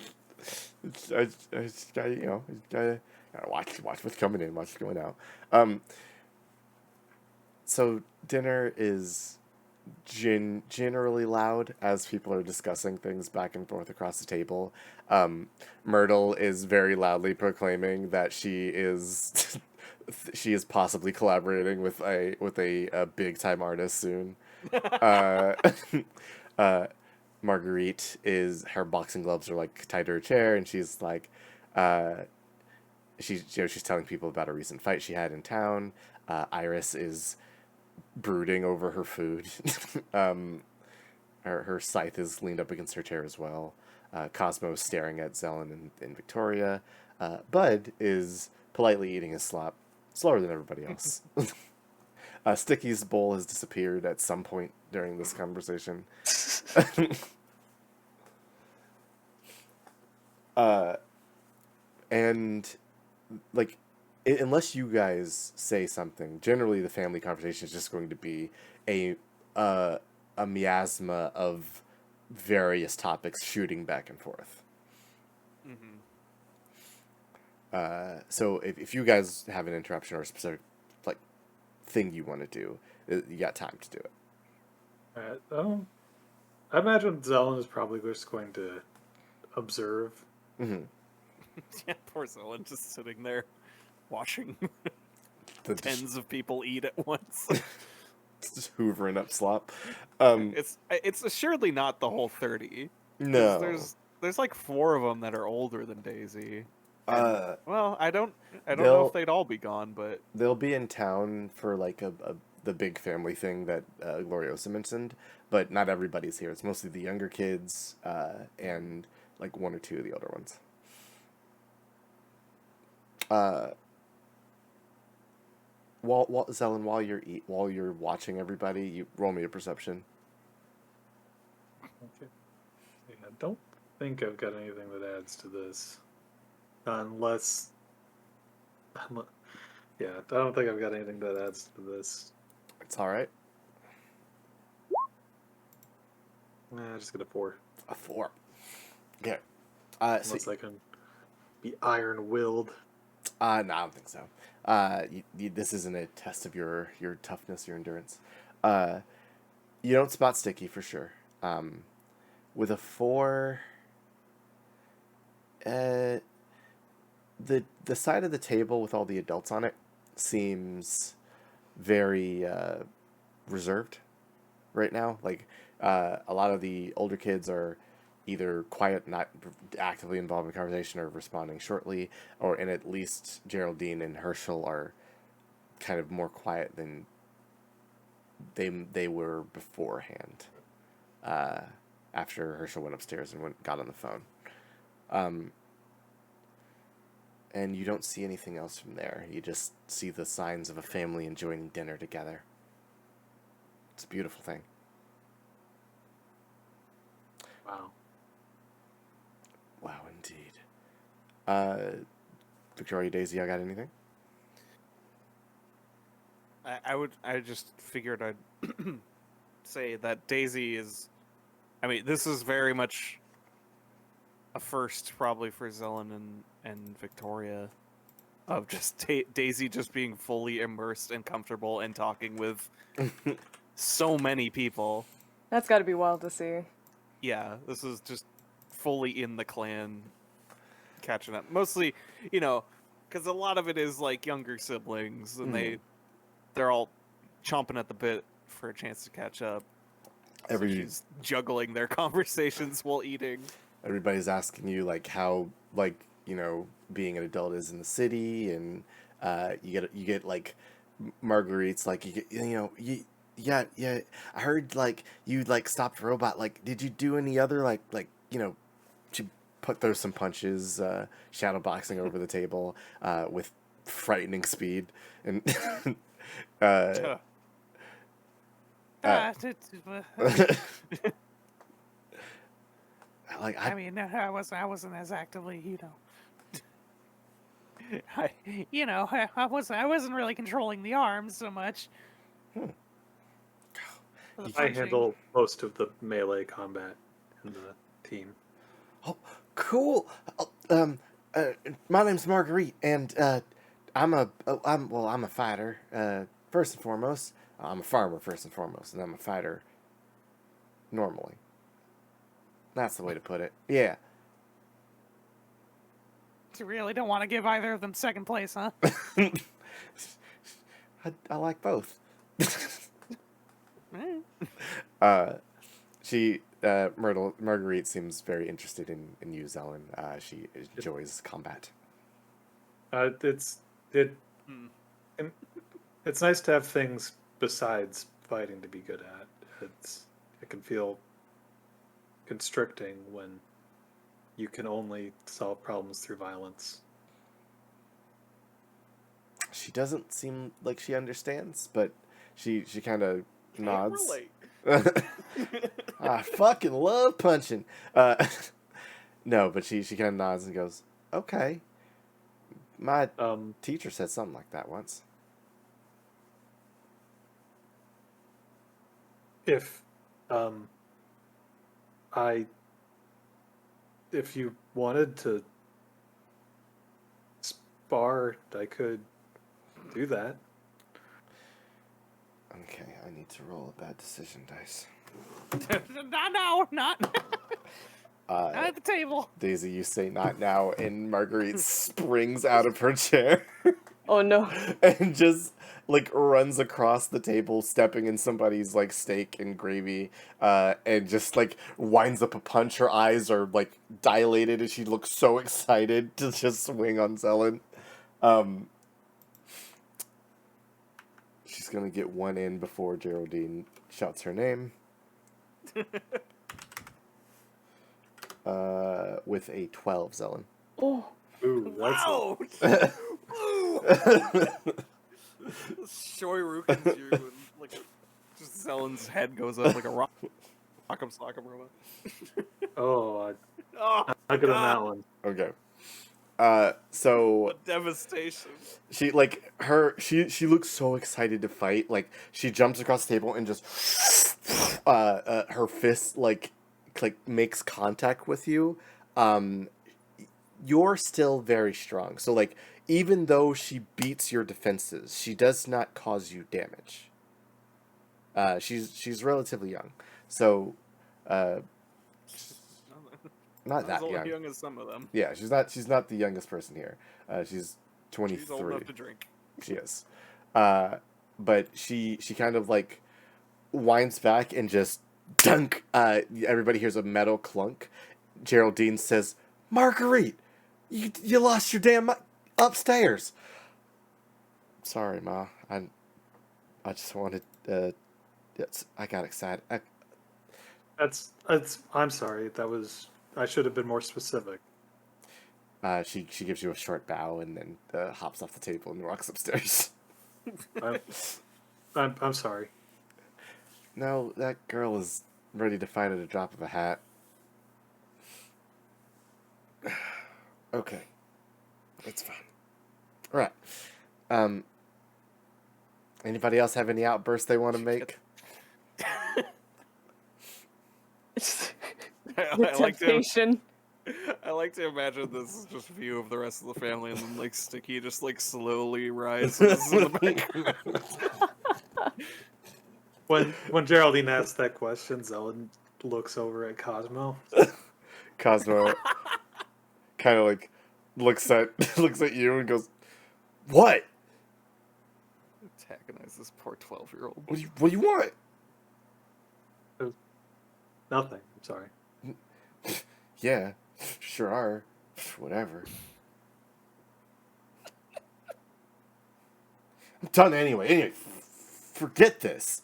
I just gotta, gotta watch what's coming in, watch what's going out. So dinner is generally loud as people are discussing things back and forth across the table. Myrtle is very loudly proclaiming that she is she is possibly collaborating with a big time artist soon. Marguerite her boxing gloves are like tied to her chair, and she's like, she's telling people about a recent fight she had in town. Iris is brooding over her food. Her scythe is leaned up against her chair as well. Cosmo is staring at Zelen and Victoria. Bud is politely eating his slop, slower than everybody else. Sticky's bowl has disappeared at some point during this conversation. And like, unless you guys say something, generally the family conversation is just going to be a miasma of various topics shooting back and forth. Mm-hmm. So if you guys have an interruption or a specific like thing you want to do, you got time to do it. Alright, I imagine Zelen is probably just going to observe. Mm-hmm. Yeah, poor Zelen just sitting there watching The tens of people eat at once. just hoovering up slop. It's assuredly not the whole 30. 'Cause No. There's like 4 of them that are older than Daisy. Well, I don't know they'll- if they'd all be gone, but They'll be in town for like the big family thing that Gloriosa mentioned, but not everybody's here. It's mostly the younger kids and like 1 or 2 of the older ones. Zelen, while you're watching everybody, you roll me a perception. Okay. Yeah, I don't think I've got anything that adds to this. Unless. Yeah, I don't think I've got anything that adds to this. It's all right. Nah, just get a 4. A 4. Okay. Unless I can be iron-willed. No, I don't think so. This isn't a test of your toughness, your endurance. You don't spot Sticky for sure. With a 4, the side of the table with all the adults on it seems very reserved right now. Like a lot of the older kids are either quiet, not actively involved in the conversation, or responding shortly, and at least Geraldine and Herschel are kind of more quiet than they were beforehand. After Herschel went upstairs and got on the phone. And you don't see anything else from there. You just see the signs of a family enjoying dinner together. It's a beautiful thing. Wow. Wow, indeed. Victoria, Daisy, I got anything? I just figured I'd say that Daisy is, I mean, this is very much a first probably for Zelen and Victoria, of just Daisy just being fully immersed and comfortable and talking with so many people. That's got to be wild to see. Yeah, this is just fully in the clan, catching up. Mostly, because a lot of it is like younger siblings, and they're all chomping at the bit for a chance to catch up. So Every she's juggling their conversations while eating. everybody's asking you like how like being an adult is in the city, and you get like Marguerite's like yeah, I heard like you like stopped a robot. Like, did you do any other like she throws some punches, shadow boxing over the table with frightening speed, and uh, like I mean, I wasn't as actively, I wasn't really controlling the arms so much. Hmm. For the I punching. handle most of the melee combat in the team. Oh, cool. My name's Marguerite, and I'm a fighter. First and foremost, I'm a farmer. First and foremost, and I'm a fighter. Normally, that's the way to put it. Yeah. You really don't want to give either of them second place, huh? I like both. Mm. Marguerite seems very interested in you, Zelen. She enjoys combat. It's Hmm. nice to have things besides fighting to be good at. It can feel constricting when you can only solve problems through violence. She doesn't seem like she understands, but she kind of nods. I fucking love punching. No, but she kind of nods and goes, "Okay." My teacher said something like that once. If if you wanted to spar, I could do that. Okay, I need to roll a bad decision dice. No, not at the table. Daisy, you say not now, and Marguerite springs out of her chair Oh no. and just like runs across the table, stepping in somebody's like steak and gravy, and just like winds up a punch. Her eyes are like dilated, and she looks so excited to just swing on Zelen. She's gonna get one in before Geraldine shouts her name. With a 12, Zelen. Oh. Ooh, that's Wow! Shoryukens you, and like just Zelen's head goes up like a rock'em sock'em robot. oh, Oh, I'm good on God. that one. Okay. So What devastation! she she looks so excited to fight. Like she jumps across the table and just her fist like makes contact with you. You're still very strong. So like even though she beats your defenses, she does not cause you damage. She's relatively young. So not that As young. young as some of them. Yeah, she's not the youngest person here. She's 23. She's old enough to drink. She is. But she kind of like winds back and just dunk. Everybody hears a metal clunk. Geraldine says, "Marguerite, you lost your damn upstairs." Sorry, Ma. I just wanted. I got excited. That's I'm sorry. I should have been more specific. She gives you a short bow and then hops off the table and walks upstairs. I'm sorry. No, that girl is ready to fight at a drop of a hat. Okay. It's fine. Alright. Anybody else have any outbursts they want to make? The temptation. I like to imagine this is just a view of the rest of the family, and then like Sticky just like slowly rises in the background. When Geraldine asks that question, Zelen looks over at Cosmo. Cosmo kind of like looks at you and goes, "What?" antagonize this poor 12-year-old. What do you want? Nothing. I'm sorry. Yeah, sure are. Whatever. I'm done anyway. Anyway, forget this.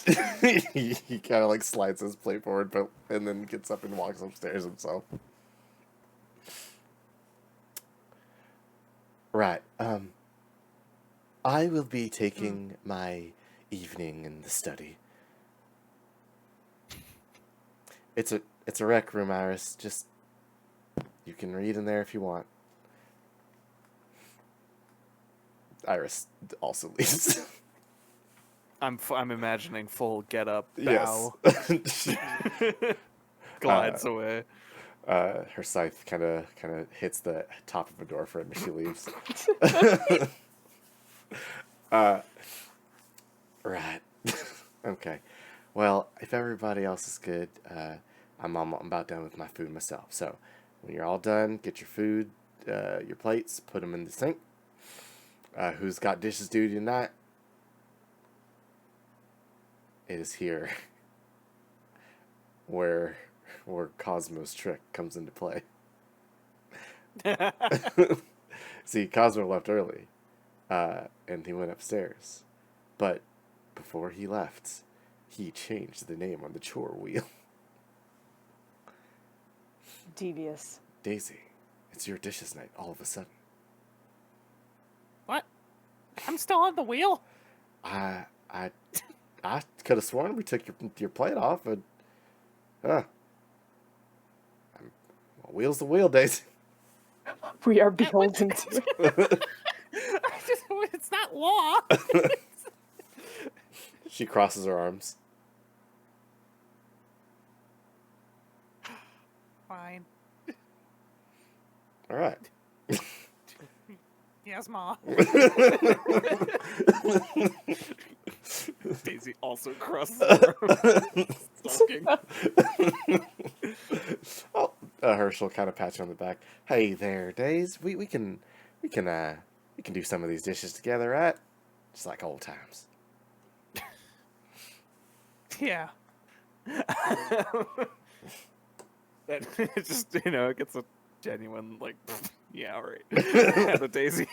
He kind of like slides his plate forward, but and then gets up and walks upstairs himself. Right. I will be taking my evening in the study. It's a rec room, Iris. Just you can read in there if you want. Iris also leaves. I'm imagining full get up Yes. bow. Glides away. Her scythe kind of hits the top of a door frame as she leaves. Right. Okay. Well, if everybody else is good, I'm about done with my food myself. So, when you're all done, get your food, your plates, put them in the sink. Who's got dishes due tonight? It is here where Cosmo's trick comes into play. See, Cosmo left early, and he went upstairs. But before he left, he changed the name on the chore wheel. Devious. Daisy, it's your dishes night all of a sudden. What? I'm still on the wheel? I could have sworn we took your plate off, but wheel's the wheel, Daisy. We are beholden to it. It's not law. She crosses her arms. Fine. All right. Yes, Ma. Daisy also crosses the room. Oh, Herschel kind of pats you on the back. Hey there, Daisy. We can do some of these dishes together, right? Just like old times. Yeah. That it just it gets a genuine like yeah, right. And the Daisy.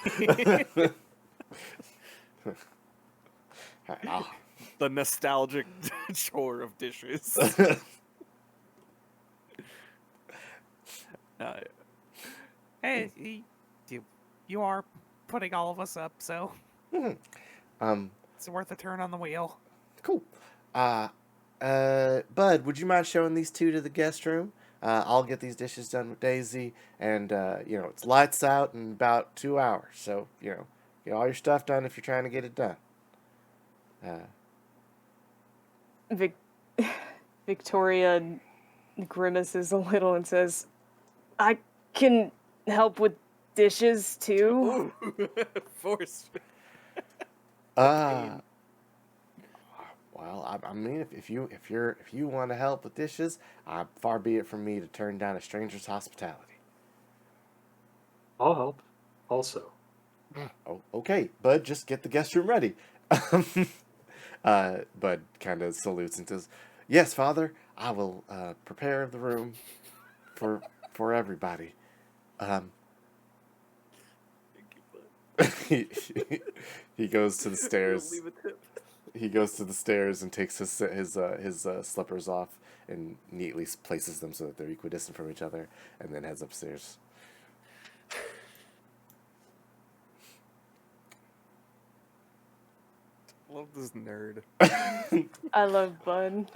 Oh. The nostalgic chore of dishes. Hey, you are putting all of us up, so it's worth a turn on the wheel. Cool. Bud, would you mind showing these two to the guest room? I'll get these dishes done with Daisy, and it's lights out in about 2 hours. So get all your stuff done if you're trying to get it done. Victoria grimaces a little and says, I can help with dishes too. Forced. Well, I mean, if you want to help with dishes, far be it from me to turn down a stranger's hospitality. I'll help. Also. Oh, okay, Bud, just get the guest room ready. Bud kind of salutes and says, "Yes, Father, I will prepare the room for everybody." He goes to the stairs. Leave a tip. He goes to the stairs and takes his slippers off and neatly places them so that they're equidistant from each other, and then heads upstairs. Love this nerd. I love Bud.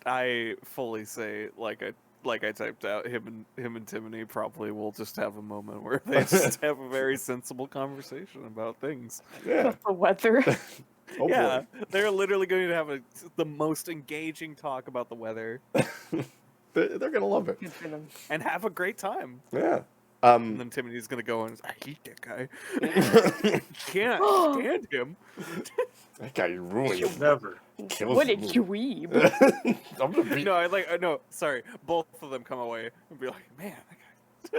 I fully say like I typed out him and Timony probably will just have a moment where they just have a very sensible conversation about things. Yeah. The weather. Hopefully. Yeah, they're literally going to have the most engaging talk about the weather They're gonna love it. Good for them. and have a great time. Yeah. And then Timothy's going to go and I hate that guy. Can't stand him. That guy ruined You'll it. never. Kills What a me. dweeb. I'm gonna beat. No, sorry. Both of them come away and be like, man, that guy.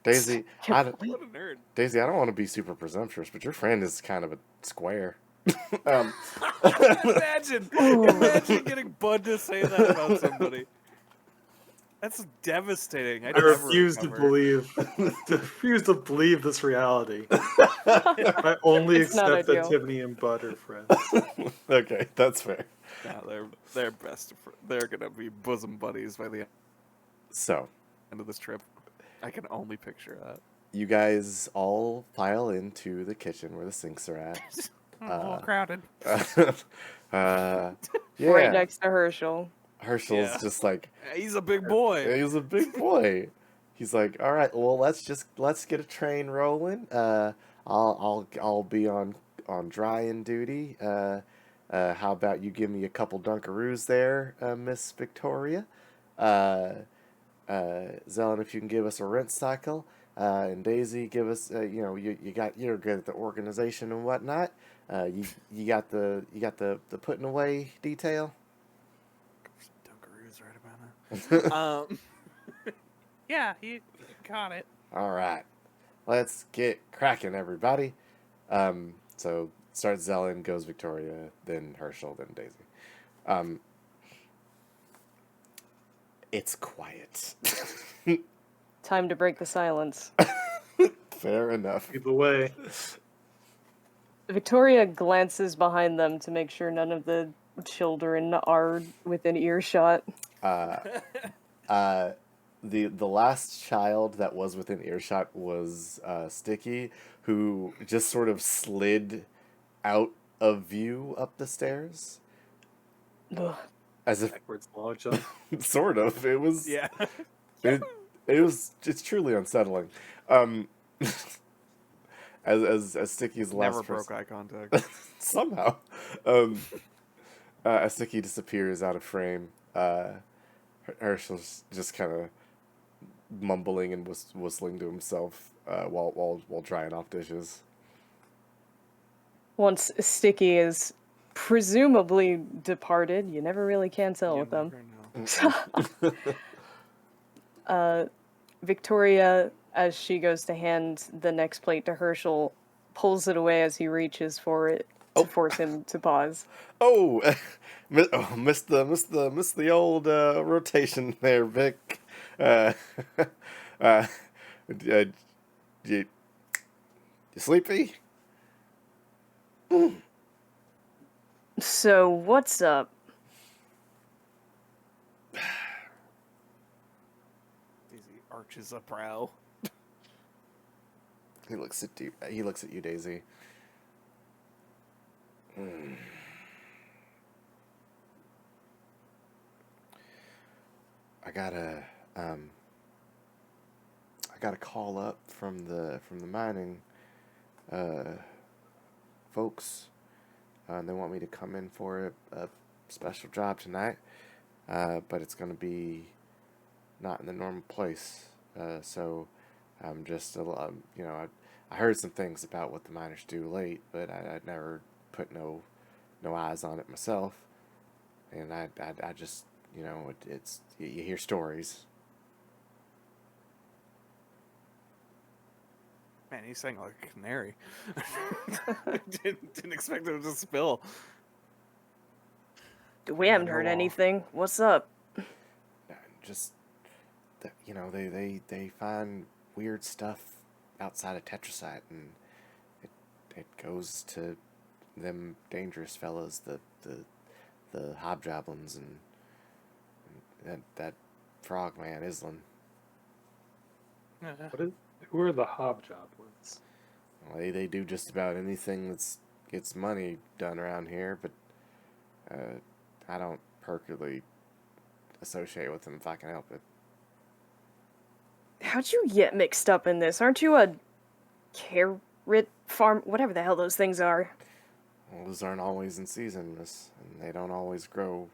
Daisy, Complete- What a nerd. Daisy, I don't want to be super presumptuous, but your friend is kind of a square. um, Imagine getting Bud to say that about somebody. That's devastating. I refuse to believe this reality. I only It's not accept that ideal. Tiffany and Bud are friends. okay, that's fair. No, they're best. They're gonna be bosom buddies by the So, end of this trip. I can only picture that. you guys all file into the kitchen where the sinks are at. A little crowded. Yeah. Right next to Herschel. Herschel's Yeah. just like, He's a big boy. he's a big boy. He's like, all right, well, let's get a train rolling. I'll be on drying duty. How about you give me a couple Dunkaroos there, Miss Victoria? Zelen, if you can give us a rinse cycle. And Daisy, give us, you're good at the organization and whatnot. You got the putting away detail. Dunkaroos right about now. Yeah, you got it. All right, let's get cracking, everybody. So starts Zelen, goes Victoria, then Herschel, then Daisy. It's quiet. Time to break the silence. Fair enough. Either way, Victoria glances behind them to make sure none of the children are within earshot. The last child that was within earshot was Sticky, who just sort of slid out of view up the stairs, Ugh. as if backwards log jump. sort of. It was Yeah. it's truly unsettling. As Sticky's last Never person. broke eye contact. Somehow. As Sticky disappears out of frame, Herschel's just kind of mumbling and whistling to himself while drying off dishes. Once Sticky is presumably departed, you never really can tell with them. Victoria, as she goes to hand the next plate to Herschel, pulls it away as he reaches for it to force him to pause. Oh, missed the old rotation there, Vic. You sleepy? So, what's up? Daisy arches a brow. He looks at you, Daisy. I got a call up from the mining folks. They want me to come in for a special job tonight, but it's going to be not in the normal place. So I'm just I heard some things about what the miners do late, but I'd never put no eyes on it myself. And I just, it's you hear stories. Man, he sang like a canary. didn't expect him to spill. We haven't heard anything. What's up? Just that they find weird stuff outside of Tetrasite, and it goes to them dangerous fellas, the hobgoblins and that frog man Islan. Who are the hobgoblins? Well, they do just about anything that's gets money done around here, but I don't particularly associate with them if I can help it. How'd you get mixed up in this? Aren't you a carrot farm? Whatever the hell those things are. Well, those aren't always in season, miss, and they don't always grow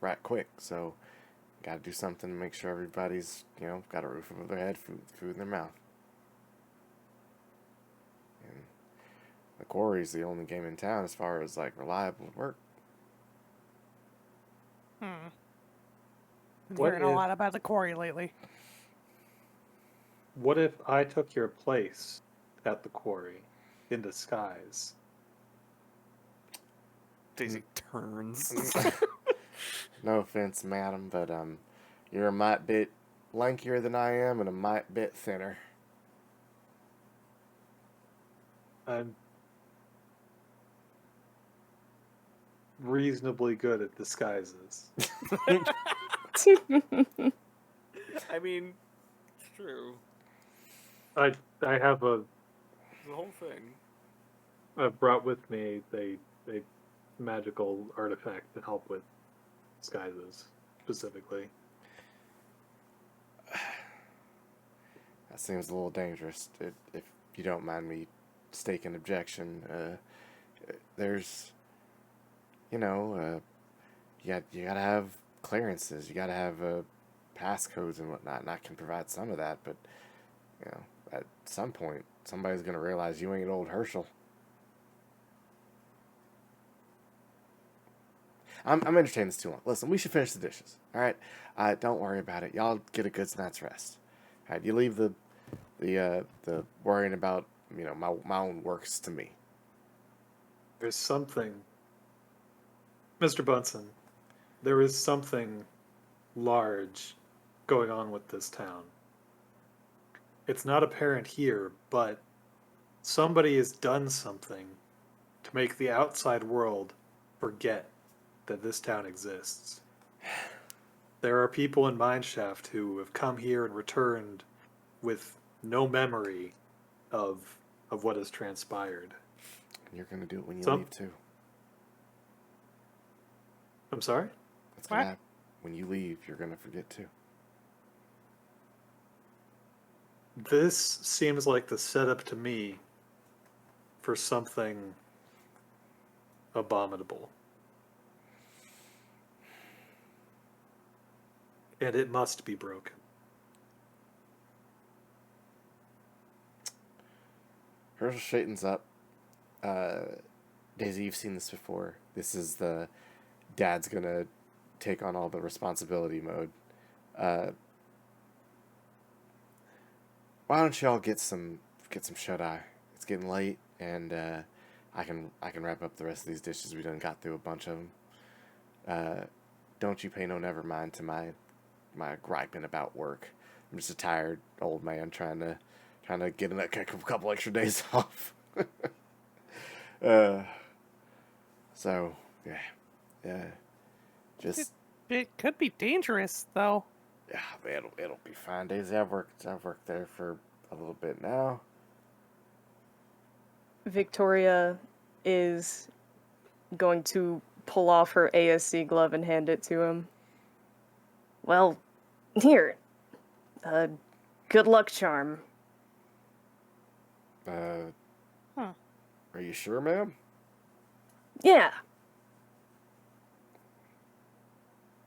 right quick, so gotta do something to make sure everybody's, got a roof over their head, food in their mouth. And the quarry's the only game in town as far as, reliable work. Been What hearing a if- lot about the quarry lately. what if I took your place at the quarry in disguise? Daisy turns. No offense, madam, but you're a mite bit lankier than I am and a mite bit thinner. I'm reasonably good at disguises. I mean, it's true. I have The whole thing. I've brought with me a magical artifact to help with disguises specifically. That seems a little dangerous. If you don't mind me staking objection, there's, you gotta have clearances. You gotta have passcodes and whatnot, and I can provide some of that. But at some point, somebody's gonna realize you ain't old Herschel. I'm entertaining this too long. Listen, we should finish the dishes. All right, don't worry about it. Y'all get a good night's rest. All right, you leave the worrying about my own works to me. There's something, Mr. Bunsen, there is something large going on with this town. It's not apparent here, but somebody has done something to make the outside world forget that this town exists. There are people in Mineshaft who have come here and returned with no memory of what has transpired. And you're gonna do it when you Some- leave too. I'm sorry? That's gonna What? happen. When you leave, you're gonna forget too. This seems like the setup to me for something abominable. And it must be broken. Herschel straightens up. Daisy, you've seen this before. This is the dad's gonna take on all the responsibility mode. Why don't y'all get some shut eye? It's getting late, and I can wrap up the rest of these dishes. We done got through a bunch of them. Don't you pay no never mind to my griping about work. I'm just a tired old man trying to get a couple extra days off. So yeah, just It could be dangerous, though. yeah, it'll be fine. Daisy, I've worked there for a little bit now. Victoria is going to pull off her ASC glove and hand it to him. Well, here. Good luck charm. Huh. Are you sure, ma'am? Yeah.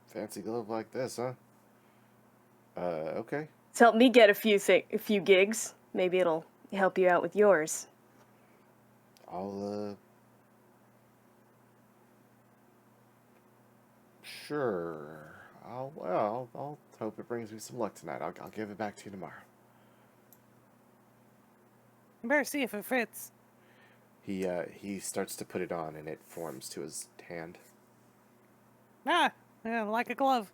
Fancy glove like this, huh? Okay. It's helped me get a few gigs. Maybe it'll help you out with yours. Sure. I'll hope it brings me some luck tonight. I'll give it back to you tomorrow. You better see if it fits. He starts to put it on, and it forms to his hand. Ah, yeah, like a glove.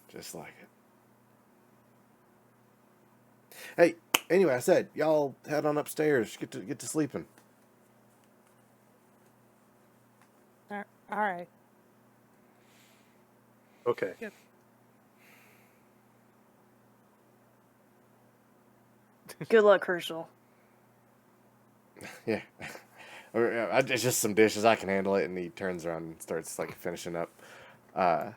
Just like it. Hey, anyway, I said y'all head on upstairs. Get to sleeping. All right. Okay. Good luck, Herschel. Yeah. It's just some dishes. I can handle it. And he turns around and starts finishing up. As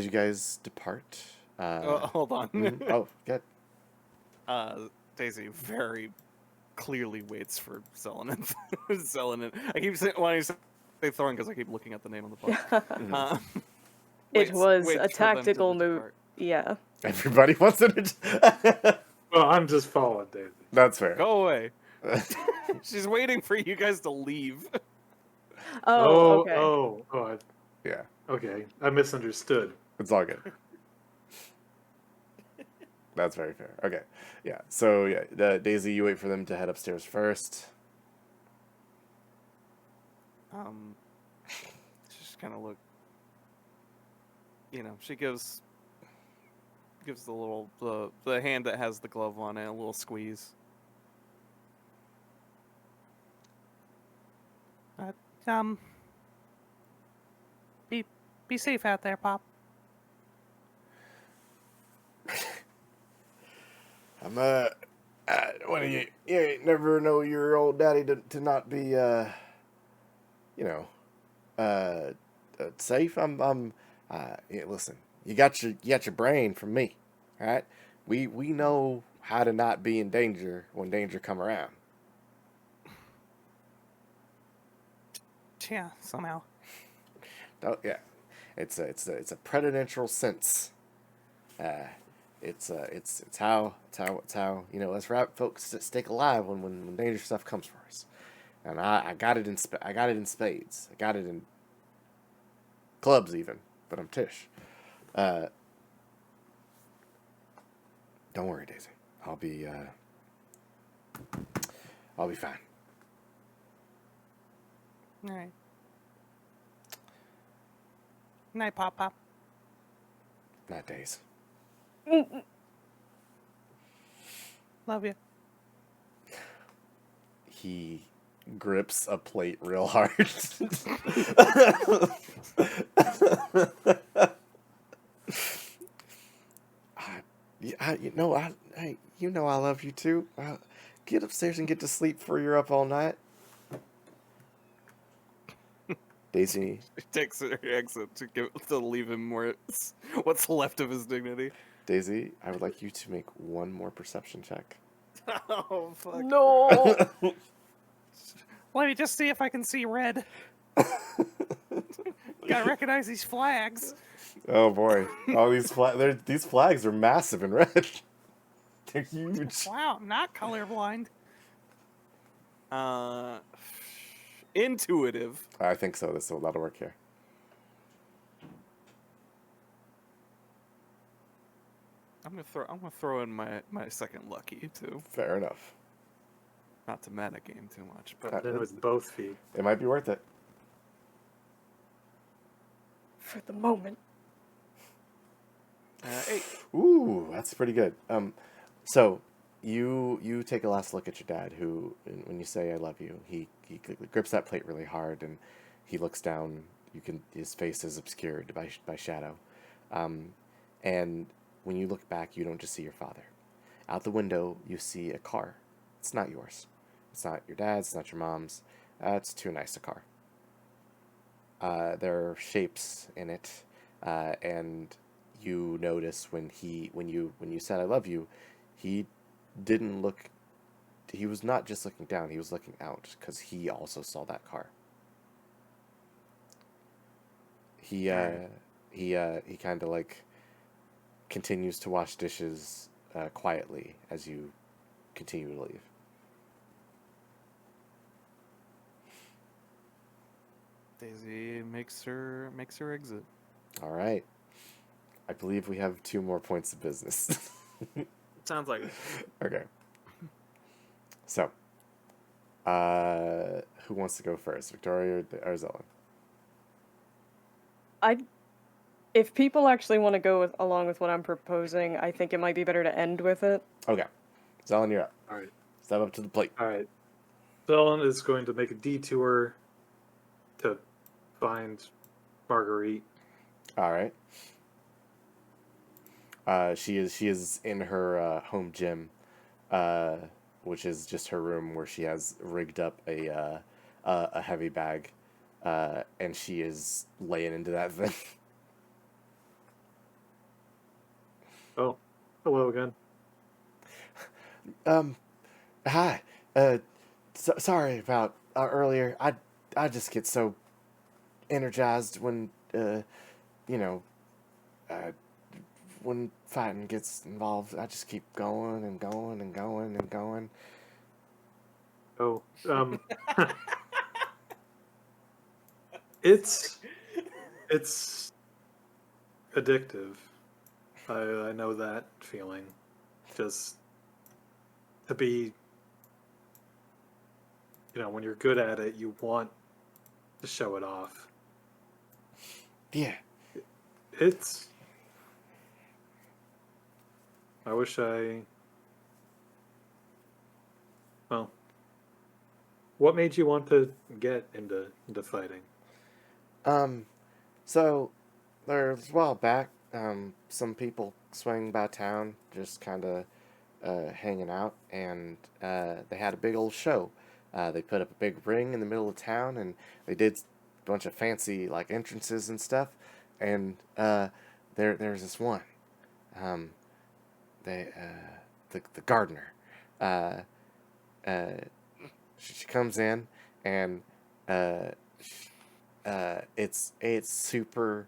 you guys depart. Hold on. Oh, good. Daisy very clearly waits for Zelenin. Zelenin. I keep saying wanting to say Thorin because I keep looking at the name on the book. It was waits a for them to tactical move. depart. Yeah. Everybody wants it. Well, I'm just following Daisy. That's fair. Go away. She's waiting for you guys to leave. Oh, okay. I, Yeah. okay. I misunderstood. It's all good. That's very fair. Okay. Yeah. So yeah, Daisy, you wait for them to head upstairs first. Just kind of look. She gives the little the hand that has the glove on it a little squeeze. Be safe out there, Pop. I'm what do you ain't never know your old daddy to not be safe. Yeah, listen, you got your brain from me, all right? We know how to not be in danger when danger come around. Yeah, somehow. Oh yeah, it's a presidential sense. It's how us rap folks stick alive when dangerous stuff comes for us, and I got it in spades. I got it in clubs even, but I'm Tish. Don't worry, Daisy. I'll be fine. All right. Night, Pop. Not Days. Love you. He grips a plate real hard. I love you too. Get upstairs and get to sleep before you're up all night. Daisy, She takes her exit to leave him what's left of his dignity. Daisy, I would like you to make one more perception check. Oh fuck! No. Let me just see if I can see red. Gotta recognize these flags. Oh boy, all these these flags are massive and red. They're huge. Wow, I'm not colorblind. Intuitive. I think so. That'll work here. I'm gonna throw in my second lucky too. Fair enough. Not to meta game too much, but Then with both feet. It might be worth it. For the moment. 8. Ooh, that's pretty good. So you take a last look at your dad, who, when you say "I love you," he grips that plate really hard, and he looks down. His face is obscured by shadow, and when you look back, you don't just see your father. Out the window, you see a car. It's not yours. It's not your dad's. It's not your mom's. It's too nice a car. There are shapes in it, and you notice when you said "I love you," he didn't look. He was not just looking down. He was looking out because he also saw that car. He kind of like continues to wash dishes quietly as you continue to leave. Daisy makes her exit. All right. I believe we have 2 more points of business. Sounds like it. Okay. So, who wants to go first, Victoria or Zelen? If people actually want to go along with what I'm proposing, I think it might be better to end with it. Okay. Zelen, you're up. All right. Step up to the plate. All right. Zelen is going to make a detour to find Marguerite. All right. She is in her home gym, which is just her room where she has rigged up a heavy bag, and she is laying into that thing. Oh, hello again. Hi. Sorry about earlier. I just get so energized when when fighting gets involved. I just keep going and going and going and going. Oh, it's addictive. I know that feeling. Just to be, when you're good at it, you want to show it off. Yeah. It's. I wish I. Well, what made you want to get into fighting? So there's a while back, some people swing by town, just kind of hanging out, and they had a big old show. They put up a big ring in the middle of town, and they did a bunch of fancy like entrances and stuff. And there's this one, um, they the gardener. Uh, she comes in, and uh, it's super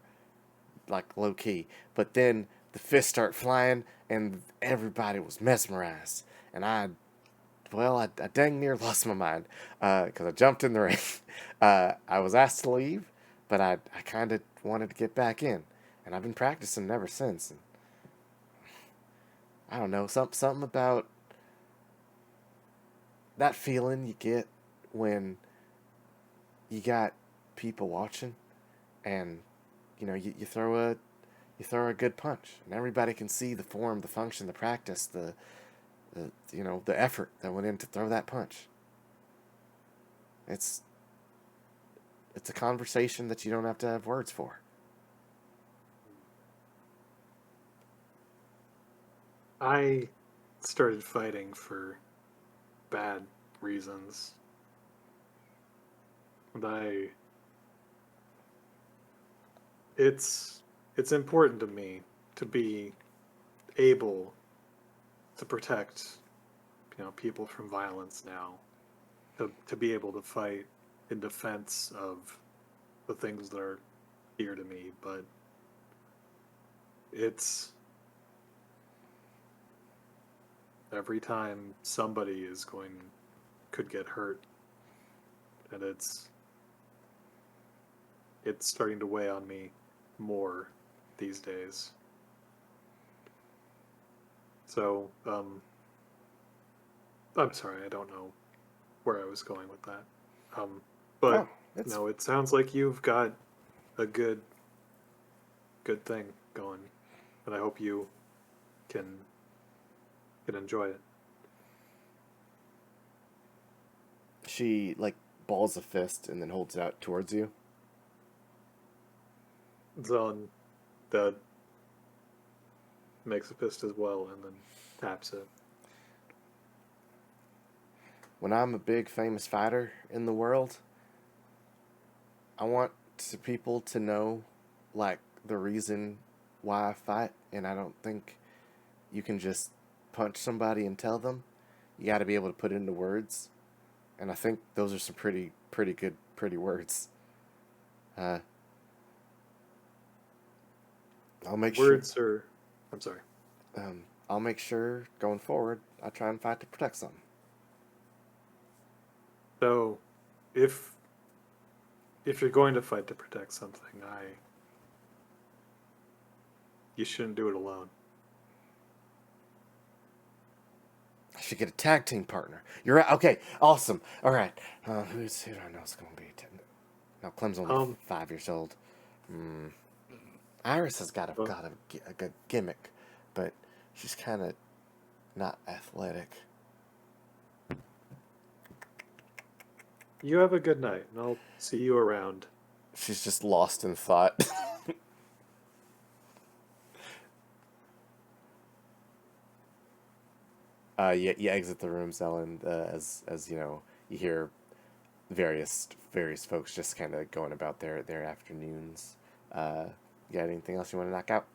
like low key, but then the fists start flying, and everybody was mesmerized, and I dang near lost my mind because I jumped in the ring. I was asked to leave, but I kind of wanted to get back in, and I've been practicing ever since. And I don't know, something about that feeling you get when you got people watching, and you throw a good punch, and everybody can see the form, the function, the practice, the effort that went in to throw that punch. It's a conversation that you don't have to have words for. I started fighting for bad reasons. And it's important to me to be able to protect, people from violence now. To be able to fight in defense of the things that are dear to me, but it's every time somebody could get hurt, and it's starting to weigh on me more these days. So, I'm sorry, I don't know where I was going with that. But It's no, it sounds like you've got a good thing going, and I hope you can enjoy it. She like balls a fist and then holds it out towards you. Zon that makes a fist as well and then taps it. When I'm a big famous fighter in the world, I want people to know like the reason why I fight, and I don't think you can just punch somebody and tell them. You got to be able to put it into words, and I think those are some pretty good words. Uh, I'll make Words sure. are. I'm sorry. I'll make sure going forward I try and fight to protect something. So, if you're going to fight to protect something, you shouldn't do it alone. I should get a tag team partner. You're right. Okay, awesome. All right. Who do I know it's going to be? Now, Clem's only 5 years old. Iris has got a good gimmick, but she's kind of not athletic. You have a good night, and I'll see you around. She's just lost in thought. You exit the room, Zelen, as you hear various folks just kind of going about their afternoons. You got anything else you want to knock out?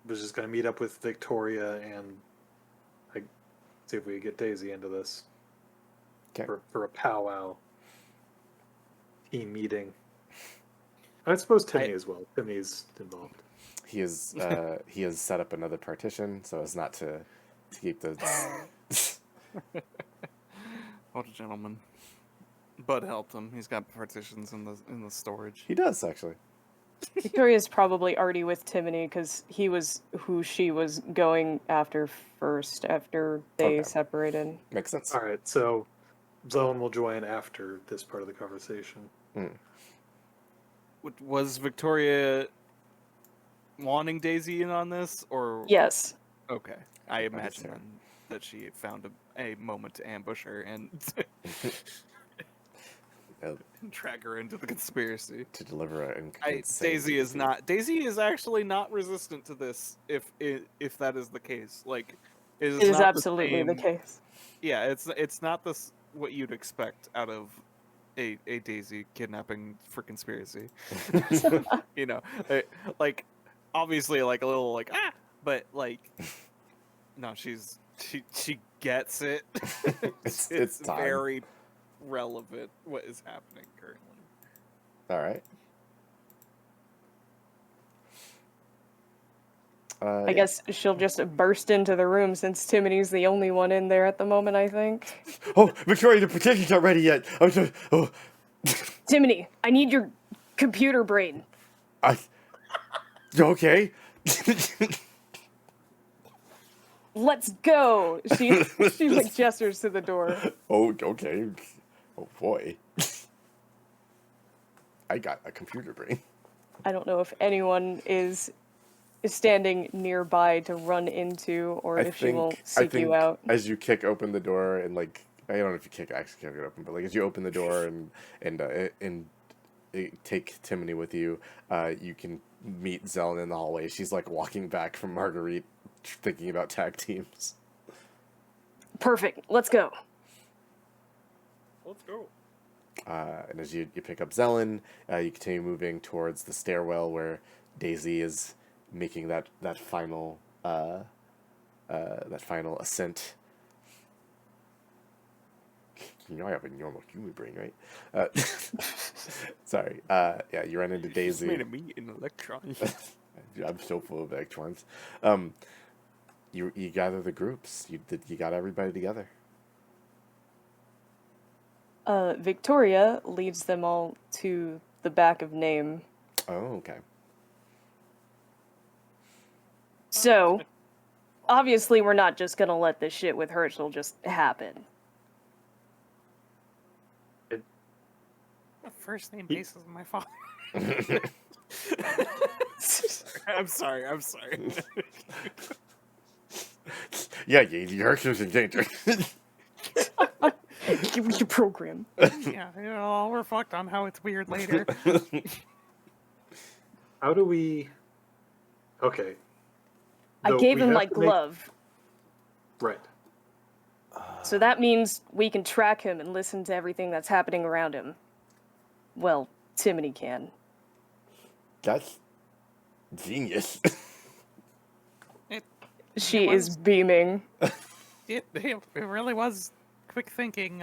Was just gonna meet up with Victoria and see if we could get Daisy into this. Okay. For a powwow team meeting. I suppose Timmy as well. Timmy's involved. He has set up another partition so as not to keep the. What a gentleman. Bud helped him. He's got partitions in the storage. He does actually. Victoria's probably already with Timony because he was who she was going after first after they Okay. separated. Makes sense. All right, so Zelen will join after this part of the conversation. Was Victoria wanting Daisy in on this, or Yes. okay? I imagine Understand. then that she found a moment to ambush her and Uh, drag her into the conspiracy. to deliver an Daisy is not. Daisy is actually not resistant to this. If that is the case, like It is not the absolutely the same- case. Yeah, it's not this what you'd expect out of a Daisy kidnapping for conspiracy. You know, like obviously like a little like but like no, she gets it. It's time. very relevant what is happening currently. All right. I guess she'll just burst into the room since Timony's the only one in there at the moment, I think. Oh, Victoria, the protection's not ready yet. I'm just, oh, Timony, I need your computer brain. okay. Let's go. She like gestures to the door. Oh, okay. Oh boy. I got a computer brain. I don't know if anyone is standing nearby to run into, or if she will seek you out. As you kick open the door and like I don't know if you actually kick it open, but like as you open the door and take Timony with you, you can meet Zelen in the hallway. She's like walking back from Marguerite, thinking about tag teams. Perfect. Let's go. Let's go. And as you pick up Zelen, you continue moving towards the stairwell where Daisy is making that final ascent. You know I have a normal human brain, right? Sorry. Yeah, you run into Daisy. Made me an electron. I'm so full of electrons. You gather the groups. You got everybody together. Victoria leads them all to the back of Name. Oh, okay. So, obviously, we're not just gonna let this shit with Herschel just happen. The first name basis of my father. I'm sorry. Yeah, your Herschel's in danger. Give me your program. Yeah, I'll reflect on how it's weird later. How do we? Okay. I So gave we him have my to make- glove, Right. so that means we can track him and listen to everything that's happening around him. Well, Timony can. That's genius. She was- is beaming. It really was quick thinking,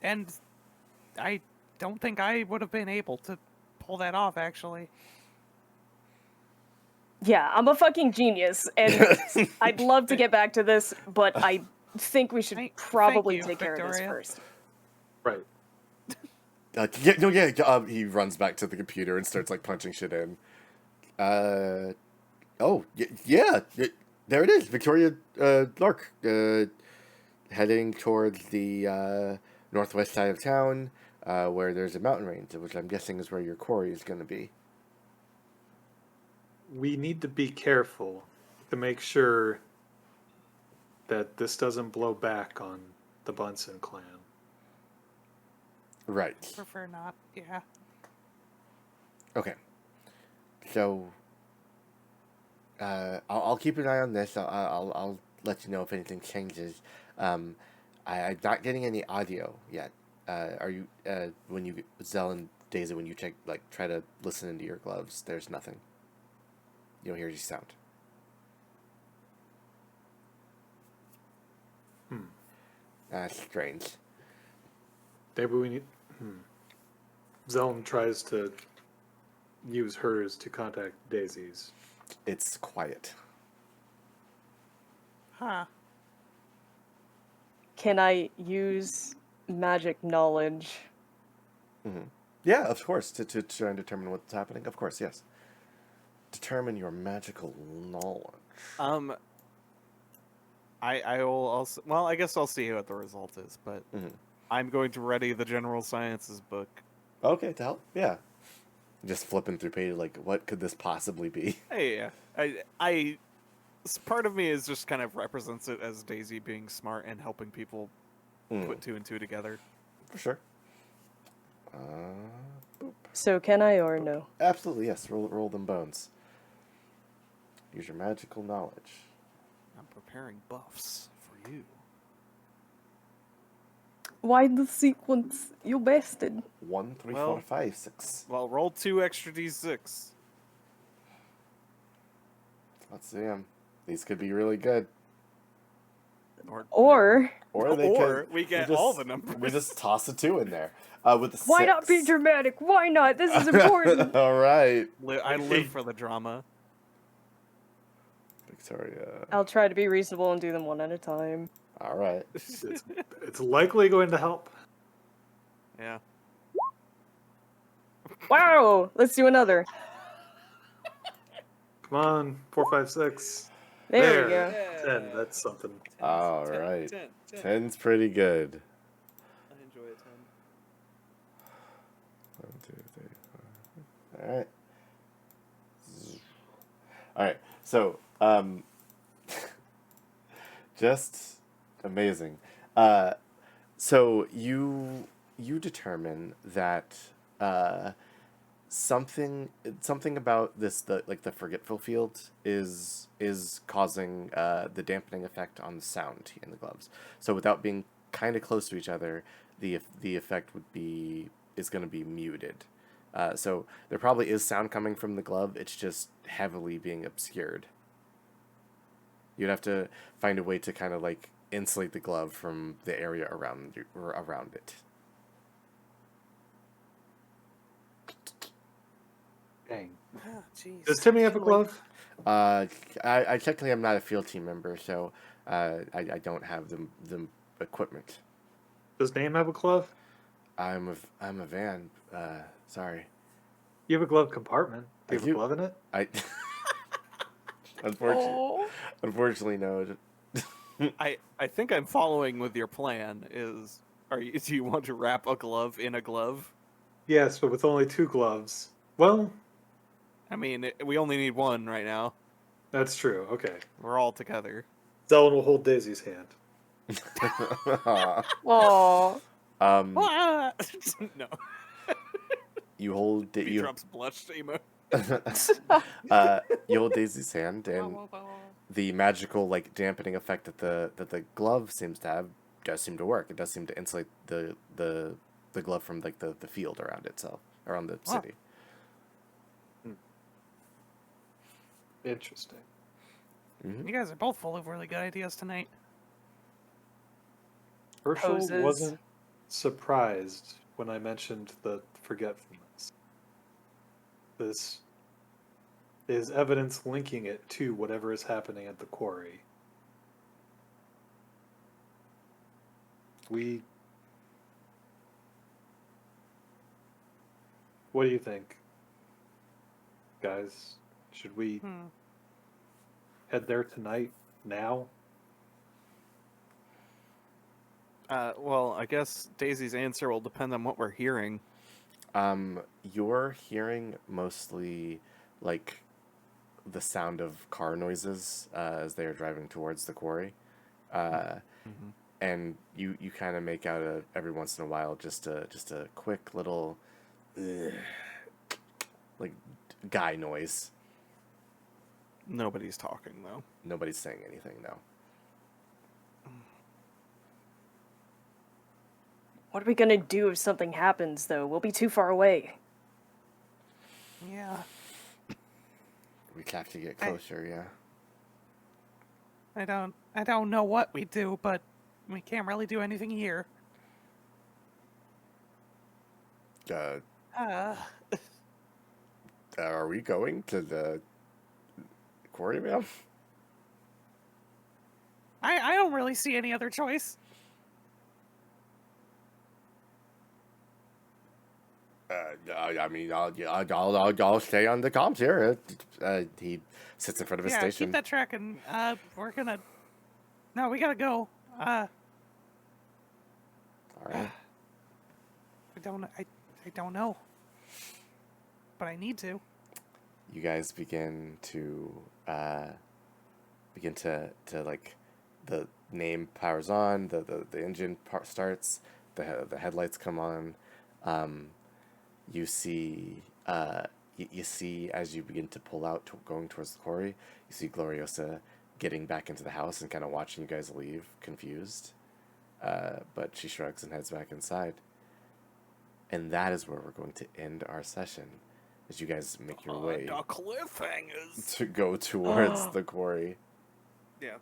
and I don't think I would have been able to pull that off, actually. Yeah, I'm a fucking genius, and I'd love to get back to this, but I think we should Thank probably you, take care of this Victoria. first. Right. He runs back to the computer and starts like punching shit in. There it is, Victoria Lark, heading towards the northwest side of town, where there's a mountain range, which I'm guessing is where your quarry is going to be. We need to be careful to make sure that this doesn't blow back on the Bunsen clan. Right. Prefer not, yeah. Okay. So, I'll keep an eye on this. I'll let you know if anything changes. I'm not getting any audio yet. Are you when you Zell and Daisy, when you try to listen into your gloves, there's nothing. You don't hear any sound. That's strange. Maybe we need. Zelen tries to use hers to contact Daisy's. It's quiet. Huh. Can I use magic knowledge Mhm. Yeah, of course. To try and determine what's happening. Of course, yes. Determine your magical knowledge. I will also. Well, I guess I'll see what the result is, but Mhm. I'm going to ready the general sciences book. Okay, to help. Yeah. Just flipping through pages, like, what could this possibly be? Hey, yeah. Part of me is just kind of represents it as Daisy being smart and helping people Mm, put two and two together. for sure. Boop. So can I or no? Absolutely, yes. Roll them bones. Use your magical knowledge. I'm preparing buffs for you. Why the sequence? You bastard. 1, 3, Well- 4, 5, 6. Well, roll 2 extra d6. Let's see them. These could be really good. Or Or they Or could. we get just, all the numbers. We just toss a 2 in there. With the why not be 6. dramatic? Why not? This is important. All right. I live for the drama. Victoria. I'll try to be reasonable and do them one at a time. All right. It's likely going to help. Yeah. Wow! Let's do another. Come on, 4, 5, 6. There we go. 10. That's something. All right. 10's pretty good. I enjoy a 10. 1, 2, 3, 4. All right. All right. So, just amazing. So you determine that something about this the forgetful field is causing the dampening effect on the sound in the gloves. So without being kind of close to each other, the effect is going to be muted. So there probably is sound coming from the glove. It's just heavily being obscured. You'd have to find a way to kind of like insulate the glove from the area around it. Dang. Ah, jeez. Does Timmy have a glove? I technically am not a field team member, so I don't have the equipment. Does Name have a glove? I'm a van. Sorry. You have a glove compartment. Do you I have do. a glove in it? I unfortunately no. I think I'm following with your plan. Do you want to wrap a glove in a glove? Yes, but with only 2 gloves. Well, I mean, we only need one right now. that's true. Okay. We're all together. Zelen will hold Daisy's hand. Aww. Ah! No. You hold He you drops blush emo. you hold Daisy's hand, and the magical like dampening effect that the glove seems to have does seem to work. It does seem to insulate the glove from like the field around itself, around the Wow. city. Interesting. You guys are both full of really good ideas tonight. Herschel Poses. wasn't surprised when I mentioned the forgetfulness. This is evidence linking it to whatever is happening at the quarry. What do you think, guys? Should we head there tonight? Now? Well, I guess Daisy's answer will depend on what we're hearing. You're hearing mostly like the sound of car noises as they are driving towards the quarry, and you kind of make out every once in a while just a quick little like guy noise. Nobody's talking though. Nobody's saying anything though. What are we gonna do if something happens, though? We'll be too far away. Yeah. We have to get closer, yeah. I don't know what we do, but we can't really do anything here. Are we going to the quarry, ma'am? I don't really see any other choice. I mean, I'll stay on the comms here. He sits in front of his Yeah, station. keep that track, and we're gonna. No, we gotta go. All right. I don't know, but I need to. You guys begin to like, the name powers on, the engine starts, the headlights come on. You see you see, as you begin to pull out going towards the quarry, you see Gloriosa getting back into the house and kind of watching you guys leave, confused. But she shrugs and heads back inside. And that is where we're going to end our session, as you guys make your way The cliffhangers. to go towards the quarry. Yeah.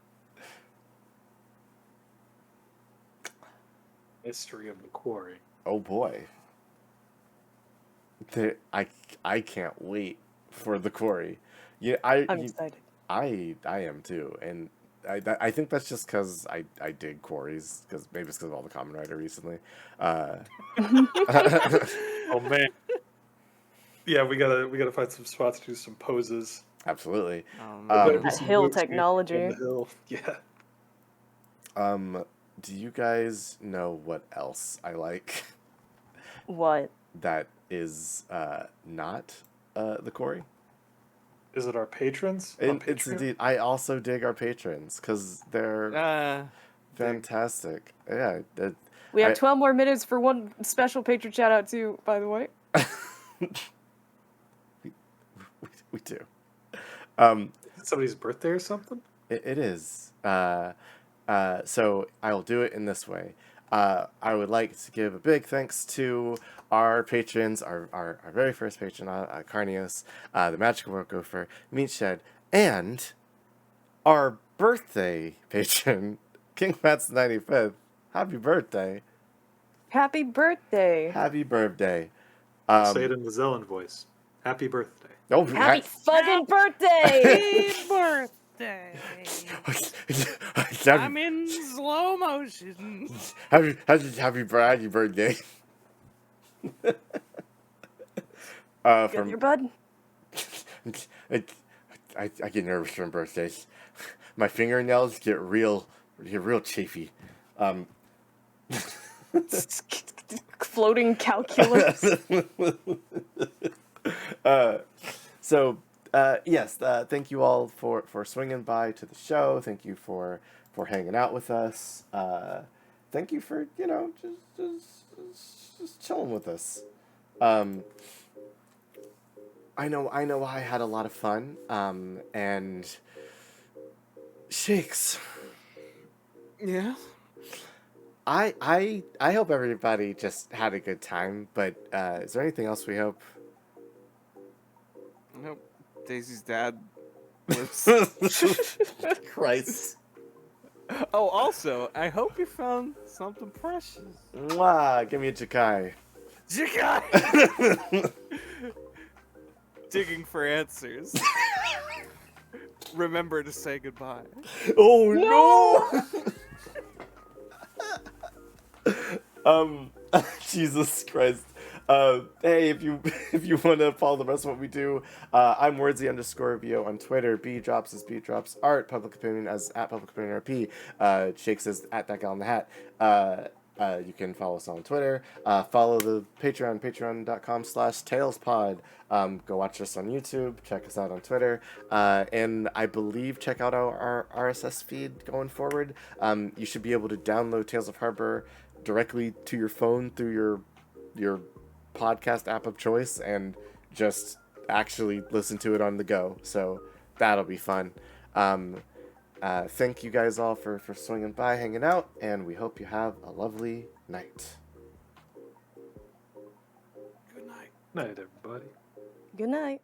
Mystery of the quarry. Oh boy. I can't wait for the quarry. Yeah, I'm excited. I am too, and I think that's just because I dig quarries, because maybe it's because of all the Kamen Rider recently. Oh man. Yeah, we gotta find some spots to do some poses. Absolutely. Better be That some hill moves on technology. the hill. Yeah. Do you guys know what else I like What? that is not the quarry? Is it our patrons? on And it's Patreon? indeed. I also dig our patrons because they're fantastic. Yeah. We have I- 12 more minutes for one special patron shout out too, by the way. we do. Somebody's birthday or something? It is. So I'll do it in this way. I would like to give a big thanks to our patrons, our very first patron, Carnios, the Magical World Gopher, Meat Shed, and our birthday patron, King Fats 95th. Happy birthday. Happy birthday. Happy birthday. Say it in the Zelen voice. Happy birthday. Oh, Happy fucking birthday! Happy birthday! happy, I'm in slow motion. happy birthday. Get From your bud? I get nervous from birthdays. My fingernails get real chafy. Floating calculus. Yes, thank you all for swinging by to the show. Thank you for hanging out with us. Thank you for, just chilling with us. I know I had a lot of fun. And Shakes, Yeah. I hope everybody just had a good time, but is there anything else we hope? Nope. Daisy's dad lives. Christ. Oh, also, I hope you found something precious. Mwah, give me a Jakai. Jikai! Digging for answers. Remember to say goodbye. Oh no! Jesus Christ. Hey, if you want to follow the rest of what we do, I'm Wordsy_VO on Twitter. B drops is B drops art. Public Opinion as at Public Opinion RP. Shakes is at that gal in the hat. You can follow us on Twitter. Follow the Patreon, patreon.com/TalesPod. Go watch us on YouTube. Check us out on Twitter. And I believe check out our RSS feed going forward. You should be able to download Tales of Harbor directly to your phone through your podcast app of choice and just actually listen to it on the go. So that'll be fun. Thank you guys all for swinging by, hanging out, and we hope you have a lovely night. Good night. Night, everybody. Good night.